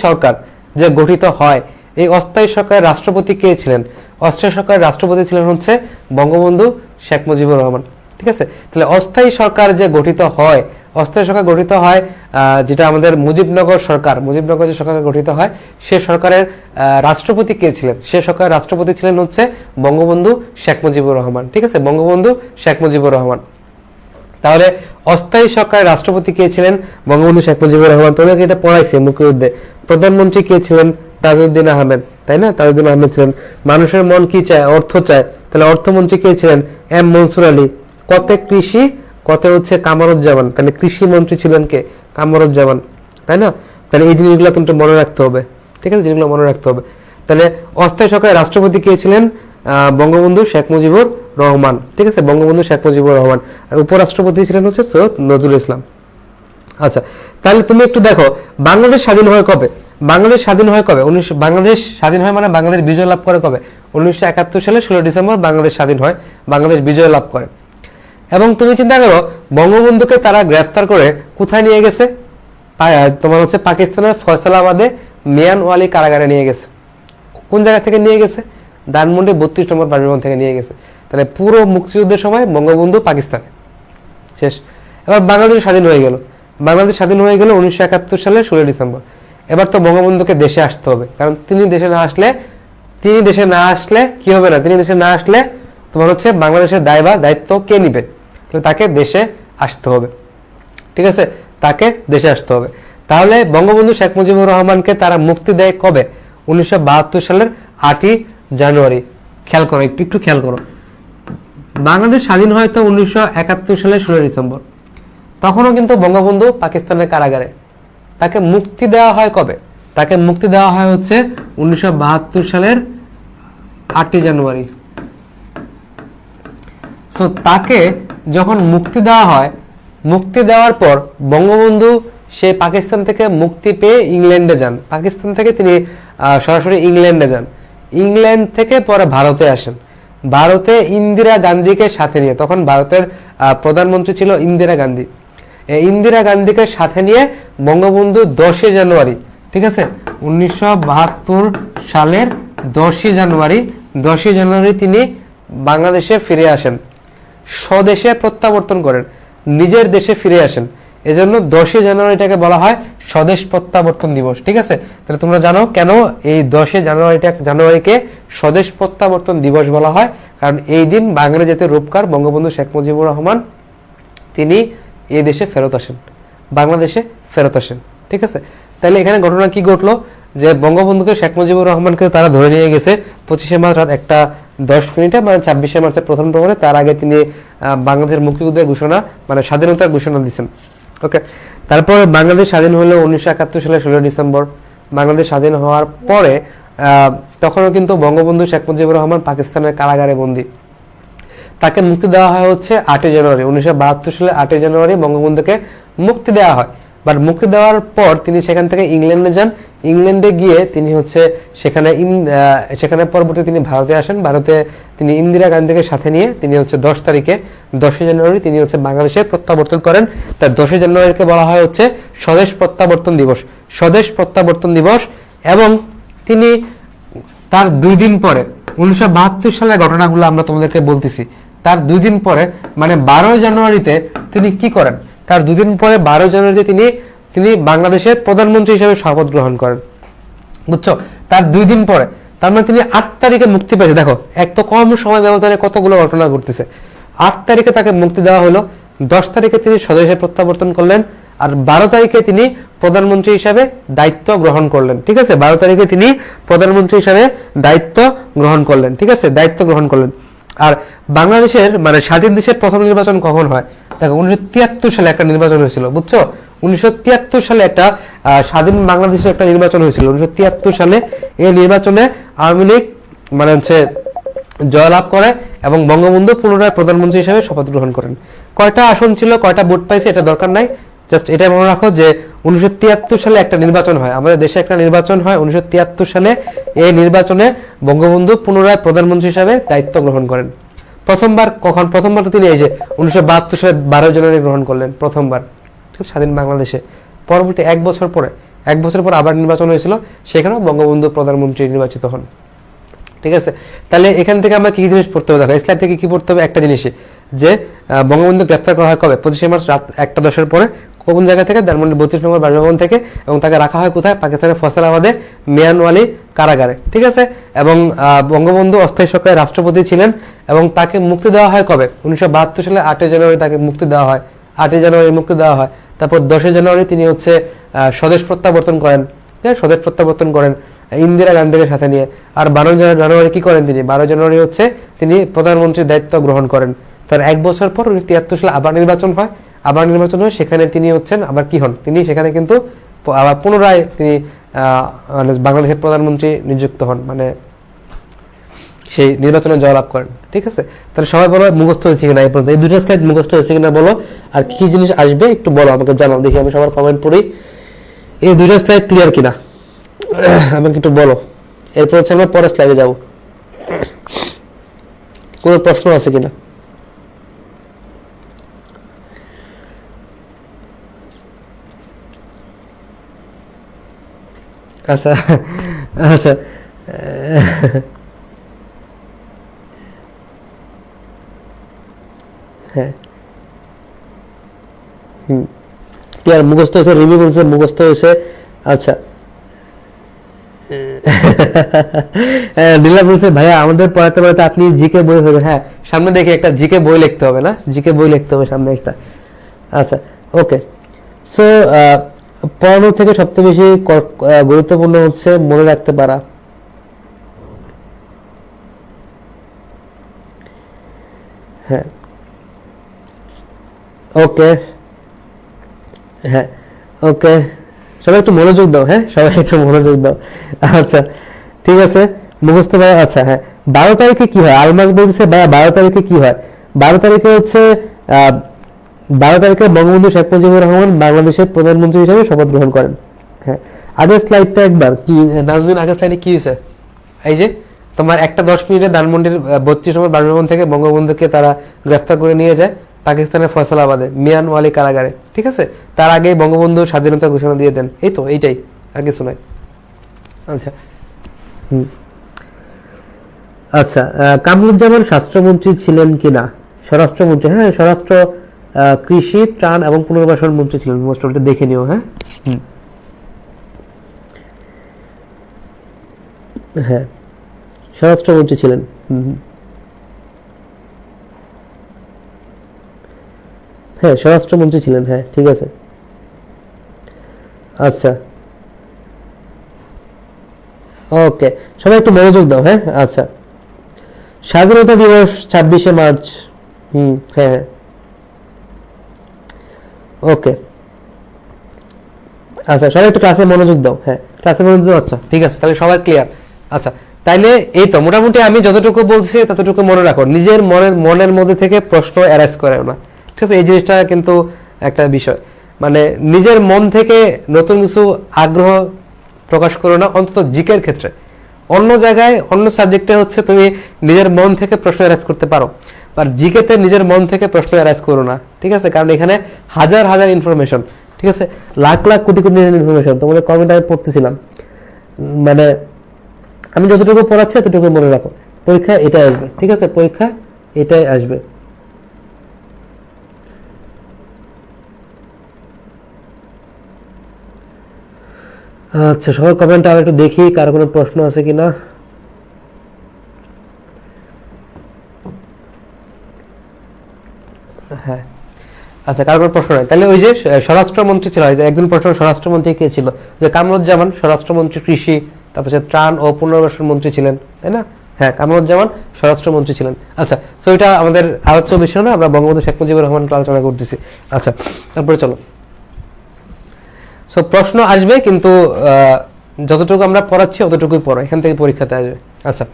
S2: সরকার যে গঠিত হয়, এই অস্থায়ী সরকারের রাষ্ট্রপতি কে ছিলেন? অস্থায়ী সরকারের রাষ্ট্রপতি ছিলেন হচ্ছে বঙ্গবন্ধু শেখ মুজিবুর রহমান, ঠিক আছে? তাহলে অস্থায়ী সরকার যে গঠিত হয়, অস্থায়ী সরকার গঠিত হয় যেটা আমাদের মুজিবনগর যে সরকার গঠিত হয়, সে সরকারের রাষ্ট্রপতি কে ছিলেন? সে সরকারের রাষ্ট্রপতি ছিলেন হচ্ছে বঙ্গবন্ধু শেখ মুজিবুর রহমান, ঠিক আছে? বঙ্গবন্ধু শেখ মুজিবুর রহমান। তাহলে অস্থায়ী সরকারের রাষ্ট্রপতি কে ছিলেন? বঙ্গবন্ধু শেখ মুজিবুর রহমান। তোমাকে এটা পড়াইছে মুক্তিযুদ্ধে। প্রধানমন্ত্রী কে ছিলেন? তাজউদ্দিন আহমেদ, তাই না? তাজউদ্দিন আহমেদ ছিলেন। মানুষের মন কি চায়? অর্থ চায়। তাহলে অর্থমন্ত্রী কে ছিলেন? এম মনসুর আলী। কতে কৃষি, কতে হচ্ছে কামরুজ্জামান। তাহলে কৃষি মন্ত্রী ছিলেন কে? কামরুজ্জামান, তাই না? তাহলে এই জিনিসগুলো কিন্তু মনে রাখতে হবে, ঠিক আছে? জিনিসগুলো মনে রাখতে হবে। তাহলে অস্থায়ী সরকারের রাষ্ট্রপতি কে ছিলেন? বঙ্গবন্ধু শেখ মুজিবুর রহমান, ঠিক আছে? বঙ্গবন্ধু শেখ মুজিবুর রহমান। আর উপরাষ্ট্রপতি ছিলেন হচ্ছে সৈয়দ নজরুল ইসলাম। আচ্ছা, তাহলে তুমি একটু দেখো বাংলাদেশ স্বাধীন হয় কবে? বাংলাদেশ স্বাধীন হয় কবে? বাংলাদেশ স্বাধীন হয় মানে বাংলাদেশ বিজয় লাভ করে কবে? 1971 সালে 16 ডিসেম্বর বাংলাদেশ স্বাধীন হয়, বাংলাদেশ বিজয় লাভ করে। এবং তুমি চিন্তা করো বঙ্গবন্ধুকে তারা গ্রেফতার করে কোথায় নিয়ে গেছে? তোমার হচ্ছে পাকিস্তানের ফয়সালাবাদে মিয়ানওয়ালি কারাগারে নিয়ে গেছে। কোন জায়গা থেকে নিয়ে গেছে? ধানমন্ডি 32 নম্বর বাসভবন থেকে নিয়ে গেছে। তাহলে পুরো মুক্তিযুদ্ধের সময় বঙ্গবন্ধু পাকিস্তানে, শেষ। এবার বাংলাদেশ স্বাধীন হয়ে গেল। বাংলাদেশ স্বাধীন হয়ে গেল 1971 সালের 16 ডিসেম্বর। এবার তো বঙ্গবন্ধুকে দেশে আসতে হবে, কারণ তিনি দেশে না আসলে কি হবে না? তিনি দেশে না আসলে তোমার হচ্ছে বাংলাদেশের দায়িত্ব কে নিবে? তাহলে তাকে দেশে আসতে হবে, ঠিক আছে? তাকে দেশে আসতে হবে। তাহলে বঙ্গবন্ধু শেখ মুজিবুর রহমানকে তারা মুক্তি দেয় কবে? 1972 সালের 8ই জানুয়ারি। খেয়াল করো, একটু খেয়াল করো। বাংলাদেশ স্বাধীন হয় তো 1971 সালের 16 ডিসেম্বর। তখনও কিন্তু বঙ্গবন্ধু পাকিস্তানের কারাগারে। তাকে মুক্তি দেওয়া হয় কবে? তাকে মুক্তি দেওয়া হয় হচ্ছে 1972 সালের 8ই জানুয়ারি। সো তাকে যখন মুক্তি দেওয়া হয়, মুক্তি দেওয়ার পর বঙ্গবন্ধু সে পাকিস্তান থেকে মুক্তি পেয়ে ইংল্যান্ডে যান। পাকিস্তান থেকে তিনি সরাসরি ইংল্যান্ডে যান। ইংল্যান্ড থেকে পরে ভারতে আসেন। ভারতে ইন্দিরা গান্ধীকে সাথে নিয়ে, তখন ভারতের প্রধানমন্ত্রী ছিল ইন্দিরা গান্ধী। ইন্দিরা গান্ধীকে সাথে নিয়ে বঙ্গবন্ধু 10 জানুয়ারি, ঠিক আছে, 1972 সালের 10 জানুয়ারি তিনি বাংলাদেশে ফিরে আসেন, স্বদেশে প্রত্যাবর্তন করেন, নিজের দেশে ফিরে আসেন। এজন্য 10 জানুয়ারিটাকে বলা হয় স্বদেশ প্রত্যাবর্তন দিবস, ঠিক আছে? তাহলে তোমরা জানো কেন এই 10 জানুয়ারিকে স্বদেশ প্রত্যাবর্তন দিবস বলা হয়? কারণ এই দিন বাঙালি জাতির রূপকার বঙ্গবন্ধু শেখ মুজিবুর রহমান তিনি এই দেশে ফেরত আসেন, বাংলাদেশে ফেরত আসেন, ঠিক আছে? তাহলে এখানে ঘটনা কি ঘটলো? যে বঙ্গবন্ধুকে শেখ মুজিবুর রহমানকে তারা ধরে নিয়ে গেছে 25শে মার্চ রাত 1:10 মানে 26শে মার্চের প্রথম প্রহরে। তার আগে তিনি বাংলাদেশের মুক্তিযুদ্ধের ঘোষণা মানে স্বাধীনতার ঘোষণা দিয়েছেন। ওকে, তারপর বাংলাদেশ স্বাধীন হলো 1971 সালে 16 ডিসেম্বর। বাংলাদেশ স্বাধীন হওয়ার পরে তখনও কিন্তু বঙ্গবন্ধু শেখ মুজিবুর রহমান পাকিস্তানের কারাগারে বন্দী। তাকে মুক্তি দেওয়া হয় হচ্ছে 8 জানুয়ারি 1972 সালে 8 জানুয়ারি বঙ্গবন্ধুকে মুক্তি দেওয়া হয়। বাট মুক্তি দেওয়ার পর তিনি সেখান থেকে ইংল্যান্ডে যান। ইংল্যান্ডে গিয়ে তিনি হচ্ছে সেখানে পরবর্তী তিনি ভারতে আসেন। ভারতে তিনি ইন্দিরা গান্ধীকে সাথে নিয়ে তিনি হচ্ছে 10 জানুয়ারি তিনি হচ্ছে বাংলাদেশে প্রত্যাবর্তন করেন। তার 10 জানুয়ারিকে বলা হয় হচ্ছে স্বদেশ প্রত্যাবর্তন দিবস। স্বদেশ প্রত্যাবর্তন দিবস। এবং তিনি তার 2 দিন পরে 1972 সালের ঘটনাগুলো আমরা তোমাদেরকে বলতেছি। তার 2 দিন পরে মানে 12 জানুয়ারিতে তিনি কি করেন? তার 2 দিন পরে 12 জানুয়ারিতে তিনি বাংলাদেশের প্রধানমন্ত্রী হিসেবে শপথ গ্রহণ করেন। বুঝছো? তার 2 দিন পরে, তার মানে তিনি 8 তারিখে মুক্তি পেয়েছে। দেখো এত কম সময় ব্যবধানে কতগুলো ঘটনা ঘটতেছে। 8 তারিখে তাকে মুক্তি দেওয়া হলো, 10 তারিখে তিনি স্বদেশে প্রত্যাবর্তন করলেন, আর 12 তারিখে তিনি প্রধানমন্ত্রী হিসাবে দায়িত্ব গ্রহণ করলেন। ঠিক আছে, 12 তারিখে তিনি প্রধানমন্ত্রী হিসাবে দায়িত্ব গ্রহণ করলেন। ঠিক আছে, দায়িত্ব গ্রহণ করলেন। আর বাংলাদেশের মানে স্বাধীন দেশের প্রথম নির্বাচন কখন হয়? দেখো 1973 সালে একটা নির্বাচন হয়েছিল। বুঝছো? 1973 সালে একটা স্বাধীন বাংলাদেশের একটা নির্বাচন হয়েছিল। 1973 সালে এই নির্বাচনে আওয়ামী লীগ মানে হচ্ছে জয়লাভ করে এবং বঙ্গবন্ধু পুনরায় প্রধানমন্ত্রী হিসেবে শপথ গ্রহণ করেন। কয়টা আসন ছিল, কয়টা ভোট পাইছে এটা দরকার নাই, জাস্ট এটা মনে রাখো যে 1973 সালে একটা নির্বাচন হয়, আমাদের দেশে একটা নির্বাচন হয় 1973 সালে। এই নির্বাচনে বঙ্গবন্ধু পুনরায় প্রধানমন্ত্রী হিসেবে দায়িত্ব গ্রহণ করেন। প্রথমবার কখন? প্রথমবার তো তিনি এই যে 1972 সালে 12 জানুয়ারি গ্রহণ করলেন প্রথমবার, ঠিক আছে, স্বাধীন বাংলাদেশে। পরবর্তী 1 বছর পর আবার নির্বাচন হয়েছিল, সেখানেও বঙ্গবন্ধু প্রধানমন্ত্রী নির্বাচিত হন। ঠিক আছে, তাহলে এখান থেকে আমরা কি জিনিস পড়তে হবে? দেখো স্লাইড থেকে কি পড়তে হবে? একটা জিনিসই যে বঙ্গবন্ধু গ্রেফতার করা হয় কবে? 25 মার্চ রাত 1:10 পরে। কোন জায়গা থেকে? ধানমন্ডি 32 নম্বর বাসভবন থেকে। এবং তাকে রাখা হয় কোথায়? পাকিস্তানের ফয়সালাবাদে মিয়ানওয়ালি কারাগারে। ঠিক আছে, এবং বঙ্গবন্ধু অস্থায়ী সরকারের রাষ্ট্রপতি ছিলেন। এবং তাকে মুক্তি দেওয়া হয় কবে? 1972 সালে 8 জানুয়ারি তাকে মুক্তি দেওয়া হয়। 8 জানুয়ারি মুক্তি দেওয়া হয়। তারপর 10 জানুয়ারি তিনি হচ্ছে স্বদেশ প্রত্যাবর্তন করেন। স্বদেশ প্রত্যাবর্তন করেন ইন্দিরা গান্ধীকে সাথে নিয়ে। আর 12 জানুয়ারি কি করেন তিনি? 12 জানুয়ারি হচ্ছে তিনি প্রধানমন্ত্রীর দায়িত্ব গ্রহণ করেন। তার 1 বছর পর 1973 সালে আবার নির্বাচন হয়। সেখানে তিনি হচ্ছেন আবার কি হন? তিনি সেখানে কিন্তু আবার পুনরায় তিনি বাংলাদেশের প্রধানমন্ত্রী নিযুক্ত হন, মানে সেই নির্বাচনে জয়লাভ করেন। ঠিক আছে, তাহলে সবাই বলো মুখস্থ হয়েছে কিনা এই পর্যন্ত? এই দুটো স্লাইড মুখস্থ হয়েছে কিনা বলো। আর কি জিনিস আসবে একটু বলো, আমাকে জানাও, দেখি আমি সবার কমেন্ট পড়ি। এই দুটো স্লাইড ক্লিয়ার কিনা আমাকে একটু বলো। এরপর হচ্ছে আমরা পরের স্লাইডে যাব। কোনো প্রশ্ন আছে কিনা? আচ্ছা আচ্ছা হ্যাঁ কি আর মুখস্থ হয়েছে? রিভিউ বলছে মুখস্থ হয়েছে। আচ্ছা নীলা বলছে ভাইয়া আমাদের পড়াতে পড়াতে আপনি জিকে বই হবে। হ্যাঁ, সামনে দেখি একটা জিকে বই লিখতে হবে, না জিকে বই লিখতে হবে সামনে একটা। আচ্ছা ওকে, সো পড়ানো থেকে সবচেয়ে বেশি গুরুত্বপূর্ণ হচ্ছে মনে রাখতে পারা। হ্যাঁ ওকে, হ্যাঁ ওকে, সবাই একটু মনোযোগ দাও। হ্যাঁ, সবাই একটু মনোযোগ দাও। আচ্ছা ঠিক আছে, মুখস্থ ভাই। আচ্ছা হ্যাঁ, 12 তারিখে কি হয়? আলমাস বলছে ভাইয়া 12 তারিখে কি হয়? 12 তারিখে হচ্ছে 12 তারিখে বঙ্গবন্ধু শেখ মুজিবুর রহমান বাংলাদেশের প্রধানমন্ত্রী হিসেবে শপথ গ্রহণ করেন। হ্যাঁ, আগের স্লাইডটা একবার কি নাজমিন, আগের স্লাইডে কি হয়েছে? এই যে তোমার 1:10 ধানমন্ডির 32 নম্বর বাসভবন থেকে বঙ্গবন্ধুকে তারা গ্রেফতার করে নিয়ে যায় পাকিস্তানের ফয়সালাবাদে মিয়ানওয়ালি কারাগারে। ঠিক আছে, তার আগেই বঙ্গবন্ধু স্বাধীনতা ঘোষণা দিয়ে দেন। এই তো এইটাই, আর কিছু নাই। আচ্ছা আচ্ছা, কামরুজ্জামান স্বাস্থ্যমন্ত্রী ছিলেন কিনা? স্বরাষ্ট্রমন্ত্রী, হ্যাঁ স্বরাষ্ট্র, কৃষি, ত্রাণ এবং পুনর্বাসন মন্ত্রী ছিলেন। মোস্ট অফ দেখে নিও। হ্যাঁ হ্যাঁ, স্বরাষ্ট্রমন্ত্রী ছিলেন। হ্যাঁ স্বরাষ্ট্রমন্ত্রী ছিলেন। হ্যাঁ ঠিক আছে। আচ্ছা ওকে, সবাই একটু মনোযোগ দাও। হ্যাঁ আচ্ছা, স্বাধীনতা দিবস 26শে মার্চ। হ্যাঁ, ওকে। আচ্ছা, সবাই একটু ক্লাসে মনোযোগ দাও। হ্যাঁ, ক্লাসে মনোযোগ দাও। আচ্ছা, ঠিক আছে, তাহলে সবাই ক্লিয়ার। আচ্ছা, তাইলে এই তো মোটামুটি আমি যতটুকু বলছি ততটুকু মনে রাখো। নিজের মনের মধ্যে থেকে প্রশ্ন অ্যারেঞ্জ করে না, ঠিক আছে? এই জিনিসটা কিন্তু একটা বিষয়, মানে নিজের মন থেকে নতুন কিছু আগ্রহ প্রকাশ করো না, অন্তত জিকের ক্ষেত্রে। অন্য জায়গায় অন্য সাবজেক্টে হচ্ছে তুমি নিজের মন থেকে প্রশ্ন অ্যারেঞ্জ করতে পারো, আর জিকেতে নিজের মন থেকে প্রশ্ন অ্যারেঞ্জ করো না, ঠিক আছে? কারণ এখানে হাজার হাজার ইনফরমেশন, ঠিক আছে? লাখ লাখ কোটি কোটি ইনফরমেশন। তোমাদের কমেন্ট আমি পড়তেছিলাম, মানে আমি যতটুকু পড়াচ্ছি ততটুকু মনে রাখো। পরীক্ষা এটাই আসবে, ঠিক আছে? পরীক্ষা এটাই আসবে। আচ্ছা, সবার কমেন্ট আর একটু দেখি কার কোনো প্রশ্ন আছে কিনা। হ্যাঁ, আচ্ছা, কার কোনো প্রশ্ন নাই? তাহলে ওই যে স্বরাষ্ট্রমন্ত্রী ছিল, একজন প্রশ্ন, স্বরাষ্ট্রমন্ত্রী কে ছিল? যে কামরুজ্জামান, স্বরাষ্ট্রমন্ত্রী কৃষি, তারপর ত্রাণ ও পুনর্বাসন মন্ত্রী ছিলেন, তাই না? হ্যাঁ, কামরুজ্জামান স্বরাষ্ট্রমন্ত্রী ছিলেন। আচ্ছা, সো এটা আমাদের আলোচ্য বিষয় না, আমরা বঙ্গবন্ধু শেখ মুজিবুর রহমানকে আলোচনা করতেছি। আচ্ছা, তারপরে চলো। সো প্রশ্ন আসবে, কিন্তু যতটুকু আমরা পড়াচ্ছি অতটুকুই পড়ো, এখান থেকে পরীক্ষাতে আসবে। আচ্ছা,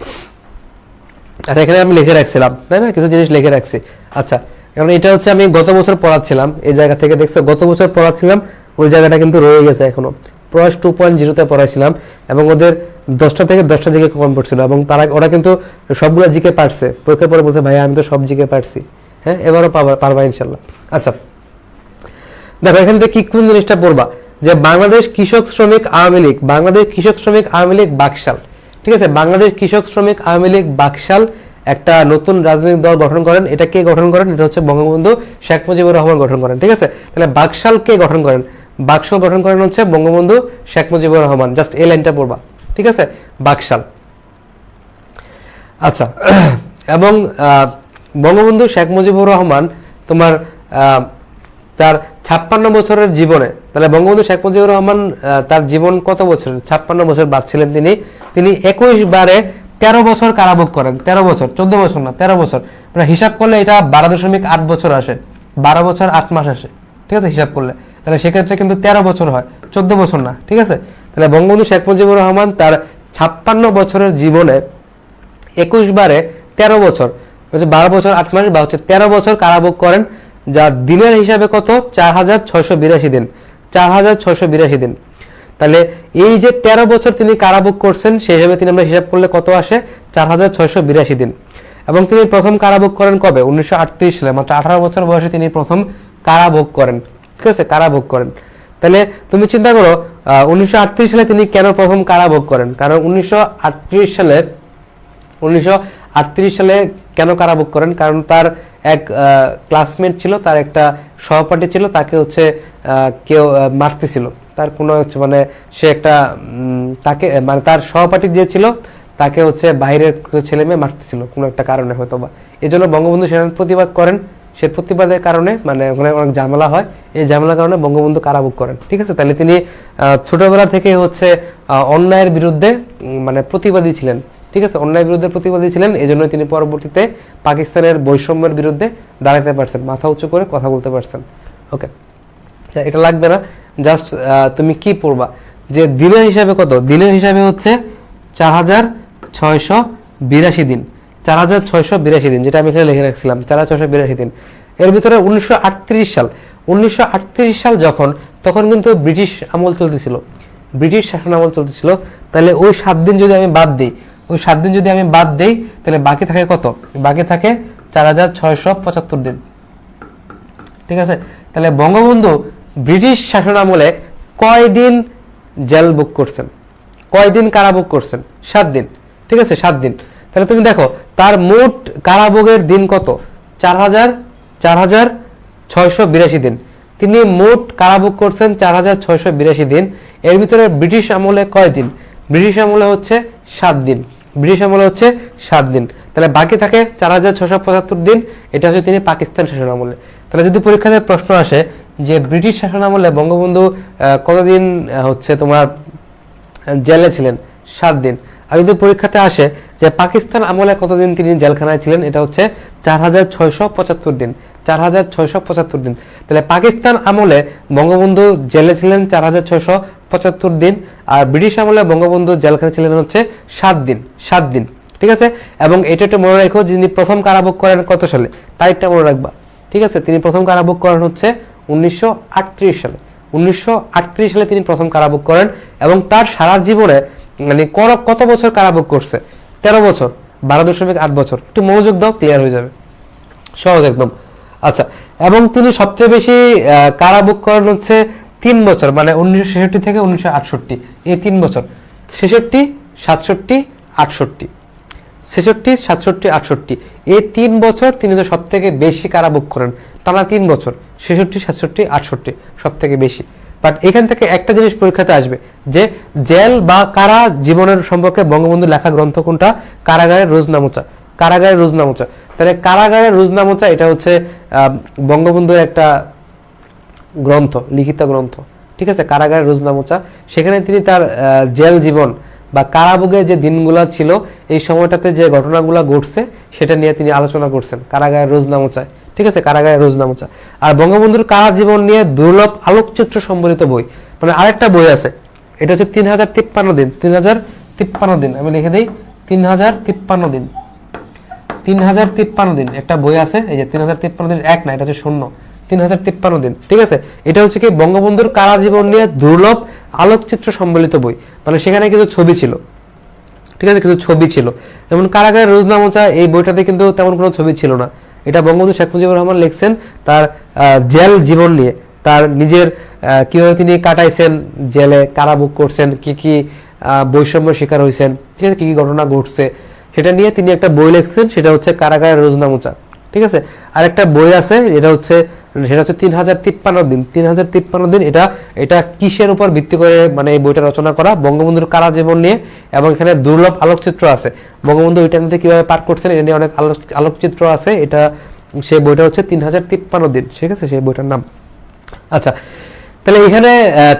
S2: আচ্ছা, এখানে আমি লিখে রাখছিলাম, তাই না? কিছু জিনিস লিখে রাখছি। আচ্ছা, কারণ এটা হচ্ছে আমি গত বছর পড়াচ্ছিলাম, এই জায়গা থেকে দেখছো, গত বছর পড়াচ্ছিলাম, ওই জায়গাটা কিন্তু রয়ে গেছে এখনো। প্রয়াস 2.0-তে পড়াইছিলাম, এবং ওদের 10টা থেকে 10টা জিকে কম পড়ছিল, এবং ওরা কিন্তু সবগুলো জিকে পারছে। পরীক্ষার পরে বলছে, ভাই আমি তো সব জিকে পারছি। হ্যাঁ, এবারও পারবা ইনশাল্লাহ। আচ্ছা, দেখো এখান থেকে কোন জিনিসটা পড়বা, যে বাংলাদেশ কৃষক শ্রমিক আওয়ামী লীগ, বাংলাদেশ কৃষক শ্রমিক আওয়ামী লীগ বাকশাল, ঠিক আছে? বাংলাদেশ কৃষক শ্রমিক আওয়ামী লীগ বাকশাল একটা নতুন রাজনৈতিক দল গঠন করেন। এটা কে গঠন করেন? এটা হচ্ছে বঙ্গবন্ধু শেখ মুজিবুর রহমান গঠন করেন, ঠিক আছে? তাহলে বাকশাল কে গঠন করেন? বাকশাল গঠন করেন হচ্ছে বঙ্গবন্ধু শেখ মুজিবুর রহমান। জাস্ট এই লাইনটা পড়বা, ঠিক আছে? বাকশাল। আচ্ছা, এবং বঙ্গবন্ধু শেখ মুজিবুর রহমান তোমার তার 56 বছরের জীবনে, তাহলে বঙ্গবন্ধু শেখ মুজিবুর রহমান তার জীবন কত বছর? 56 বছর বাঁচছিলেন তিনি 21 বারে 13 বছর কারাভোগ করেন। 13 বছর, 14 বছর না, 13 বছর। মানে হিসাব করলে এটা 12.8 বছর আসে, 12 বছর 8 মাস আসে, ঠিক আছে? হিসাব করলে তাহলে সেক্ষেত্রে কিন্তু 13 বছর হয়, 14 বছর না, ঠিক আছে? তাহলে বঙ্গবন্ধু শেখ মুজিবুর রহমান তার 56 বছরের জীবনে 21 বারে 13 বছর, 12 বছর 8 মাস, বা হচ্ছে 13 বছর কারাভোগ করেন, যা দিনের হিসাবে কত? 4682 দিন, 4682 দিন। তাহলে এই যে 13 বছর তিনি কারাভোগ করছেন, সেই হিসাবে তিনি আমরা হিসাব করলে কত আসে? 4682 দিন। এবং তিনি প্রথম কারাভোগ করেন কবে? 1938 সালে, মাত্র 18 বছর বয়সে তিনি প্রথম কারাভোগ করেন, ঠিক আছে? কারাভোগ করেন। তাহলে তুমি চিন্তা করো 1938 সালে তিনি কেন প্রথম কারাভোগ করেন? কারণ 1938 সালে কেন কারাভোগ করেন? কারণ তার এক ক্লাসমেট ছিল, তার একটা সহপাঠী ছিল, তাকে হচ্ছে কেউ মারতেছিল। তার কোনো মানে সে একটা তাকে মানে তার সহপাঠী যে ছিল তাকে হচ্ছে বাইরের ছেলে মেয়ে মারতেছিল কোনো একটা কারণে হয়তো বা। এই জন্য বঙ্গবন্ধু সেখানে প্রতিবাদ করেন। সে প্রতিবাদের কারণে মানে ওখানে অনেক ঝামেলা হয়, এই ঝামেলার কারণে বঙ্গবন্ধু কারাভোগ করেন, ঠিক আছে? তাহলে তিনি ছোটবেলা থেকে হচ্ছে অন্যায়ের বিরুদ্ধে মানে প্রতিবাদী ছিলেন, ঠিক আছে? অন্যায়ের বিরুদ্ধে প্রতিবাদী ছিলেন, এই জন্য তিনি পরবর্তীতে পাকিস্তানের বৈষম্যের বিরুদ্ধে দাঁড়াতে পারছেন, মাথা উঁচু করে কথা বলতে পারছেন। ওকে, এটা লাগবে না, জাস্ট তুমি কি পড়বা যে দিনের হিসাবে কত? দিনের হিসাবে হচ্ছে 4682 দিন, 4682 দিন, যেটা আমি এখানে লিখে রাখছিলাম, 4682 দিন। এর ভিতরে 1938 সাল যখন, তখন কিন্তু ব্রিটিশ আমল চলতেছিল, ব্রিটিশ শাসন আমল চলতেছিল। তাহলে ওই 7 দিন যদি আমি বাদ দিই, ওই 7 দিন যদি আমি বাদ দেই, তাহলে বাকি থাকে কত? বাকি থাকে 4675 দিন, ঠিক আছে? তাহলে বঙ্গবন্ধু ব্রিটিশ শাসন আমলে কয়দিন জেল ভোগ করছেন, কয়দিন কারাভোগ করছেন? 7 দিন, ঠিক আছে? 7 দিন। তাহলে তুমি দেখো তার মোট কারাভোগের দিন কত? 4682 দিন। তিনি মোট কারাভোগ করছেন 4682 দিন। এর ভিতরে ব্রিটিশ আমলে কয় দিন? ব্রিটিশ আমলে হচ্ছে 7 দিন, ব্রিটিশ আমলে হচ্ছে 7 দিন। তাহলে বাকি থাকে 4675 দিন, এটা হচ্ছে তিনি পাকিস্তান শাসন আমলে। তাহলে যদি পরীক্ষাতে প্রশ্ন আসে যে ব্রিটিশ শাসন আমলে বঙ্গবন্ধু কতদিন হচ্ছে তোমার জেলে ছিলেন? 7 দিন। আর যদি পরীক্ষাতে আসে যে পাকিস্তান আমলে কতদিন তিনি জেলখানায় ছিলেন, এটা হচ্ছে 4675 দিন, 4675 দিন। তাহলে পাকিস্তান আমলে বঙ্গবন্ধু জেলে ছিলেন 4675 দিন, আর ব্রিটিশ আমলে বঙ্গবন্ধু জেলখানায় ছিলেন হচ্ছে 7 দিন। ঠিক আছে, এবং এটা একটু মনে রাখো, যিনি প্রথম কারাভোগ করেন কত সালে, তারিখটা মনে রাখবা। ঠিক আছে, তিনি প্রথম কারাভোগ করেন হচ্ছে 1938 সালে। 1938 সালে তিনি প্রথম কারাভোগ করেন, এবং তার সারা জীবনে মানে কত বছর কারাভোগ করছে? 13 বছর, 12.8 বছর। একটু মনোযোগ দাও, ক্লিয়ার হয়ে যাবে, সহজ একদম। আচ্ছা, এবং তিনি সবচেয়ে বেশি কারাভোগ করেন হচ্ছে 3 বছর, মানে 1966 থেকে 1968, এই 3 বছর, 66, 67, 68, 66, 67, 68, এই 3 বছর তিনি তো সব থেকে বেশি কারাভোগ করেন, টানা 3 বছর, 66, 67, 68 সব থেকে বেশি। বাট এখান থেকে একটা জিনিস পরীক্ষাতে আসবে যে জেল বা কারা জীবনের সম্পর্কে বঙ্গবন্ধু লেখা গ্রন্থ কোনটা? কারাগারের রোজনামচা। কারাগারের রোজনামচা। তাহলে কারাগারের রোজনামচা এটা হচ্ছে বঙ্গবন্ধুর একটা গ্রন্থ, লিখিত গ্রন্থ। ঠিক আছে, কারাগারের রোজনামচা। সেখানে তিনি তার জেল জীবন বা কারাভোগের যে দিনগুলো ছিল, এই সময়টাতে যে ঘটনাগুলো ঘটছে সেটা নিয়ে তিনি আলোচনা করছেন কারাগারের রোজনামচায়। ঠিক আছে, কারাগারের রোজনামচা। আর বঙ্গবন্ধুর কারা জীবন নিয়ে দুর্লভ আলোকচিত্র সম্বলিত বই, মানে আরেকটা বই আছে, এটা হচ্ছে 3053 দিন। 3053 দিন, আমি লিখে দিই 3053 দিন। 3053 দিন একটা বই আছে, এই যে 3053 দিন, এক না, এটা হচ্ছে 0, 3053 দিন। ঠিক আছে, এটা হচ্ছে কি বঙ্গবন্ধুর কারা জীবন নিয়ে দুর্লভ আলোকচিত্র সম্বলিত বই, মানে সেখানে কিছু ছবি ছিল। ঠিক আছে, কিছু ছবি ছিল, যেমন কারাগারের রোজনামচা, এই বইটাতে কিন্তু তেমন কোনো ছবি ছিল না। এটা বঙ্গবন্ধু শেখ মুজিবুর রহমান লিখছেন তার জেল জীবন নিয়ে, তার নিজের কিভাবে তিনি কাটাইছেন, জেলে কারাভোগ করছেন, কি কি বৈষম্য শিকার হয়েছেন, ঠিক আছে, কি কি ঘটনা ঘটছে, সেটা নিয়ে তিনি একটা বই লিখছেন, সেটা হচ্ছে কারাগারের রোজনামচা। ঠিক আছে, আর একটা বই আছে, সেটা হচ্ছে 3053 দিন। 3053 দিন, এটা কিসের উপর ভিত্তি করে মানে এই বইটা রচনা করা? বঙ্গবন্ধুর কারা জীবন নিয়ে, এবং এখানে দুর্লভ আলোকচিত্র আছে, বঙ্গবন্ধু ওই টাইমে কিভাবে পার করছেন এটা নিয়ে অনেক আলোকচিত্র আছে। এটা সেই বইটা হচ্ছে 3053 দিন। ঠিক আছে, সেই বইটার নাম। আচ্ছা, তাহলে এখানে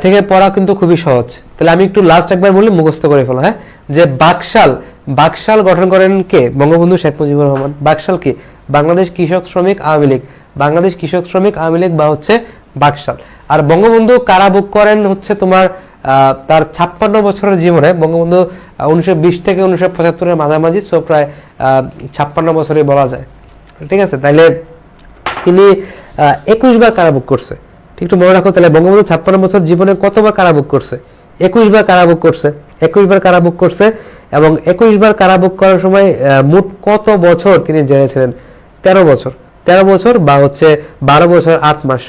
S2: থেকে পড়া কিন্তু খুবই সহজ। তাহলে আমি একটু লাস্ট একবার বলি, মুখস্থ করে ফেলো। হ্যাঁ, যে বাকশাল গঠন করেন কে? বঙ্গবন্ধু শেখ মুজিবুর রহমান। বাকশাল কি? বাংলাদেশ কৃষক শ্রমিক আওয়ামী লীগ। বাংলাদেশ কৃষক শ্রমিক আওয়ামী লীগ বা হচ্ছে বাকশাল। আর বঙ্গবন্ধু কারাভোগ করেন হচ্ছে তোমার তার 56 বছরের জীবনে। বঙ্গবন্ধু 1920 থেকে 1975 মাঝামাঝি, সো প্রায় 56 বছরই বলা যায়। ঠিক আছে, তাইলে তিনি 21 বার কারাভোগ করছে। ঠিক, একটু মনে রাখো। তাহলে বঙ্গবন্ধু 56 বছর জীবনে কতবার কারাভোগ করছে? 21 বার কারাভোগ করছে। 21 বার কারাভোগ করছে, এবং 21 বার কারাভোগ করার সময় মোট কত বছর তিনি জেলে ছিলেন? 13 বছর। 13 বছর বা হচ্ছে 12 বছর 8 মাস।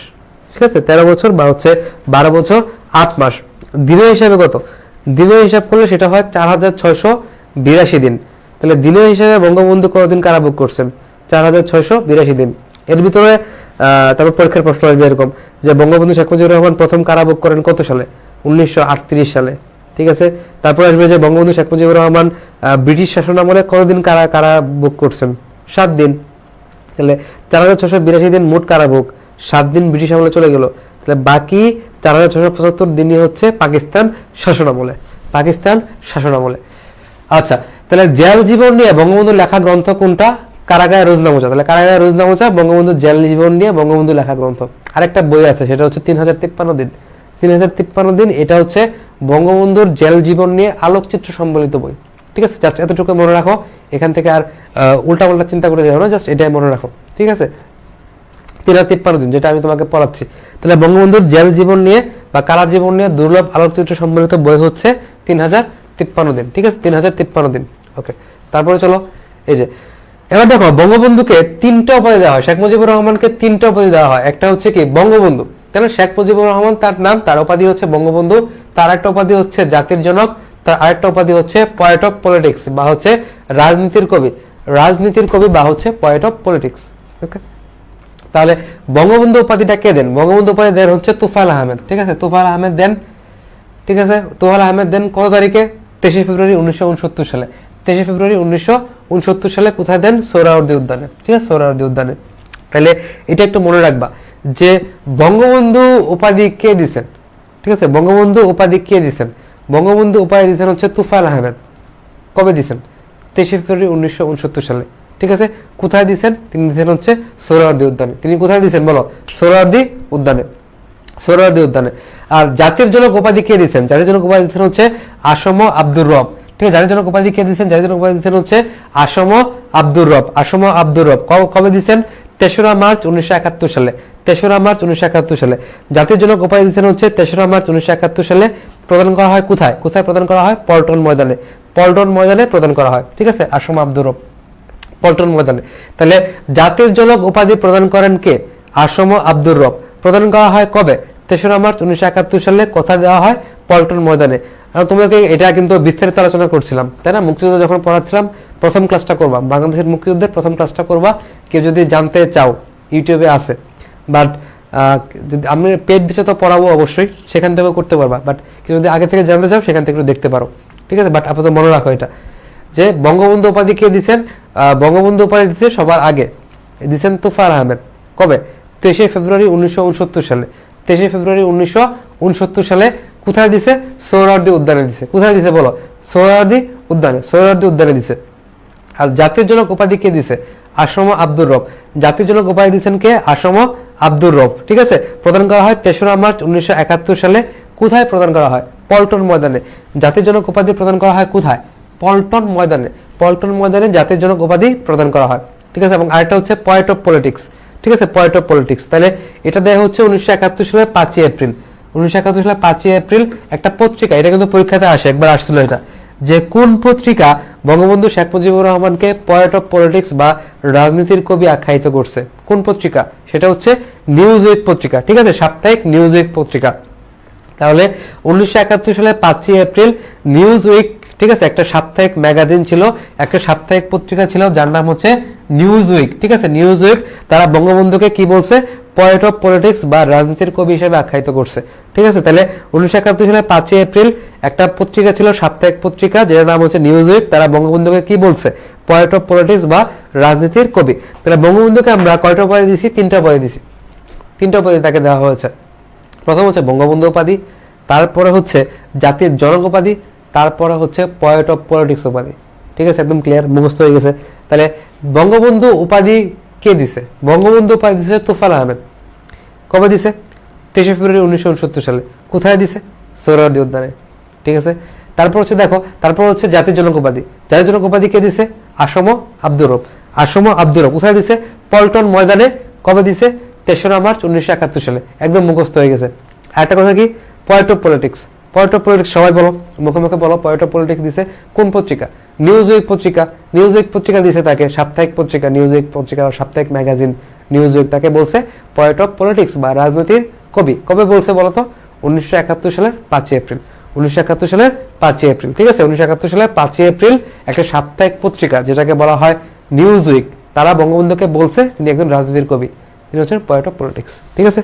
S2: ঠিক আছে, 13 বছর বা হচ্ছে 12 বছর 8 মাস। দিনের হিসাবে কত? দিনের হিসাব করলে সেটা হয় 4682 দিন। তাহলে দিনের হিসাবে বঙ্গবন্ধু কতদিন কারাভোগ করছেন? 4682 দিন। এর ভিতরে তারপর পরীক্ষার প্রশ্ন আসবে এরকম যে বঙ্গবন্ধু শেখ মুজিবুর রহমান প্রথম কারাভোগ করেন কত সালে? 1938 সালে। ঠিক আছে, তারপর আসবে যে বঙ্গবন্ধু শেখ মুজিবুর রহমান ব্রিটিশ শাসন আমলে কতদিন কারাভোগ করছেন? 7 দিন। তাহলে 4682 দিন মোট কারাভোগ, 7 দিন ব্রিটিশ আমলে চলে গেল। তাহলে বাকি 4675 দিনই হচ্ছে পাকিস্তান শাসন আমলে। পাকিস্তান শাসন আমলে। আচ্ছা, তাহলে জেল জীবন নিয়ে বঙ্গবন্ধু লেখা গ্রন্থ কোনটা? কারাগারের রোজনামচা। তাহলে কারাগারের রোজনামচা বঙ্গবন্ধু জেল জীবন নিয়ে বঙ্গবন্ধু লেখা গ্রন্থ। আরেকটা বই আছে, সেটা হচ্ছে 3053 দিন। 3053 দিন, এটা হচ্ছে বঙ্গবন্ধুর জেল জীবন নিয়ে আলোকচিত্র সম্বলিত বই। ঠিক আছে, জাস্ট এতটুকু মনে রাখো, এখান থেকে আর উল্টাপাল্টা চিন্তা করে যাও না, জাস্ট এটাই মনে রাখো। ঠিক আছে, 3053 দিন, যেটা আমি তোমাকে পড়াচ্ছি। তাহলে বঙ্গবন্ধুর জেল জীবন নিয়ে বা কারা জীবন নিয়ে দুর্লভ আলোকচিত্র সম্বলিত বই হচ্ছে 3053 দিন। ঠিক আছে, 3053 দিন। ওকে, তারপরে চলো, এই যে এবার দেখো বঙ্গবন্ধুকে 3টা উপাধি দেওয়া হয়। শেখ মুজিবুর রহমানকে 3টা উপাধি দেওয়া হয়। একটা হচ্ছে কি বঙ্গবন্ধু, কেন শেখ মুজিবুর রহমান তার নাম, তার উপাধি হচ্ছে বঙ্গবন্ধু। তার একটা উপাধি হচ্ছে জাতির জনক, তার আরেকটা উপাধি হচ্ছে পয়েট অফ পলিটিক্স বা হচ্ছে রাজনীতির কবি। রাজনীতির কবি বা হচ্ছে পয়েট অফ পলিটিক্স। ওকে, তাহলে বঙ্গবন্ধু উপাধিটা কে দেন? বঙ্গবন্ধু উপাধি দেন হচ্ছে তোফায়েল আহমেদ। ঠিক আছে, তোফায়েল আহমেদ দেন। ঠিক আছে, তোফায়েল আহমেদ দেন কত তারিখে? 23 ফেব্রুয়ারি 1969 সালে। 23 ফেব্রুয়ারি 1969 সালে কোথায় দেন? সোহরাওয়ার্দী উদ্যানে। ঠিক আছে, সোহরাওয়ার্দী উদ্যানে। তাহলে এটা একটু মনে রাখবা যে বঙ্গবন্ধু উপাধি কে দিচ্ছেন। ঠিক আছে, বঙ্গবন্ধু উপাধি কে দিচ্ছেন? বঙ্গবন্ধু উপাধি দিচ্ছেন হচ্ছে তোফায়েল আহমেদ। কবে দিয়েছেন? 23 ফেব্রুয়ারি 1969 সালে। ঠিক আছে, কোথায় দিয়েছেন? তিনি দিয়েছেন হচ্ছে সোহরাওয়ার্দী উদ্যানে। তিনি কোথায় দিয়েছেন বলো? সোহরাওয়ার্দী উদ্যানে, সোহরাওয়ার্দী উদ্যানে। আর জাতির জনক উপাধি কে দিয়েছেন? জাতির জনক উপাধি দিয়েছেন হচ্ছে আসম আব্দুর রব। ঠিক আছে, জাতির জনক উপাধি কে দিয়েছেন? জাতির জনক উপাধি দিয়েছেন হচ্ছে আসম আব্দুর রব। আসম আব্দুর রব কবে দিয়েছেন? 3রা মার্চ 1971 সালে। 3রা মার্চ 1971 সালে জাতির জনক উপাধি দিয়েছেন হচ্ছে 3রা মার্চ 1971 সালে। প্রদান করা হয় কোথায়? কোথায় প্রদান করা হয়? পল্টন ময়দানে। পল্টন ময়দানে প্রদান করা হয়। ঠিক আছে, আসম আব্দুর রব, পল্টন ময়দানে। তাহলে জাতির জনক উপাধি প্রদান করেন কে? আসম আব্দুর রব। প্রদান করা হয় কবে? 3রা মার্চ 1971 সালে। কোথায় দেওয়া হয়? পল্টন ময়দানে। আর তোমাকে এটা কিন্তু বিস্তারিত আলোচনা করছিলাম, তাই না? মুক্তিযুদ্ধ যখন পড়াচ্ছিলাম, প্রথম ক্লাসটা করবা, বাংলাদেশের মুক্তিযুদ্ধের প্রথম ক্লাসটা করবা। কেউ যদি জানতে চাও ইউটিউবে আছে, বাট আমি পেট পিছে তো পড়াবো অবশ্যই, সেখান থেকেও করতে পারবা। বাট কেউ যদি আগে থেকে জানতে চাও সেখান থেকে একটু দেখতে পারো। ঠিক আছে, বাট আপাতত মনে রাখো এটা, যে বঙ্গবন্ধু উপাধি কে দিচ্ছেন? বঙ্গবন্ধু উপাধি দিচ্ছে সবার আগে দিচ্ছেন তোফায়েল আহমেদ। কবে? 23 ফেব্রুয়ারি 1969 সালে। 23 ফেব্রুয়ারি 1969 সালে। কোথায় দিছে? সোহরাওয়ার্দী উদ্যানে দিছে। কোথায় দিছে বলো? সোহরাওয়ার্দী উদ্যানে, সোহরাওয়ার্দী উদ্যানে দিছে। আর জাতির জনক উপাধি কে দিছে? আসম আব্দুর রব। জাতির জনক উপাধি দিচ্ছেন কে? আসম আব্দুর রব। ঠিক আছে, প্রদান করা হয় 3রা মার্চ 1971 সালে। কোথায় প্রদান করা হয়? পল্টন ময়দানে। জাতির জনক উপাধি প্রদান করা হয় কোথায়? পল্টন ময়দানে। পল্টন ময়দানে জাতির জনক উপাধি প্রদান করা হয়। ঠিক আছে, এবং আরেকটা হচ্ছে পয়েন্ট অফ পলিটিক্স। ঠিক আছে, পয়েন্ট অফ পলিটিক্স। তাহলে এটা দেওয়া হচ্ছে 1971 সালের 5ই এপ্রিল। 1971 সালের 5ই এপ্রিল একটা পত্রিকা, এটা কিন্তু পরীক্ষাতে আসে, একবার আসছিল এটা, যে কোন পত্রিকা বঙ্গবন্ধু শেখ মুজিবুর রহমানকে পয়েন্ট অফ পলিটিক্স বা রাজনীতির কবি আখ্যায়িত করছে? কোন পত্রিকা? সেটা হচ্ছে নিউজ উইক পত্রিকা। ঠিক আছে, সাপ্তাহিক নিউজ উইক পত্রিকা। তাহলে 1971 সালে 5ই এপ্রিল নিউজ উইক, ঠিক আছে, একটা সাপ্তাহিক ম্যাগাজিন ছিল, একটা সাপ্তাহিক পত্রিকা ছিল যার নাম হচ্ছে নিউজ উইক। ঠিক আছে, নিউজ উইক তারা বঙ্গবন্ধুকে কি বলছে? পয়েন্ট অফ পলিটিক্স বা রাজনীতির কবি হিসেবে আখ্যায়িত করছে। ঠিক আছে, তাহলে 1971 সালে 5ই এপ্রিল একটা পত্রিকা ছিল, সাপ্তাহিক পত্রিকা, যার নাম হচ্ছে নিউজ উইক, তারা বঙ্গবন্ধুকে কি বলছে? পয়েন্ট অফ পলিটিক্স বা রাজনীতির কবি। তাহলে বঙ্গবন্ধুকে আমরা কয়টা উপাধি দিছি? 3টা উপাধি দিছি। 3টা উপাধি তাকে দেওয়া হয়েছে। প্রথম হচ্ছে বঙ্গবন্ধু উপাধি, তারপরে হচ্ছে জাতির জনক উপাধি, তারপরে হচ্ছে পয়েন্ট অফ পলিটিক্স উপাধি। ঠিক আছে, একদম ক্লিয়ার, মুখস্থ হয়ে গেছে। তাহলে বঙ্গবন্ধু উপাধি কে দিছে? বঙ্গবন্ধু উপাধি দিছে তোফায়েল আহমেদ। কবে দিছে? 23 ফেব্রুয়ারি 1969 সালে। কোথায় দিছে? সোহরাওয়ার্দী উদ্যানে। ঠিক আছে, তারপর হচ্ছে দেখো, তারপর হচ্ছে জাতির জনক উপাধি। জাতির জনক উপাধি কে দিছে? আসম আব্দুর রব। আসম আব্দুর রব কোথায় দিছে? পল্টন ময়দানে। কবে দিছে? 3রা মার্চ 1971 সালে। একদম মুখস্থ হয়ে গেছে। আরেকটা কথা কি? Point of politics. Point of politics সবাই বলো, মুখে মুখে বলো। পয়েন্ট অফ পলিটিক্স দিছে কোন পত্রিকা? নিউজ উইক পত্রিকা। নিউজ উইক পত্রিকা দিছে তাকে, সাপ্তাহিক পত্রিকা নিউজ উইক পত্রিকা, সাপ্তাহিক ম্যাগাজিন নিউজ উইক, তাকে বলছে পয়েন্ট অফ পলিটিক্স বা রাজনীতির কবি। কবে বলছে বলো তো? 1971 সালের 5ই এপ্রিল। 1971 সালের 5ই এপ্রিল। ঠিক আছে, 1971 সালের 5ই এপ্রিল একটা সাপ্তাহিক পত্রিকা যেটাকে বলা হয় নিউজ উইক, তারা বঙ্গবন্ধুকে বলছে তিনি একজন রাজনীতির কবি, তিনি হচ্ছেন পয়েন্ট অফ পলিটিক্স। ঠিক আছে,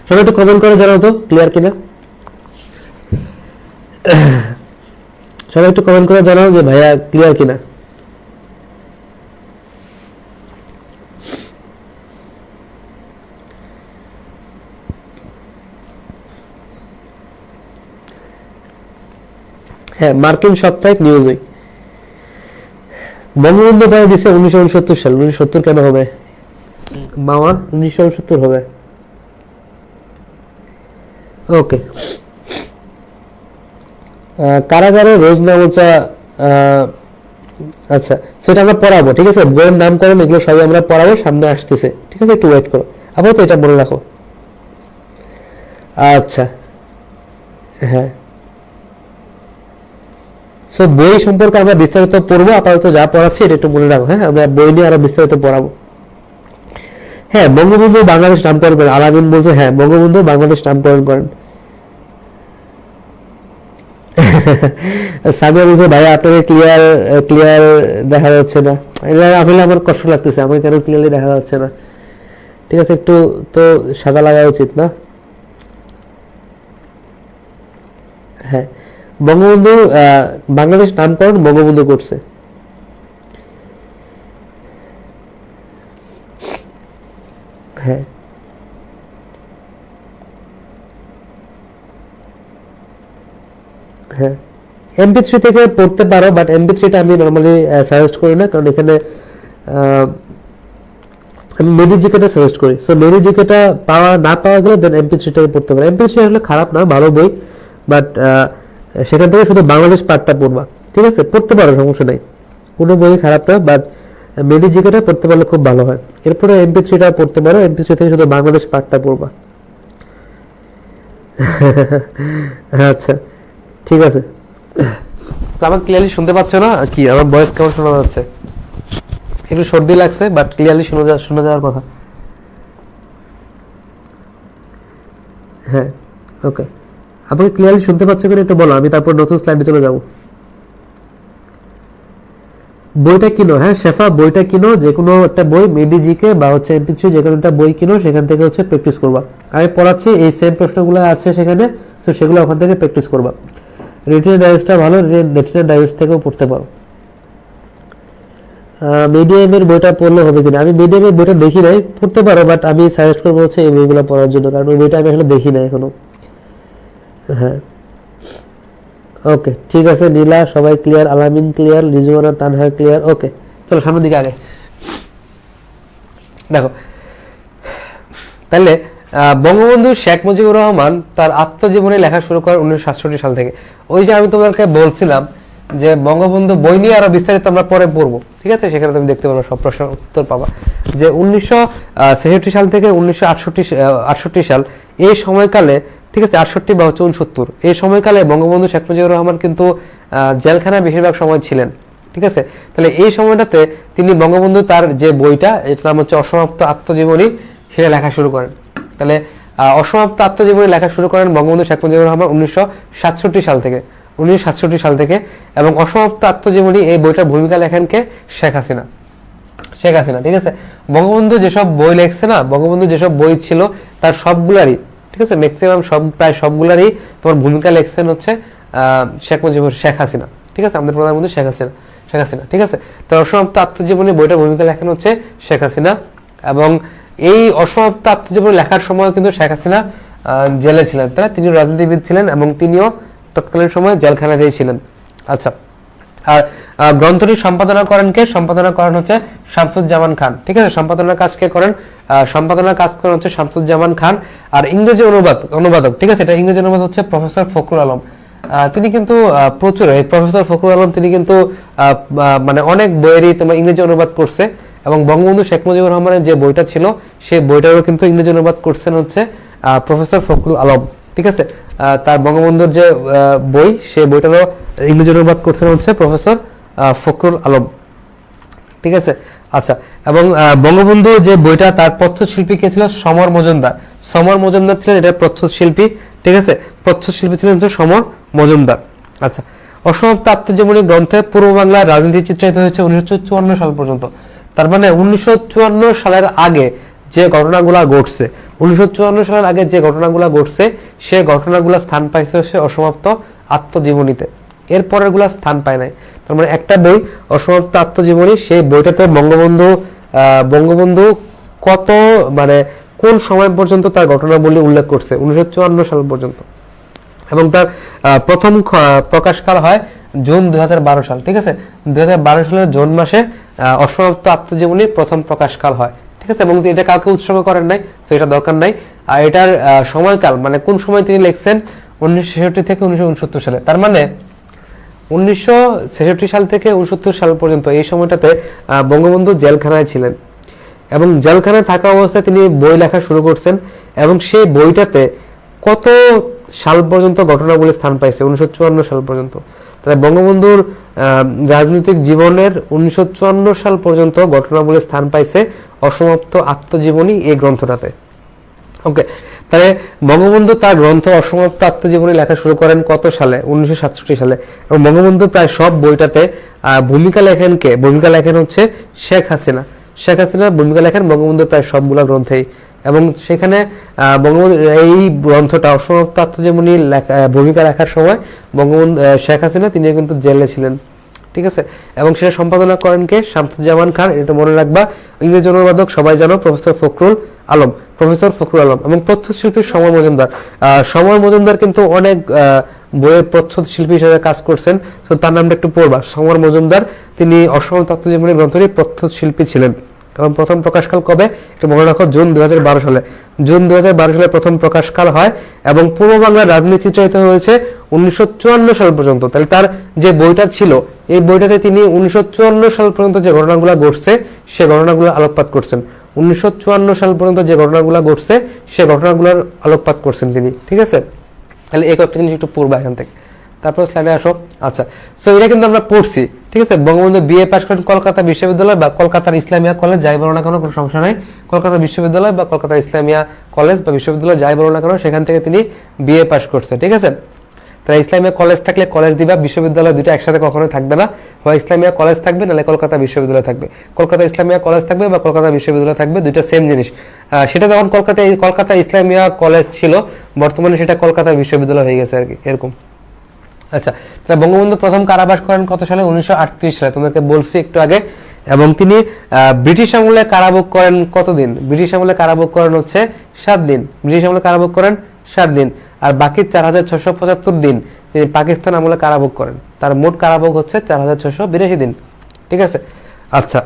S2: সবাই একটু কমেন্ট করে জানাও তো ক্লিয়ার কিনা। সবাই একটু কমেন্ট করে জানাও যে ভাইয়া ক্লিয়ার কিনা। হ্যাঁ, মার্কিন সাপ্তাহিক নিউজ উইক। বঙ্গবন্ধু উপাধি দিছে 1969 সাল। 1970 কেন হবে মামা? 1969 হবে। ওকে, কারাগারে রোজ নামচা, আচ্ছা সেটা আমরা পড়াবো। ঠিক আছে, বইয়ের নামকরণ এগুলো সবই আমরা পড়াবো, সামনে আসতেছে। ঠিক আছে, একটু ওয়েট করো, আপাতত এটা মনে রাখো। আচ্ছা, হ্যাঁ, সো বই সম্পর্কে আমরা বিস্তারিত পড়বো। আপাতত যা পড়াচ্ছি এটা একটু মনে রাখো। হ্যাঁ, আমরা বই নিয়ে আরো বিস্তারিত পড়াবো। হ্যাঁ, বঙ্গবন্ধু বাংলাদেশ নামকরণ করেন। আলামিন বলছে হ্যাঁ, বঙ্গবন্ধু বাংলাদেশ নামকরণ করেন। সামিয়া বলছে ভাই আপনাকে ক্লিয়ার দেখা যাচ্ছে না। আসলে আমার কষ্ট লাগতেছে, আমার কেন ক্লিয়ারলি দেখা যাচ্ছে না। ঠিক আছে, একটু তো সাদা লাগা উচিত না? হ্যাঁ, বঙ্গবন্ধু বাংলাদেশ নামকরণ বঙ্গবন্ধু করছে। হ্যাঁ, হ্যাঁ, MP3 থেকে পড়তে পারো, বাট MP3টা আমি নর্মালি সাজেস্ট করি না, কারণ এখানে আমি মেডিজিকেটা সাজেস্ট করি। সো মেডিজিকেটা না পাওয়া গেলে দেন MP3টাকে পড়তে পারো। MP3 আসলে খারাপ না, ভালো বই, বাট সেখান থেকে শুধু বাংলাদেশ পার্টটা পড়বা, ঠিক আছে? পড়তে পারো, সমস্যা নেই, কোনো বই খারাপ না, বাট মেডিজিকেটা পড়তে পারলে খুব ভালো হয়। এরপরে MP3টা পড়তে পারো, MP3 থেকে শুধু বাংলাদেশ পার্টটা পড়বা। আচ্ছা, ঠিক আছে। তো আমার ক্লিয়ারলি শুনতে পাচ্ছ না কি? আমার ভয়েস কেমন শোনা যাচ্ছে? একটু সর্দি লাগছে, বাট ক্লিয়ারলি শোনা যাওয়ার কথা। হ্যাঁ, ওকে। আপনাকে ক্লিয়ারলি শুনতে পাচ্ছ কিনা একটু বলো, আমি তারপর নতুন স্লাইডে চলে যাব। বইটা কিনো, হ্যাঁ শেফা, বইটা কিনো, যে কোনো একটা বই, মেডিজিকে বা হচ্ছে MP3 যে কোনো একটা বই কিনো, সেখান থেকে হচ্ছে প্র্যাকটিস করবা। আমি পড়াচ্ছি, এই সেম প্রশ্নগুলো আছে সেখানে, তো সেগুলো ওখান থেকে প্র্যাকটিস করবা। রিটেন ডাইজেস্টটা ভালো, রিটেন ডাইজেস্ট থেকেও পড়তে পারো। মিডিয়ামের বইটা পড়লে হবে কিনা, আমি মিডিয়ামের বইটা দেখি নাই, পড়তে পারো, বাট আমি সাজেস্ট করবো হচ্ছে এই বইগুলো পড়ার জন্য, কারণ ওই বইটা আমি আসলে দেখি নাই এখনো। হ্যাঁ, ওকে, ঠিক আছে। নীলা সবাই ক্লিয়ার, আলামিন ক্লিয়ার, রিজওয়ানা তানহা ক্লিয়ার। ওকে, চলো সামনের দিকে আগে। দেখো তাহলে বঙ্গবন্ধু শেখ মুজিবুর রহমান তার আত্মজীবনী লেখা শুরু করেন 1967 সাল থেকে। ওই যে আমি তোমাকে বলছিলাম যে বঙ্গবন্ধু বই নিয়ে আরো বিস্তারিত আমরা পরে পড়বো, ঠিক আছে? সেখানে তুমি দেখতে পারবে, সব প্রশ্নের উত্তর পাবা। যে 1966 সাল থেকে 1968 সাল, এই সময়কালে, ঠিক আছে, 68 বা 69, এই সময়কালে বঙ্গবন্ধু শেখ মুজিবুর রহমান কিন্তু জেলখানায় বেশিরভাগ সময় ছিলেন, ঠিক আছে? তাহলে এই সময়টাতে তিনি বঙ্গবন্ধু তার যে বইটা, এটার নাম হচ্ছে অসমাপ্ত আত্মজীবনী, সেটা লেখা শুরু করেন। তাহলে অসমাপ্ত আত্মজীবনী লেখা শুরু করেন বঙ্গবন্ধু শেখ মুজিবুর রহমান 1967 সাল থেকে, 1967 সাল থেকে। এবং অসমাপ্ত আত্মজীবনী এই বইটার ভূমিকা লেখেন কে? শেখ হাসিনা, ঠিক আছে? বঙ্গবন্ধু যেসব বই লেখছে না, বঙ্গবন্ধু যেসব বই ছিল তার সবগুলারই, ঠিক আছে, ম্যাক্সিমাম প্রায় সবগুলারই তোমার ভূমিকা লেখছেন হচ্ছে শেখ হাসিনা, ঠিক আছে? আমাদের প্রধানমন্ত্রী শেখ হাসিনা, ঠিক আছে? তো অসমাপ্ত আত্মজীবনী বইটার ভূমিকা লেখেন হচ্ছে শেখ হাসিনা। এবং এই অসমাপ্ত আত্মজীবনী লেখার সময় কিন্তু শেখ হাসিনা জেলে ছিলেন, তাই তিনি রাজনীতিবিদ ছিলেন এবং তিনিও তৎকালীন সময়ে জেলখানাতেই ছিলেন। আচ্ছা, আর গ্রন্থটি সম্পাদনা করেন কে? সম্পাদনা করেন হচ্ছে শামসুজ্জামান খান, ঠিক আছে? সম্পাদনার কাজ কে করেন? সম্পাদনার কাজ করেন হচ্ছে শামসুজ্জামান খান। আর ইংরেজি অনুবাদক, ঠিক আছে, এটা ইংরেজি অনুবাদ হচ্ছে প্রফেসর ফখরুল আলম। তিনি কিন্তু প্রচুর, এই প্রফেসর ফখরুল আলম তিনি কিন্তু মানে অনেক বইয়েরই তোমার ইংরেজি অনুবাদ করছে। এবং বঙ্গবন্ধু শেখ মুজিবুর রহমানের যে বইটা ছিল, সেই বইটারও কিন্তু ইংরেজি অনুবাদ করছেন হচ্ছে প্রফেসর ফখরুল আলম, ঠিক আছে? তার বঙ্গবন্ধুর যে বই, সেই বইটারও ইংরেজি অনুবাদ করছেন হচ্ছে প্রফেসর ফখরুল আলম, ঠিক আছে? আচ্ছা, এবং বঙ্গবন্ধু যে বইটা, তার প্রচ্ছদশিল্পী কে ছিল? সমর মজুমদার ছিলেন এটার প্রচ্ছদশিল্পী, ঠিক আছে? প্রচ্ছদশিল্পী ছিলেন হচ্ছে সমর মজুমদার। আচ্ছা, অসমাপ্ত আত্মজীবনী গ্রন্থে পূর্ব বাংলার রাজনীতি চিত্রায়িত হয়েছে 1954 সাল পর্যন্ত। তার মানে 1954 সালের আগে যে ঘটনাগুলো ঘটছে, 1954 সালের আগে যে ঘটনাগুলো ঘটছে, সে ঘটনাগুলো স্থান পাইছে হচ্ছে অসমাপ্ত আত্মজীবনীতে, এর পরের গুলা স্থান পায় নাই। তার মানে একটা বই অসমাপ্ত আত্মজীবনী, সেই বইটাতে বঙ্গবন্ধু কত, মানে কোন সময় পর্যন্ত তার ঘটনাবলী উল্লেখ করছে? 1954 সাল পর্যন্ত। এবং তার প্রথম প্রকাশকাল হয় জুন 2012 সাল, ঠিক আছে? 2012 সালের জুন মাসে অসমাপ্ত আত্মজীবনী প্রথম প্রকাশকাল হয়, ঠিক আছে? এবং এটা কাউকে উৎসর্গ করেন নাই, তো এটা দরকার নাই। আর এটার সময়কাল, মানে কোন সময় তিনি লিখছেন? 1966 থেকে 1969 সালে। তার মানে 1966 সাল থেকে 69 সাল পর্যন্ত এই সময়টাতে বঙ্গবন্ধু জেলখানায় ছিলেন। এবং জেলখানায় থাকা অবস্থায় তিনি বই লেখা শুরু করছেন। এবং সেই বইটাতে কত সাল পর্যন্ত ঘটনাগুলি স্থান পাইছে? 1954 সাল পর্যন্ত। তাহলে বঙ্গবন্ধুর রাজনৈতিক জীবনের 1954 সাল পর্যন্ত ঘটনাগুলি স্থান পাইছে অসমাপ্ত আত্মজীবনী এই গ্রন্থটাতে। ওকে, তাহলে বঙ্গবন্ধু তার গ্রন্থ অসমাপ্ত আত্মজীবনী লেখা শুরু করেন কত সালে? 1967 সালে। এবং বঙ্গবন্ধু প্রায় সব বইটাতে ভূমিকা লেখেন কে? ভূমিকা লেখেন হচ্ছে শেখ হাসিনা ভূমিকা লেখেন বঙ্গবন্ধুর প্রায় সবগুলা গ্রন্থেই। এবং সেখানে বঙ্গবন্ধু এই গ্রন্থটা অসমাপ্ত আত্মজীবনী ভূমিকা লেখার সময় বঙ্গবন্ধু শেখ হাসিনা তিনি কিন্তু জেলে ছিলেন, ঠিক আছে? এবং সেটা সম্পাদনা করেন কে? শামসুজ্জামান খান, এটা মনে রাখবা। ইংরেজি অনুবাদক সবাই জানো, প্রফেসর ফখরুল আলম। এবং প্রচ্ছদশিল্পী সমর মজুমদার কিন্তু অনেক বইয়ের প্রচ্ছদ শিল্পী হিসেবে কাজ করছেন। তো তার নামটা একটু পড়বা, সমর মজুমদার। তিনি অসম তত্ত্বজীবনী গ্রন্থটির প্রচ্ছদ শিল্পী ছিলেন। এবং প্রথম প্রকাশকাল কবে একটু মনে রাখো, জুন 2012 সালে। জুন 2012 সালে প্রথম প্রকাশকাল হয় এবং পূর্ব বাংলার রাজনীতি চিত্রায়িত হয়েছে 1954 সাল পর্যন্ত। তাহলে তার যে বইটা ছিল, এই বইটাতে তিনি 1954 সাল পর্যন্ত যে ঘটনাগুলো ঘটছে সে ঘটনাগুলো আলোকপাত করছেন। 1954 সাল পর্যন্ত যে ঘটনাগুলো ঘটছে সে ঘটনাগুলোর আলোকপাত করছেন তিনি। ঠিক আছে, তাহলে এই কয়েকটা জিনিস একটু পড়বা এখান থেকে। তারপর স্লাইডে আসো। আচ্ছা, সো এটা কিন্তু আমরা পড়ছি। ঠিক আছে, বঙ্গবন্ধু বিএ পাশ করেন কলকাতা বিশ্ববিদ্যালয় বা কলকাতার ইসলামিয়া কলেজ, যাই বলো না কেন কোনো সমস্যা নাই। কলকাতা বিশ্ববিদ্যালয় বা কলকাতা ইসলামিয়া কলেজ বা বিশ্ববিদ্যালয় যাই বলো না কেন, সেখান থেকে তিনি বিএ পাশ করছে। ঠিক আছে, তাহলে ইসলামিয়া কলেজ থাকলে কলেজ দিবা, বিশ্ববিদ্যালয় দুটো একসাথে কখনোই থাকবে না। হয় ইসলামিয়া কলেজ থাকবে, নাহলে কলকাতা বিশ্ববিদ্যালয় থাকবে। কলকাতা ইসলামিয়া কলেজ থাকবে বা কলকাতা বিশ্ববিদ্যালয় থাকবে, দুইটা সেম জিনিস। সেটা যখন কলকাতা ইসলামিয়া কলেজ ছিল, বর্তমানে সেটা কলকাতা বিশ্ববিদ্যালয় হয়ে গেছে আর কি, এরকম। আচ্ছা, তাহলে বঙ্গবন্ধু প্রথম কারাবাস করেন কত সালে? 1938 সালে, তোমাদেরকে বলছি একটু আগে। এবং তিনি ব্রিটিশ আমলে কারাভোগ করেন কতদিন? ব্রিটিশ আমলে কারাভোগ করেন হচ্ছে 7 দিন। ব্রিটিশ আমলে কারাভোগ করেন 7 দিন। আর বাকি 4675 দিন তিনি পাকিস্তান আমলে কারাভোগ করেন। তার মোট কারাভোগ হচ্ছে 4682 দিন। ঠিক আছে, আচ্ছা,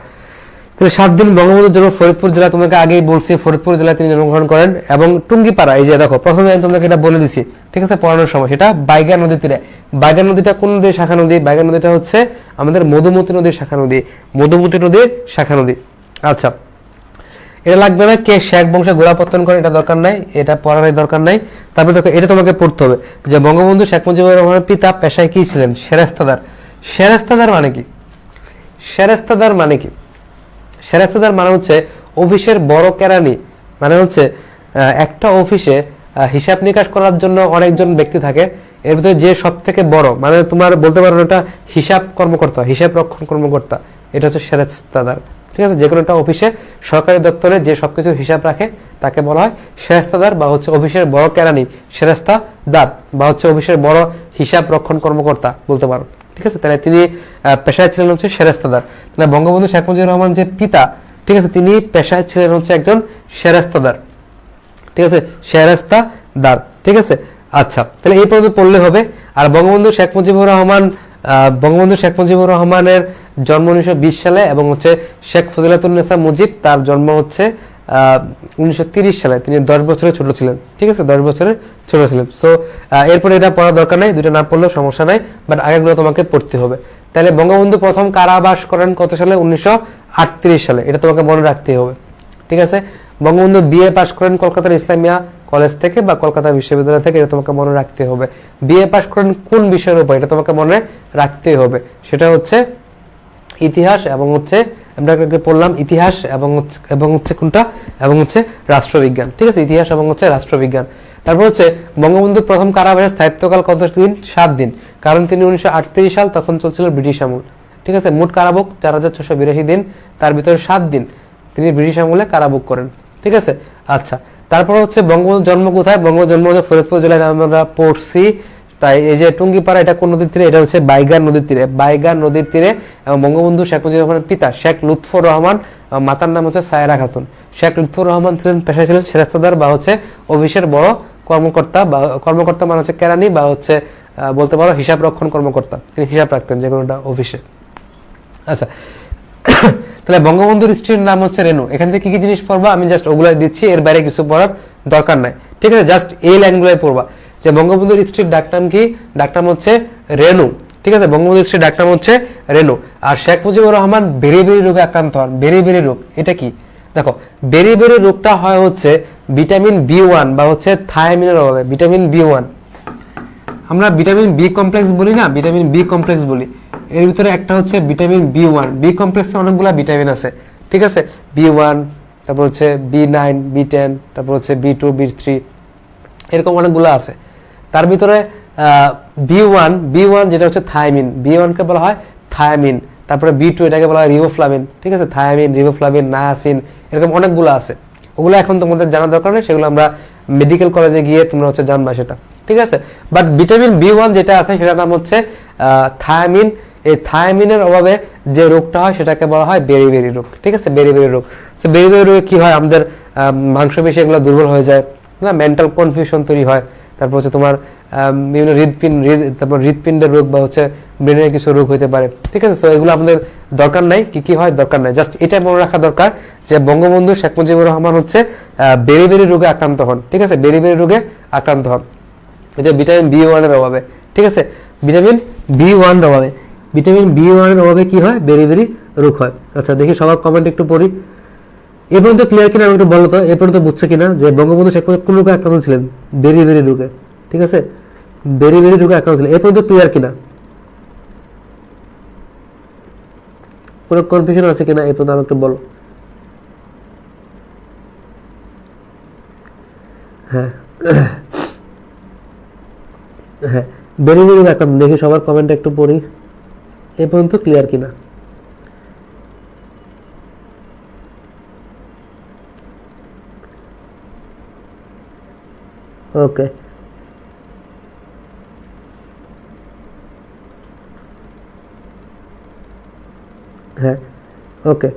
S2: তাহলে 7 দিন বঙ্গবন্ধুর জন্য ফরিদপুর জেলা, তোমাকে আগেই বলছি ফরিদপুর জেলায় তিনি জন্মগ্রহণ করেন। এবং টুঙ্গিপাড়া, এই যে দেখো প্রথমে আমি তোমাকে এটা বলে দিছি, ঠিক আছে, পড়ানোর সময়, সেটা বাইগা নদীর তীরে। বাইগা নদীটা কোন নদীর শাখা নদী? বাইগা নদীটা হচ্ছে আমাদের মধুমতি নদীর শাখা নদী, মধুমতি নদীর শাখা নদী। আচ্ছা, এটা লাগবে না। কে শেখ বংশে গোড়াপত্তন করে, এটা দরকার নাই, এটা পড়ার দরকার নাই। তারপরে দেখো, এটা তোমাকে পড়তে হবে যে বঙ্গবন্ধু শেখ মুজিবুর রহমানের পিতা পেশায় কি ছিলেন? সেরেস্তাদার। সেরেস্তাদার মানে কি? সেরেস্তাদার মানে কি? সেরেস্তাদার মানে হচ্ছে অফিসের বড় কেরানি। মানে হচ্ছে একটা অফিসে হিসাব নিকাশ করার জন্য অনেকজন ব্যক্তি থাকে, এর ভিতরে যে সব থেকে বড়, মানে তোমার বলতে পারো এটা হিসাব কর্মকর্তা, হিসাব রক্ষণ কর্মকর্তা, এটা হচ্ছে সেরেস্তাদার। ঠিক আছে, যে কোনো একটা অফিসে সরকারি দপ্তরে যে সবকিছু হিসাব রাখে তাকে বলা হয় সেরেস্তাদার বা হচ্ছে অফিসের বড় কেরানি, সেরেস্তাদার বা হচ্ছে অফিসের বড় হিসাব রক্ষণ কর্মকর্তা বলতে পারো। ঠিক আছে, তাহলে তিনি পেশায় ছিলেন হচ্ছে সেরেস্তাদার। তাহলে বঙ্গবন্ধু শেখ মুজিবুর রহমান যে পিতা, ঠিক আছে, তিনি পেশায় ছিলেন হচ্ছে একজন সেরেস্তাদার। ঠিক আছে, সেরেস্তাদার। ঠিক আছে, আচ্ছা, তাহলে এই পর্যন্ত পড়লে হবে। আর বঙ্গবন্ধু শেখ মুজিবুর রহমানের জন্ম 1920 সালে এবং হচ্ছে শেখ ফজিলাতুন্নেসা মুজিব, তার জন্ম হচ্ছে 1930 সালে। তিনি 10 বছরের ছোট ছিলেন। ঠিক আছে, 10 বছরের ছোট ছিলেন। সো এরপরে এটা পড়ার দরকার নাই, দুটো না পড়লেও সমস্যা নাই, বাট আগেগুলো তোমাকে পড়তে হবে। তাহলে বঙ্গবন্ধু প্রথম কারাবাস করেন কত সালে? 1938 সালে, এটা তোমাকে মনে রাখতে হবে। ঠিক আছে, বঙ্গবন্ধু বিএ পাশ করেন কলকাতার ইসলামিয়া কলেজ থেকে বা কলকাতা বিশ্ববিদ্যালয় থেকে, এটা তোমাকে মনে রাখতে হবে। বিএ পাশ করেন কোন বিষয়ের উপর? এটা তোমাকে মনে রাখতে হবে। সেটা হচ্ছে ইতিহাস এবং হচ্ছে আমরা পড়লাম ইতিহাস এবং হচ্ছে কোনটা? এবং হচ্ছে রাষ্ট্রবিজ্ঞান। ঠিক আছে, ইতিহাস এবং হচ্ছে রাষ্ট্রবিজ্ঞান। তারপর হচ্ছে বঙ্গবন্ধুর প্রথম কারাবাসের স্থায়িত্বকাল কত দিন? 7 দিন। কারণ তিনি 1938 সাল, তখন চলছিল ব্রিটিশ আমল। ঠিক আছে, মোট কারাভোগ 4682 দিন, তার ভিতরে 7 দিন তিনি ব্রিটিশ আমলে কারাভোগ করেন। ঠিক আছে, আচ্ছা, তারপর হচ্ছে বঙ্গবন্ধুর জন্ম কোথায়? বঙ্গবন্ধুর জন্ম হচ্ছে ফরিদপুর জেলায়, আমরা পড়ছি। তাই এই যে টুঙ্গিপাড়া, এটা কোন নদীর তীরে? এটা হচ্ছে বাইগা নদীর তীরে। বাইগা নদীর তীরে। এবং বঙ্গবন্ধু শেখ মুজিবুর রহমানের পিতা শেখ লুৎফর রহমান, মাতার নাম হচ্ছে সায়রা খাতুন। শেখ লুৎফর রহমান ছিলেন পেশায় ছিলেন সেরেস্তাদার বা হচ্ছে অফিসের বড় কর্মকর্তা, বা কর্মকর্তা মানে হচ্ছে কেরানি বা হচ্ছে বলতে পারো হিসাব রক্ষণ কর্মকর্তা। তিনি হিসাব রাখতেন যে কোনোটা অফিসে। আচ্ছা, তাহলে বঙ্গবন্ধুর স্ত্রীর নাম হচ্ছে রেনু। এখান থেকে কি কি জিনিস পড়বা আমি জাস্ট ওগুলাই দিচ্ছি, এর বাইরে কিছু পড়ার দরকার নাই। ঠিক আছে, জাস্ট এই লাইনগুলাই পড়বা যে বঙ্গবন্ধুর স্ত্রীর ডাকনাম কি? ডাকনাম হচ্ছে রেনু। ঠিক আছে, বঙ্গবন্ধুর স্ত্রীর ডাকনাম হচ্ছে রেনু। আর শেখ মুজিবুর রহমান বেরি রোগে আক্রান্ত হন। বেরি রোগ, এটা কি? দেখো, বেরি রোগটা হয় হচ্ছে ভিটামিন B1 বা হচ্ছে থায়ামিনের অভাবে। ভিটামিন B1, আমরা ভিটামিন বি কমপ্লেক্স বলি না, ভিটামিন বি কমপ্লেক্স বলি। এর ভিতরে একটা হচ্ছে ভিটামিন B1। বি কমপ্লেক্সে অনেকগুলা ভিটামিন আছে। ঠিক আছে, B1, তারপর হচ্ছে B9, B10, তারপর হচ্ছে B2, B3, এরকম অনেকগুলো আছে। তার ভিতরে B1 যেটা হচ্ছে থায়ামিন, B1 কে বলা হয় থায়ামিন। তারপরে B2, এটাকে বলা হয় রিবোফ্লাভিন। ঠিক আছে, থায়ামিন, রিবোফ্লাভিন, নায়াসিন, এরকম অনেকগুলো আছে। ওগুলো এখন তোমাদের জানার দরকার নেই, সেগুলো আমরা মেডিকেল কলেজে গিয়ে তোমরা হচ্ছে জানবা সেটা। ঠিক আছে, বাট ভিটামিন B1 যেটা আছে সেটার নাম হচ্ছে থায়ামিন। এই থায়ামিনের অভাবে যে রোগটা হয় সেটাকে বলা হয় বেরি রোগ। ঠিক আছে, বেরি রোগ। সো বেরি রোগে কি হয়? আমাদের মাংসপেশি এগুলো দুর্বল হয়ে যায় না, মেন্টাল কনফিউশন তৈরি হয়। তারপর হচ্ছে তোমার বিভিন্ন তারপর হৃদপিণ্ডের রোগ বা হচ্ছে ব্রেনের কিছু রোগ হতে পারে, ঠিক আছে। তো এগুলো আমাদের দরকার নাই, কি কি হয় দরকার নাই, জাস্ট এটা মনে রাখা দরকার যে বঙ্গবন্ধু শেখ মুজিবুর রহমান হচ্ছে বেরি রোগে আক্রান্ত হন, ঠিক আছে, বেরি রোগে আক্রান্ত হন, এটা ভিটামিন B1 এর অভাবে, ঠিক আছে, ভিটামিন B1 এর অভাবে, ভিটামিন B1 এর অভাবে কি হয়, বেরি রোগ হয়। আচ্ছা দেখি সবার কমেন্ট একটু পড়ি। এ পর্যন্ত ক্লিয়ার কিনা আমাকে একটু বলো তো, এ পর্যন্ত বুঝছো কিনা যে বঙ্গবন্ধু শেখ মুজিব কোন রোগে আক্রান্ত ছিলেন, বেরি রোগে, ঠিক আছে, বেরি রোগে আক্রান্ত ছিলেন, এ পর্যন্ত ক্লিয়ার কিনা, কোনো কনফিউশন আছে কিনা এ পর্যন্ত আমাকে একটু বলো। হ্যাঁ হ্যাঁ বেরি রোগে আক্রান্ত, দেখি সবার কমেন্ট একটু পড়ি, এ পর্যন্ত ক্লিয়ার কিনা। ওকে হ্যাঁ ওকে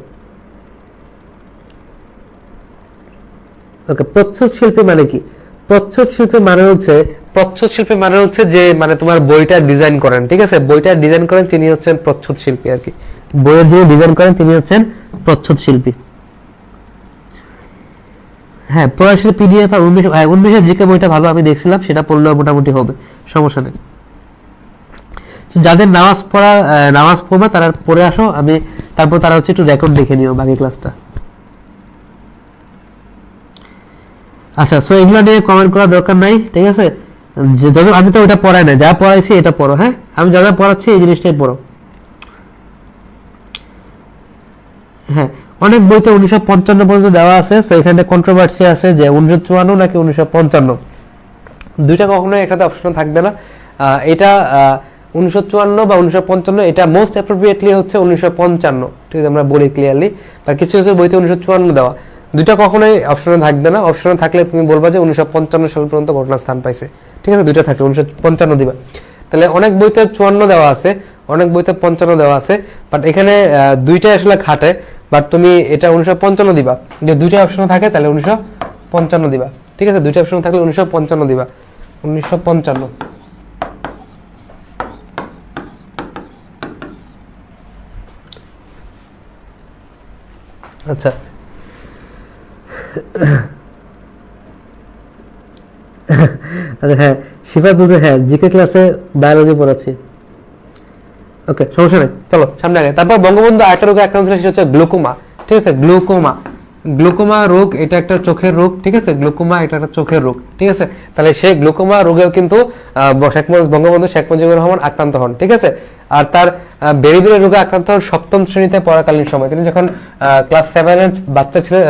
S2: ওকে প্রচ্ছদ শিল্পী মানে কি? প্রচ্ছদ শিল্পী মানে হচ্ছে যে মানে তোমার বইটা ডিজাইন করেন, ঠিক আছে, বইটা ডিজাইন করেন তিনি হচ্ছেন প্রচ্ছদ শিল্পী আর কি, বইয়ের যে ডিজাইন করেন তিনি হচ্ছেন প্রচ্ছদ শিল্পী। হ্যাঁ প্রয়াসের PDF আর 19 জিকে বইটা ভালো, আমি দেখছিলাম, সেটা পড়লেও মোটামুটি হবে, সমস্যা নেই। যাদের নামাজ পড়বে তারা পড়ে আসো, আমি তারপর তারা হচ্ছে একটু রেকর্ড দেখে নিও বাকি ক্লাসটা। আচ্ছা সো এগুলো নিয়ে কমেন্ট করার দরকার নাই, ঠিক আছে, যত আমি তো ওটা পড়াই না, যা পড়াইছি এটা পড়ো, হ্যাঁ আমি যা যা পড়াচ্ছি এই জিনিসটাই পড়ো। হ্যাঁ অনেক বইতে 1955 পর্যন্ত দেওয়া আছে, তো এখানে কন্ট্রোভার্সি আছে যে 1954 নাকি 1955, দুইটা কখনোই একসাথে অপশন থাকবে না। এটা 1954 বা 1955, এটা মোস্ট অ্যাপ্রোপ্রিয়েটলি হচ্ছে 1955, ঠিক আছে, আমরা বলি ক্লিয়ারলি, বা কিছু কিছু বইতে 1954 দেওয়া, দুইটা কখনোই অপশনে থাকবে না। অপশনে থাকলে তুমি বলবা যে 1955 সাল পর্যন্ত ঘটনা স্থান পাইছে, ঠিক আছে, দুইটা থাকলে 1955 দিবা। তাহলে অনেক বইতে 54 দেওয়া আছে, অনেক বইতে 55 দেওয়া আছে, বাট এখানে দুইটাই আসলে খাটে, বাট তুমি এটা 1955 দিবা, যে দুইটা অপশন থাকে তাহলে 1955 দিবা, ঠিক আছে, দুইটা অপশন থাকলে 1955 দিবা, 1955। আচ্ছা আচ্ছা হ্যাঁ শিফা বুঝে, হ্যাঁ জিকে ক্লাসে বায়োলজি পড়াচ্ছি, ওকে সমস্যা নেই, চলো সামনে আগে। তারপর বঙ্গবন্ধু আরেকটা রোগে আক্রান্ত ছিলেন, সেটা হচ্ছে গ্লুকোমা, ঠিক আছে, গ্লুকোমা রোগ এটা একটা চোখের রোগ, ঠিক আছে, গ্লুকোমা এটা একটা চোখের রোগ, ঠিক আছে। তাহলে সেই গ্লুকোমা রোগেও কিন্তু বঙ্গবন্ধু শেখ মুজিবুর রহমান আক্রান্ত হন, ঠিক আছে। আর তার বেরি রোগে আক্রান্ত হন 7ম শ্রেণীতে পড়াকালীন সময়, তিনি যখন ক্লাস 7 এর বাচ্চা ছিলেন,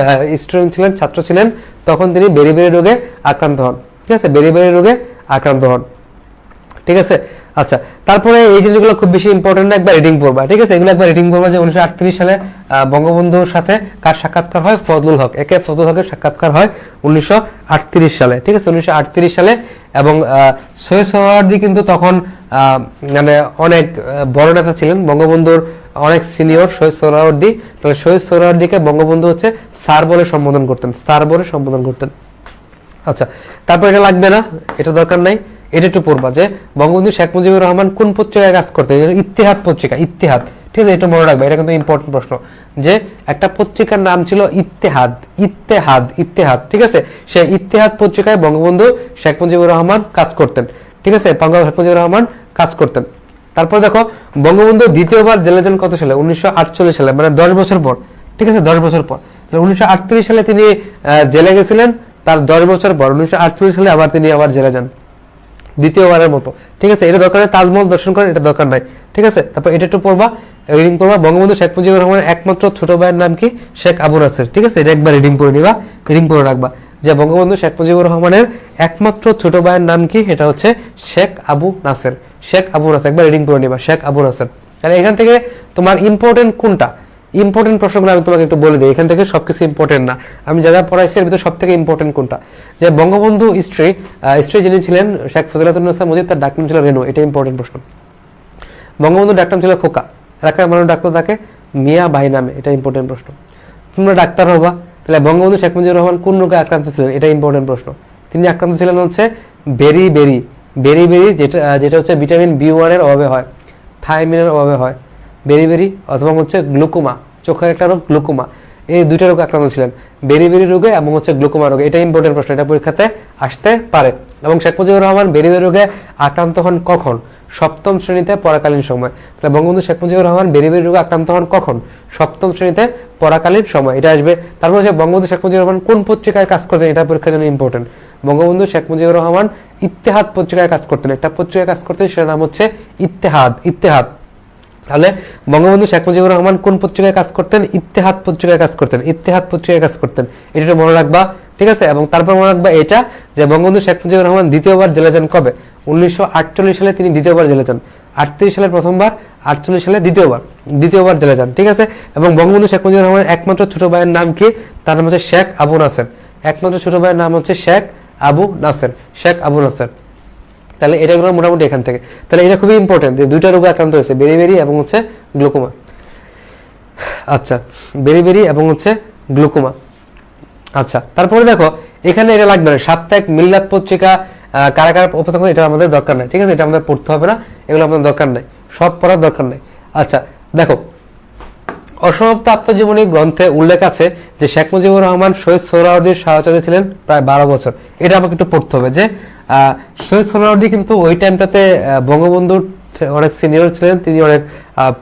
S2: স্টুডেন্ট ছিলেন, ছাত্র ছিলেন, তখন তিনি বেরি রোগে আক্রান্ত হন, ঠিক আছে, বেরি রোগে আক্রান্ত হন, ঠিক আছে। আচ্ছা তারপরে এই জিনিসগুলো খুব বেশি ইম্পর্টেন্ট না, একবার রিডিং পড়বা, ঠিক আছে, এগুলো একবার রিডিং পড়বা যে 1938 সালে বঙ্গবন্ধুর সাথে কার সাক্ষাৎকার হয়, ফজলুল হক, একে ফজলুল হকের সাক্ষাৎকার হয় 1938 সালে, ঠিক আছে, 1938 সালে। এবং সৈয়দ সোহরাওয়ার্দী কিন্তু তখন মানে অনেক বড় নেতা ছিলেন, বঙ্গবন্ধুর অনেক সিনিয়র সৈয়দ সোহরাওয়ার্দী, তাহলে সৈয়দ সোহরাওয়ার্দীকে বঙ্গবন্ধু হচ্ছে স্যার বলে সম্বোধন করতেন, আচ্ছা তারপর এটা লাগবে না, এটা দরকার নাই, এটা একটু পড়বা যে বঙ্গবন্ধু শেখ মুজিবুর রহমান কোন পত্রিকায় কাজ করতেন, ইত্তেহাদ পত্রিকা, ইত্তেহাদ, ঠিক আছে, এটা মনে রাখবে, এটা কিন্তু ইম্পর্টেন্ট প্রশ্ন, যে একটা পত্রিকার নাম ছিল ইত্তেহাদ, ঠিক আছে, সেই ইত্তেহাদ পত্রিকায় বঙ্গবন্ধু শেখ মুজিবুর রহমান কাজ করতেন, ঠিক আছে, শেখ মুজিবুর রহমান কাজ করতেন। তারপর দেখো বঙ্গবন্ধু দ্বিতীয়বার জেলে যান কত সালে, 1948 সালে, মানে 10 বছর পর, ঠিক আছে, 10 বছর পর, 1938 সালে তিনি জেলে গেছিলেন, তার 10 বছর পর 1948 সালে আবার তিনি জেলে যান দ্বিতীয়বারের মতো, ঠিক আছে, এটা দরকার নেই, তাজমহল দর্শন করেন, এটা দরকার নাই, ঠিক আছে। তারপর এটা একটু পড়বা, রিডিং পড়বা, বঙ্গবন্ধু শেখ মুজিবুর রহমানের একমাত্র ছোট ভাইয়ের নাম কি, শেখ আবু নাসের, ঠিক আছে, এটা একবার রিডিং করে নিবা, রিডিং করে রাখবা যে বঙ্গবন্ধু শেখ মুজিবুর রহমানের একমাত্র ছোট ভাইয়ের নাম কি, এটা হচ্ছে শেখ আবু নাসের, একবার রিডিং করে নিবা, শেখ আবু নাসের। তাহলে এখান থেকে তোমার ইম্পর্টেন্ট কোনটা, ইম্পর্টেন্ট প্রশ্নগুলো আমি তোমাকে একটু বলে দিই, এখান থেকে সবকিছু ইম্পর্টেন্ট না, আমি যা যা পড়াইছি এর ভিতরে সব থেকে ইম্পর্টেন্ট কোনটা, যে বঙ্গবন্ধু স্ত্রী যিনি ছিলেন শেখ ফজিলাতুন্নেসা মুজিব, তার ডাকনাম ছিল রেনু, এটা ইম্পর্টেন্ট প্রশ্ন। বঙ্গবন্ধুর ডাকনাম ছিল খোকা, এলাকার মানুষ ডাকতো তাকে মিয়া ভাই নামে, এটা ইম্পর্টেন্ট প্রশ্ন। তোমরা ডাক্তার হবা, তাহলে বঙ্গবন্ধু শেখ মুজিবুর রহমান কোন রোগে আক্রান্ত ছিলেন, এটা ইম্পর্টেন্ট প্রশ্ন। তিনি আক্রান্ত ছিলেন হচ্ছে বেরি বেরিবেরি যেটা হচ্ছে ভিটামিন B1 এর অভাবে হয়, থায়ামিনের অভাবে হয়, বেরিবেরি, অথবা হচ্ছে গ্লুকোমা, চোখের একটা রোগ গ্লুকোমা, এই দুইটা রোগে আক্রান্ত ছিলেন, বেরিবেরি রোগে এবং হচ্ছে গ্লুকোমা রোগে। এটা ইম্পর্টেন্ট প্রশ্ন, এটা পরীক্ষাতে আসতে পারে। এবং শেখ মুজিবুর রহমান বেরিবেরি রোগে আক্রান্ত হন কখন? সপ্তম শ্রেণীতে পড়াকালীন সময়। তাহলে বঙ্গবন্ধু শেখ মুজিবুর রহমান বেরিবেরি রোগে আক্রান্ত হন কখন? সপ্তম শ্রেণীতে পড়াকালীন সময়, এটা আসবে। তারপর হচ্ছে বঙ্গবন্ধু শেখ মুজিবুর রহমান কোন পত্রিকায় কাজ করতেন, এটা পরীক্ষার জন্য ইম্পর্টেন্ট। বঙ্গবন্ধু শেখ মুজিবুর রহমান ইত্তেহাদ পত্রিকায় কাজ করতেন, একটা পত্রিকায় কাজ করতেন, সেটার নাম হচ্ছে ইত্তেহাদ। ইত্তেহাদ। তাহলে বঙ্গবন্ধু শেখ মুজিবুর রহমান কোন পত্রিকায় কাজ করতেন? ইত্তেহাদ পত্রিকায় কাজ করতেন, ইত্তেহাদ পত্রিকায় কাজ করতেন, এটা মনে রাখবা, ঠিক আছে। এবং তারপর মনে রাখবা এটা যে বঙ্গবন্ধু শেখ মুজিবুর রহমান দ্বিতীয়বার জেলে যান কবে? 1948 সালে তিনি দ্বিতীয়বার জেলে যান, 38 সালে প্রথমবার, 48 সালে দ্বিতীয়বার জেলে যান, ঠিক আছে। এবং বঙ্গবন্ধু শেখ মুজিবুর রহমানের একমাত্র ছোট ভাইয়ের নাম কি? তার নাম হচ্ছে শেখ আবু নাসের। একমাত্র ছোট ভাইয়ের নাম হচ্ছে শেখ আবু নাসের, শেখ আবু নাসের। তাহলে এটাগুলো মোটামুটি এখান থেকে। তাহলে এটা খুবই ইম্পর্টেন্ট যে দুইটা রোগে আক্রান্ত হয়েছে, বেরিবেরি এবং হচ্ছে গ্লুকোমা। আচ্ছা, বেরিবেরি এবং হচ্ছে গ্লুকোমা। আচ্ছা, তারপরে দেখো এখানে এটা লাগবে না, সাপ্তাহিক মিল্লাত পত্রিকা কারা কারা উপস্থাপন, এটা আমাদের দরকার নাই, ঠিক আছে, এটা আমাদের পড়তে হবে না, এগুলো আমাদের দরকার নাই, সব পড়ার দরকার নাই। আচ্ছা দেখো, অসমাপ্ত আত্মজীবনী গ্রন্থে উল্লেখ আছে যে শেখ মুজিবুর রহমান শহীদ সোহরাওয়ার্দীর সাহচর্যে ছিলেন প্রায় 12 বছর। এটা আমাকে একটু পড়তে হবে যে শহীদ সোহরাওয়ার্দী কিন্তু ওই টাইমটাতে বঙ্গবন্ধুর অনেক সিনিয়র ছিলেন, তিনি অনেক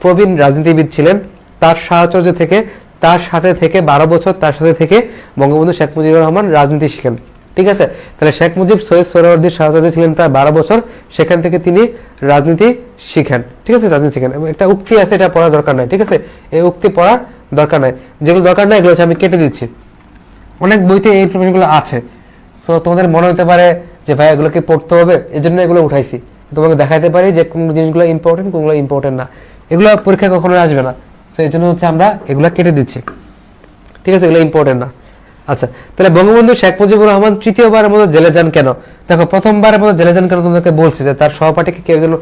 S2: প্রবীণ রাজনীতিবিদ ছিলেন। তার সাহচর্য থেকে, তার সাথে থেকে 12 বছর তার সাথে থেকে বঙ্গবন্ধু শেখ মুজিবুর রহমান রাজনীতি শিখেন, ঠিক আছে। তাহলে শেখ মুজিব শহীদ সোহরাওয়ার্দীর সাহচর্যে ছিলেন প্রায় 12 বছর, সেখান থেকে তিনি রাজনীতি শিখেন, ঠিক আছে, রাজনীতি শিখেন। এবং একটা উক্তি আছে, এটা পড়ার দরকার নাই, ঠিক আছে, এই উক্তি পড়ার দরকার নাই, যেগুলো দরকার নাই এগুলো আমি কেটে দিচ্ছি। অনেক বইতে এই ইনফরমেশনগুলো আছে, সো তোমাদের মনে হতে পারে যে ভাই এগুলোকে পড়তে হবে, এই জন্য এগুলো উঠাইছি, তোমাকে দেখাইতে পারি যে কোন জিনিসগুলো ইম্পর্টেন্ট, কোনগুলো ইম্পর্টেন্ট না, এগুলো পরীক্ষা কখনো আসবে না, সো এই জন্য হচ্ছে আমরা এগুলো কেটে দিচ্ছি, ঠিক আছে, এগুলো ইম্পর্টেন্ট না। আচ্ছা, তাহলে বঙ্গবন্ধু শেখ মুজিবুর রহমান তৃতীয়বারের মতো জেলে যান কেন? দেখো, প্রথমবারের মতো জেলে যান কেন তোমাদেরকে বলছি যে তার সহপাঠীকে কেউ যেন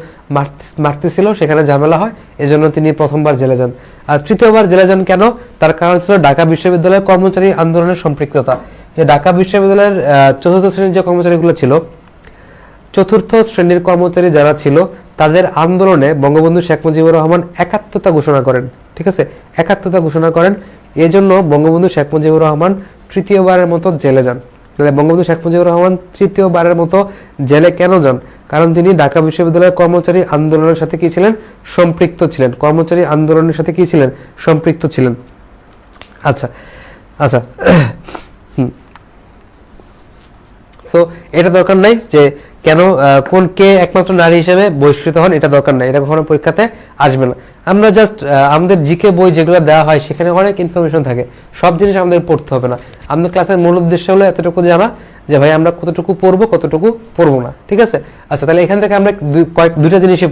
S2: মারতেছিল, সেখানে ঝামেলা হয়, এজন্য তিনি প্রথমবার জেলে যান। আর তৃতীয়বার জেলে যান কেন? তার কারণ ছিল ঢাকা বিশ্ববিদ্যালয়ের কর্মচারী আন্দোলনের সম্পৃক্ততা। যে ঢাকা বিশ্ববিদ্যালয়ের চতুর্থ শ্রেণীর যে কর্মচারীগুলো ছিল, চতুর্থ শ্রেণীর কর্মচারী যারা ছিল, তাদের আন্দোলনে বঙ্গবন্ধু শেখ মুজিবুর রহমান একাত্মতা ঘোষণা করেন, ঠিক আছে, একাত্মতা ঘোষণা করেন। এজন্য বঙ্গবন্ধু শেখ মুজিবুর রহমান তৃতীয়বারের মতো জেলে যান। তাহলে বঙ্গবন্ধু শেখ মুজিবুর রহমান তৃতীয়বারের মতো জেলে কেন যান? কারণ তিনি ঢাকা বিশ্ববিদ্যালয়ের কর্মচারী আন্দোলনের সাথে কি ছিলেন? সম্পৃক্ত ছিলেন, কর্মচারী আন্দোলনের সাথে কি ছিলেন? সম্পৃক্ত ছিলেন। আচ্ছা আচ্ছা, সো এটা দরকার নাই যে কেন কে একমাত্র নারী হিসেবে বহিষ্কৃত হন, এটা দরকার নাই, এটা কখনো পরীক্ষাতে আসবে না। আমরা জাস্ট আমাদের জিকে বই যেগুলো দেওয়া হয় সেখানে অনেক ইনফরমেশন থাকে, সব জিনিস আমাদের পড়তে হবে না। আমাদের ক্লাসের মূল উদ্দেশ্য হলো এতটুকু জানা যে ভাই আমরা কতটুকু পড়বো, কতটুকু পড়বো না, ঠিক আছে। আচ্ছা, তাহলে এখান থেকে আমরা দুইটা জিনিসই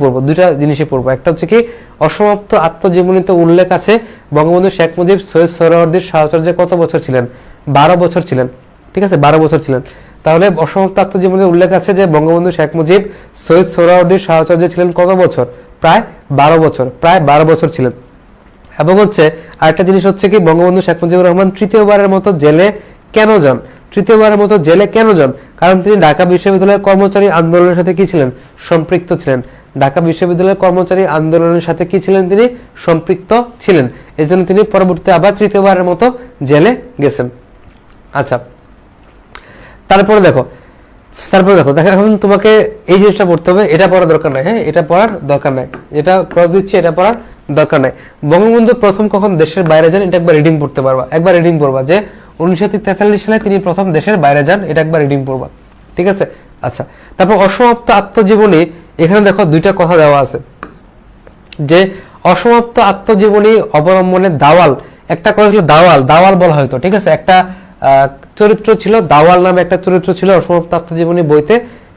S2: পড়বো। একটা হচ্ছে কি, অসমাপ্ত আত্মজীবনীতে উল্লেখ আছে বঙ্গবন্ধু শেখ মুজিব সৈয়দ সোহরাওয়ার্দীর সাহচর্যে কত বছর ছিলেন? 12 বছর ছিলেন, ঠিক আছে, 12 বছর ছিলেন। তাহলে অসমাপ্ত আত্মজীবনীতে উল্লেখ আছে যে বঙ্গবন্ধু শেখ মুজিব সৈয়দ সোহরাওয়ার্দীর সাহচর্যে ছিলেন কত বছর? প্রায় 12 বছর, প্রায় 12 বছর ছিলেন। এবং হচ্ছে আরেকটা জিনিস হচ্ছে কি, বঙ্গবন্ধু শেখ মুজিবুর রহমান তৃতীয়বারের মতো জেলে কেন যান? তৃতীয়বারের মতো জেলে কেন যান? কারণ তিনি ঢাকা বিশ্ববিদ্যালয়ের কর্মচারী আন্দোলনের সাথে কি ছিলেন? সম্পৃক্ত ছিলেন। ঢাকা বিশ্ববিদ্যালয়ের কর্মচারী আন্দোলনের সাথে কি ছিলেন? তিনি সম্পৃক্ত ছিলেন, এই জন্য তিনি পরবর্তীতে আবার তৃতীয়বারের মতো জেলে গেছেন। আচ্ছা, তারপরে দেখো এখন তোমাকে এই জিনিসটা পড়তে হবে, এটা পড়ার দরকার নাই, হ্যাঁ, এটা পড়ার দরকার নাই, এটা পড়া দিচ্ছি, এটা পড়ার দরকার নাই। বঙ্গবন্ধু প্রথম কখন দেশের বাইরে যান, এটা একবার রিডিং পড়তে পারবা, একবার রিডিং পড়বা যে 1943 সালে তিনি প্রথম দেশের বাইরে যান, এটা একবার রিডিং পড়বা, ঠিক আছে। আচ্ছা, তারপর অসমাপ্ত আত্মজীবনী, এখানে দেখো দুইটা কথা দেওয়া আছে যে অসমাপ্ত আত্মজীবনী অবলম্বনে দাওয়াল, একটা কথা ছিল দাওয়াল বলা হয়তো, ঠিক আছে, একটা চরিত্র ছিল দাওয়াল নামে, একটা চরিত্র ছিল অসমাপ্ত আত্মজীবনী বইতে,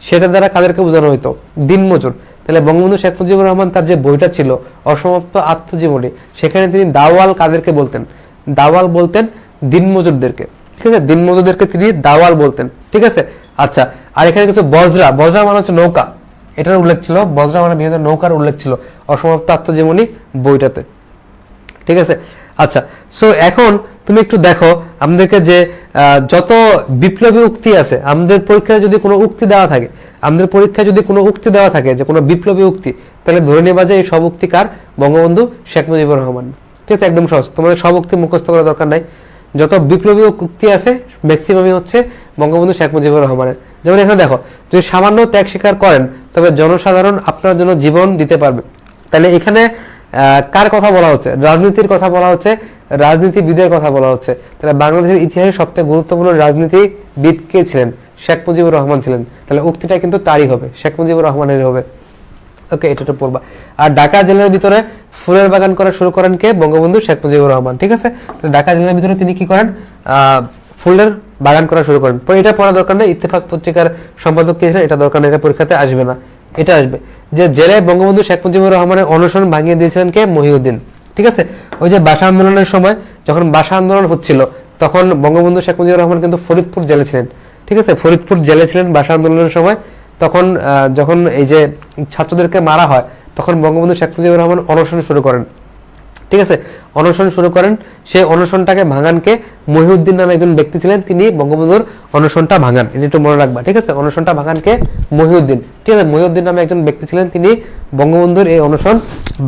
S2: সেটা দ্বারা কাদেরকে বোঝানো হইতো? দিনমজুর। তাহলে বঙ্গবন্ধু শেখ মুজিবুর রহমান তার যে বইটা ছিল অসমাপ্ত আত্মজীবনী, সেখানে তিনি দাওয়াল কাদেরকে বলতেন? দাওয়াল বলতেন দিনমজুরদেরকে, ঠিক আছে, দিনমজুরদেরকে তিনি দাওয়াল বলতেন, ঠিক আছে। আচ্ছা, আর এখানে কিছু বজরা মানে হচ্ছে নৌকা, এটার উল্লেখ ছিল, বজরা মানে বিভিন্ন নৌকার উল্লেখ ছিল অসমাপ্ত আত্মজীবনী বইটাতে, ঠিক আছে। আচ্ছা, সো এখন তুমি একটু দেখো আমাদেরকে যে যত বিপ্লবী উক্তি আছে, আমাদের পরীক্ষায় যদি কোনো উক্তি দেওয়া থাকে, আমাদের পরীক্ষায় যদি কোনো উক্তি দেওয়া থাকে যে কোনো বিপ্লবী উক্তি, তাহলে ধরে নেবা যে এই সব উক্তি কার? বঙ্গবন্ধু শেখ মুজিবুর রহমান। ঠিক আছে, একদম সহজ, তোমাদের সব উক্তি মুখস্থ করার দরকার নাই। যত বিপ্লবী উক্তি আছে ম্যাক্সিমামই হচ্ছে বঙ্গবন্ধু শেখ মুজিবুর রহমানের। যেমন এখানে দেখো, যদি সামান্য ত্যাগ স্বীকার করেন তবে জনসাধারণ আপনার জন্য জীবন দিতে পারবে। তাহলে এখানে কার কথা বলা হচ্ছে? রাজনীতির কথা বলা হচ্ছে, রাজনীতিবিদের কথা বলা হচ্ছে। তাহলে বাংলাদেশের ইতিহাসে সবথেকে গুরুত্বপূর্ণ রাজনীতিবিদ কে ছিলেন? শেখ মুজিবুর রহমান ছিলেন। তাহলে উক্তিটা কিন্তু তারই হবে, শেখ মুজিবুর রহমানের হবে। ওকে, এটা তো পড়বা। আর ঢাকা জেলার ভিতরে ফুলের বাগান করা শুরু করেন কে? বঙ্গবন্ধু শেখ মুজিবুর রহমান। ঠিক আছে, ঢাকা জেলার ভিতরে তিনি কি করেন? ফুলের বাগান করা শুরু করেন। এটা পড়া দরকার নেই, ইত্তেফাক পত্রিকার সম্পাদক কে ছিলেন এটা দরকার নেই, এটা পরীক্ষাতে আসবে না। এটা আসবে যে জেলায় বঙ্গবন্ধু শেখ মুজিবুর রহমানের অনশন ভাঙিয়ে দিয়েছিলেন কে? মহিউদ্দিন। ঠিক আছে, ওই যে ভাষা আন্দোলনের সময় যখন ভাষা আন্দোলন হচ্ছিল তখন বঙ্গবন্ধু শেখ মুজিবুর রহমান কিন্তু ফরিদপুর জেলে ছিলেন। ঠিক আছে, ফরিদপুর জেলে ছিলেন ভাষা আন্দোলনের সময়। তখন যখন এই যে ছাত্রদেরকে মারা হয় তখন বঙ্গবন্ধু শেখ মুজিবুর রহমান অনশন শুরু করেন। ঠিক আছে, অনশন শুরু করেন। সেই অনশনটাকে ভাঙানকে মহিউদ্দিন নামে একজন ব্যক্তি ছিলেন, তিনি বঙ্গবন্ধুর অনশনটা ভাঙান। এটা একটু মনে রাখবা। ঠিক আছে, অনশনটা ভাঙানকে মহিউদ্দিন। ঠিক আছে, মহিউদ্দিন নামে একজন ব্যক্তি ছিলেন, তিনি বঙ্গবন্ধুর এই অনশন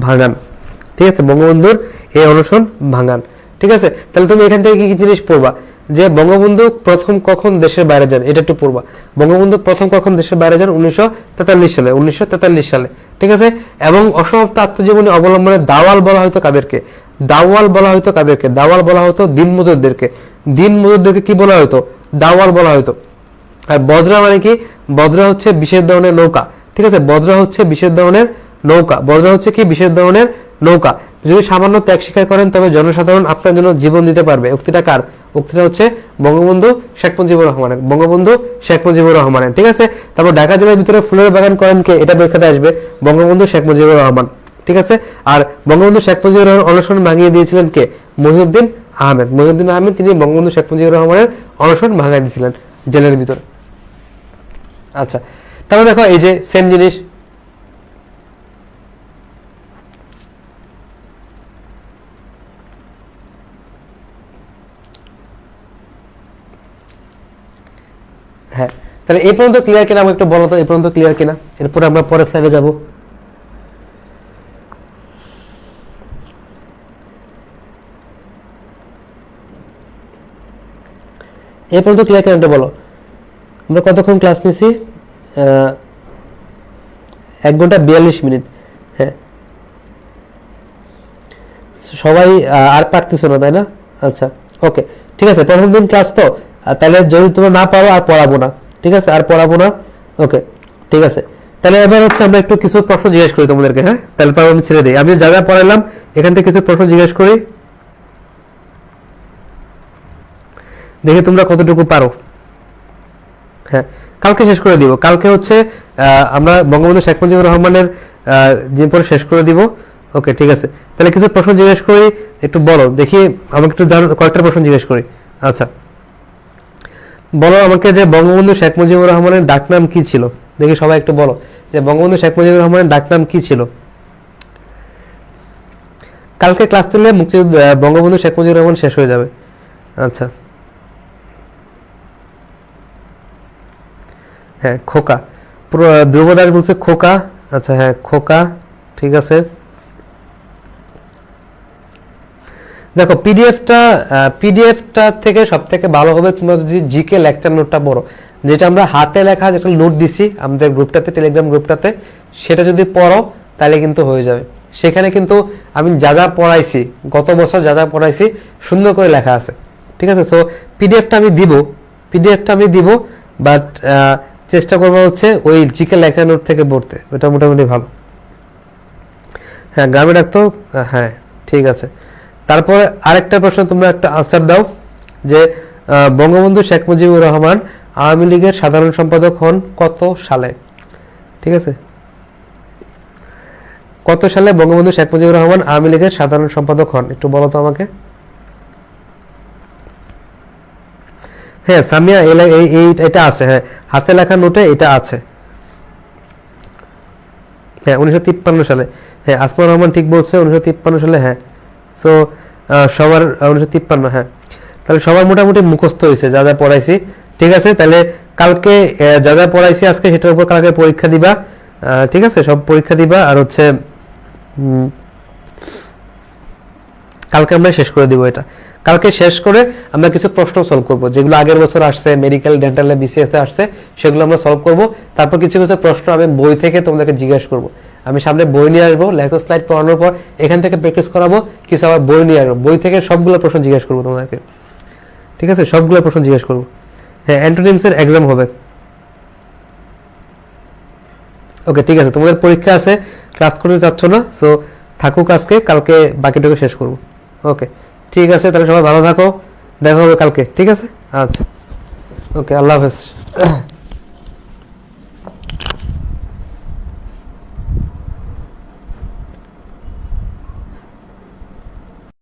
S2: ভাঙান। ঠিক আছে, বঙ্গবন্ধুর এই অনশন ভাঙান। ঠিক আছে, তাহলে তুমি এখান থেকে কি কি জিনিস পড়বা? যে বঙ্গবন্ধু প্রথম কখন দেশের বাইরে যান, এটা একটু পড়বা। বঙ্গবন্ধু প্রথম কখন দেশের বাইরে যান? 1943 সালে। 1943 সালে। ঠিক আছে, এবং অসমাপ্ত আত্মজীবনী অবলম্বনের দাওয়াল বলা হয়তো কাদেরকে? দাওয়াল বলা হয়তো কাদেরকে? দাওয়াল বলা হতো দিনমজুরদেরকে। দিনমজুরদেরকে কি বলা হতো? দাওয়াল বলা হতো। আর বদরা মানে কি? বদরা হচ্ছে বিশেষ ধরনের নৌকা। ঠিক আছে, বদরা হচ্ছে বিশেষ ধরনের নৌকা। বদরা হচ্ছে কি? বিশেষ ধরনের নৌকা। যদি সামান্য ত্যাগ স্বীকার করেন তবে জনসাধারণ আপনার জন্য জীবন দিতে পারবে। উক্তিটা কার? উক্তিটা হচ্ছে বঙ্গবন্ধু শেখ মুজিবুর রহমানের। বঙ্গবন্ধু শেখ মুজিবুর রহমানের। ঠিক আছে, তারপর ঢাকা জেলার ভিতরে ফুলের বাগান করেন কে? এটা পরীক্ষাতে আসবে, বঙ্গবন্ধু শেখ মুজিবুর রহমান। ঠিক আছে, আর বঙ্গবন্ধু শেখ মুজিবুর রহমান অনশন ভাঙিয়ে দিয়েছিলেন কে? মহিউদ্দিন আহমেদ। মহিউদ্দিন আহমেদ তিনি বঙ্গবন্ধু শেখ মুজিবুর রহমানের অনশন ভাঙিয়ে দিয়েছিলেন জেলের ভিতরে। আচ্ছা, তারপর দেখো এই যে সেম জিনিস, হ্যাঁ, তাহলে এই পর্যন্ত ক্লিয়ার কিনা আমাকে একটু বলো তো, এই পর্যন্ত ক্লিয়ার কিনা? এরপরে আমরা পরের স্লাইডে যাব। এই পর্যন্ত ক্লিয়ার কিনা একটু বলো। আমরা কতক্ষণ ক্লাস নিছি? 1 ঘন্টা 42 মিনিট। হ্যাঁ, সবাই আর পারতেছো না তাই না? আচ্ছা, ওকে, ঠিক আছে, প্রথম দিন ক্লাস তো, তাহলে যদি তোমরা না পারো আর পড়াবো না। ঠিক আছে, আর পড়াবো না। ওকে, ঠিক আছে, তাহলে এবার হচ্ছে আমরা একটু কিছু প্রশ্ন জিজ্ঞেস করি তোমাদেরকে। হ্যাঁ, তাহলে তারপর আমি ছেড়ে দিই। আমি যা যা পড়ালাম এখান থেকে কিছু প্রশ্ন জিজ্ঞেস করি, দেখি তোমরা কতটুকু পারো। হ্যাঁ, কালকে শেষ করে দিব। কালকে হচ্ছে আমরা বঙ্গবন্ধু শেখ মুজিবুর রহমানের যে পরে শেষ করে দিব। ওকে, ঠিক আছে, তাহলে কিছু প্রশ্ন জিজ্ঞেস করি, একটু বলো দেখি আমাকে, একটু কয়েকটা প্রশ্ন জিজ্ঞেস করি। আচ্ছা, বলো আমাকে যে বঙ্গবন্ধু শেখ মুজিবুর রহমানের ডাকনাম কি ছিল? দেখি সবাই একটু বলো যে বঙ্গবন্ধু শেখ মুজিবুর রহমানের ডাকনাম কি ছিল? কালকে ক্লাস দিলে মুক্তিযুদ্ধ বঙ্গবন্ধু শেখ মুজিবুর রহমান শেষ হয়ে যাবে। আচ্ছা, হ্যাঁ, খোকা। ধ্রুবদাস বলছে খোকা। আচ্ছা, হ্যাঁ, খোকা, ঠিক আছে। দেখো পিডিএফটা থেকে সব থেকে ভালো হবে তোমরা যদি জিকে লেকচার নোটটা পড়ো, যেটা আমরা হাতে লেখা যেটা নোট দিছি আমাদের গ্রুপটাতে, টেলিগ্রাম গ্রুপটাতে, সেটা যদি পড়ো তাহলে কিন্তু হয়ে যাবে। সেখানে কিন্তু আমি যা যা পড়াইছি, গত বছর যা যা পড়াইছি সুন্দর করে লেখা আছে। ঠিক আছে, সো পিডিএফটা আমি দিব, বাট চেষ্টা করবো হচ্ছে ওই জিকে লেখা নোট থেকে পড়তে, ওটা মোটামুটি ভালো। হ্যাঁ, গ্রামে ডাকতো, হ্যাঁ, ঠিক আছে। তারপরে আরেকটা প্রশ্ন তোমরা একটা আনসার দাও যে বঙ্গবন্ধু শেখ মুজিবুর রহমান আওয়ামী লীগের সাধারণ সম্পাদক হন কত সালে? ঠিক আছে, কত সালে বঙ্গবন্ধু শেখ মুজিবুর রহমান আওয়ামী লীগের সাধারণ সম্পাদক হন? একটু বলো তো আমাকে। হ্যাঁ, সামিয়া, এটা আছে, হ্যাঁ, হাতে লেখা নোটে এটা আছে। হ্যাঁ, 1953 সালে। হ্যাঁ, আসমার রহমান ঠিক বলছে, 1953 সালে। হ্যাঁ, সো সবার 1953। হ্যাঁ, তাহলে সবার মোটামুটি মুখস্থ হয়েছে যা যা পড়াইছি, ঠিক আছে? তাহলে কালকে যা যা পড়াইছি আজকে সেটার উপর কালকে পরীক্ষা দিবা, ঠিক আছে? সব পরীক্ষা দিবা, আর হচ্ছে কালকে আমরা শেষ করে দিব এটা। কালকে শেষ করে আমরা কিছু প্রশ্ন সলভ করব, যেগুলো আগের বছর আসছে, মেডিকেল, ডেন্টালে, বিসিএস এ আসছে, সেগুলো আমরা সলভ করব। তারপর কিছু কিছু প্রশ্ন আমি বই থেকে তোমাদেরকে জিজ্ঞাসা করব। আমি সামনে বই নিয়ে আসবো, লেকচার স্লাইড পড়ানোর পর এখান থেকে প্র্যাকটিস করাবো, কিছু আবার বই নিয়ে আসবো, বই থেকে সবগুলো প্রশ্ন জিজ্ঞাসা করবো তোমাদেরকে, ঠিক আছে? সবগুলো প্রশ্ন জিজ্ঞাসা করবো। হ্যাঁ, অ্যান্টোনিমস এর এক্সাম হবে। ওকে, ঠিক আছে। তোমাদের পরীক্ষা আছে, ক্লাস করতে চাচ্ছ না, সো থাকুক আজকে, কালকে বাকিটুকু শেষ করবো। ওকে, ঠিক আছে, তাহলে সবাই ভালো থাকো, দেখা হবে কালকে, ঠিক আছে? আচ্ছা, ওকে, আল্লাহ হাফেজ।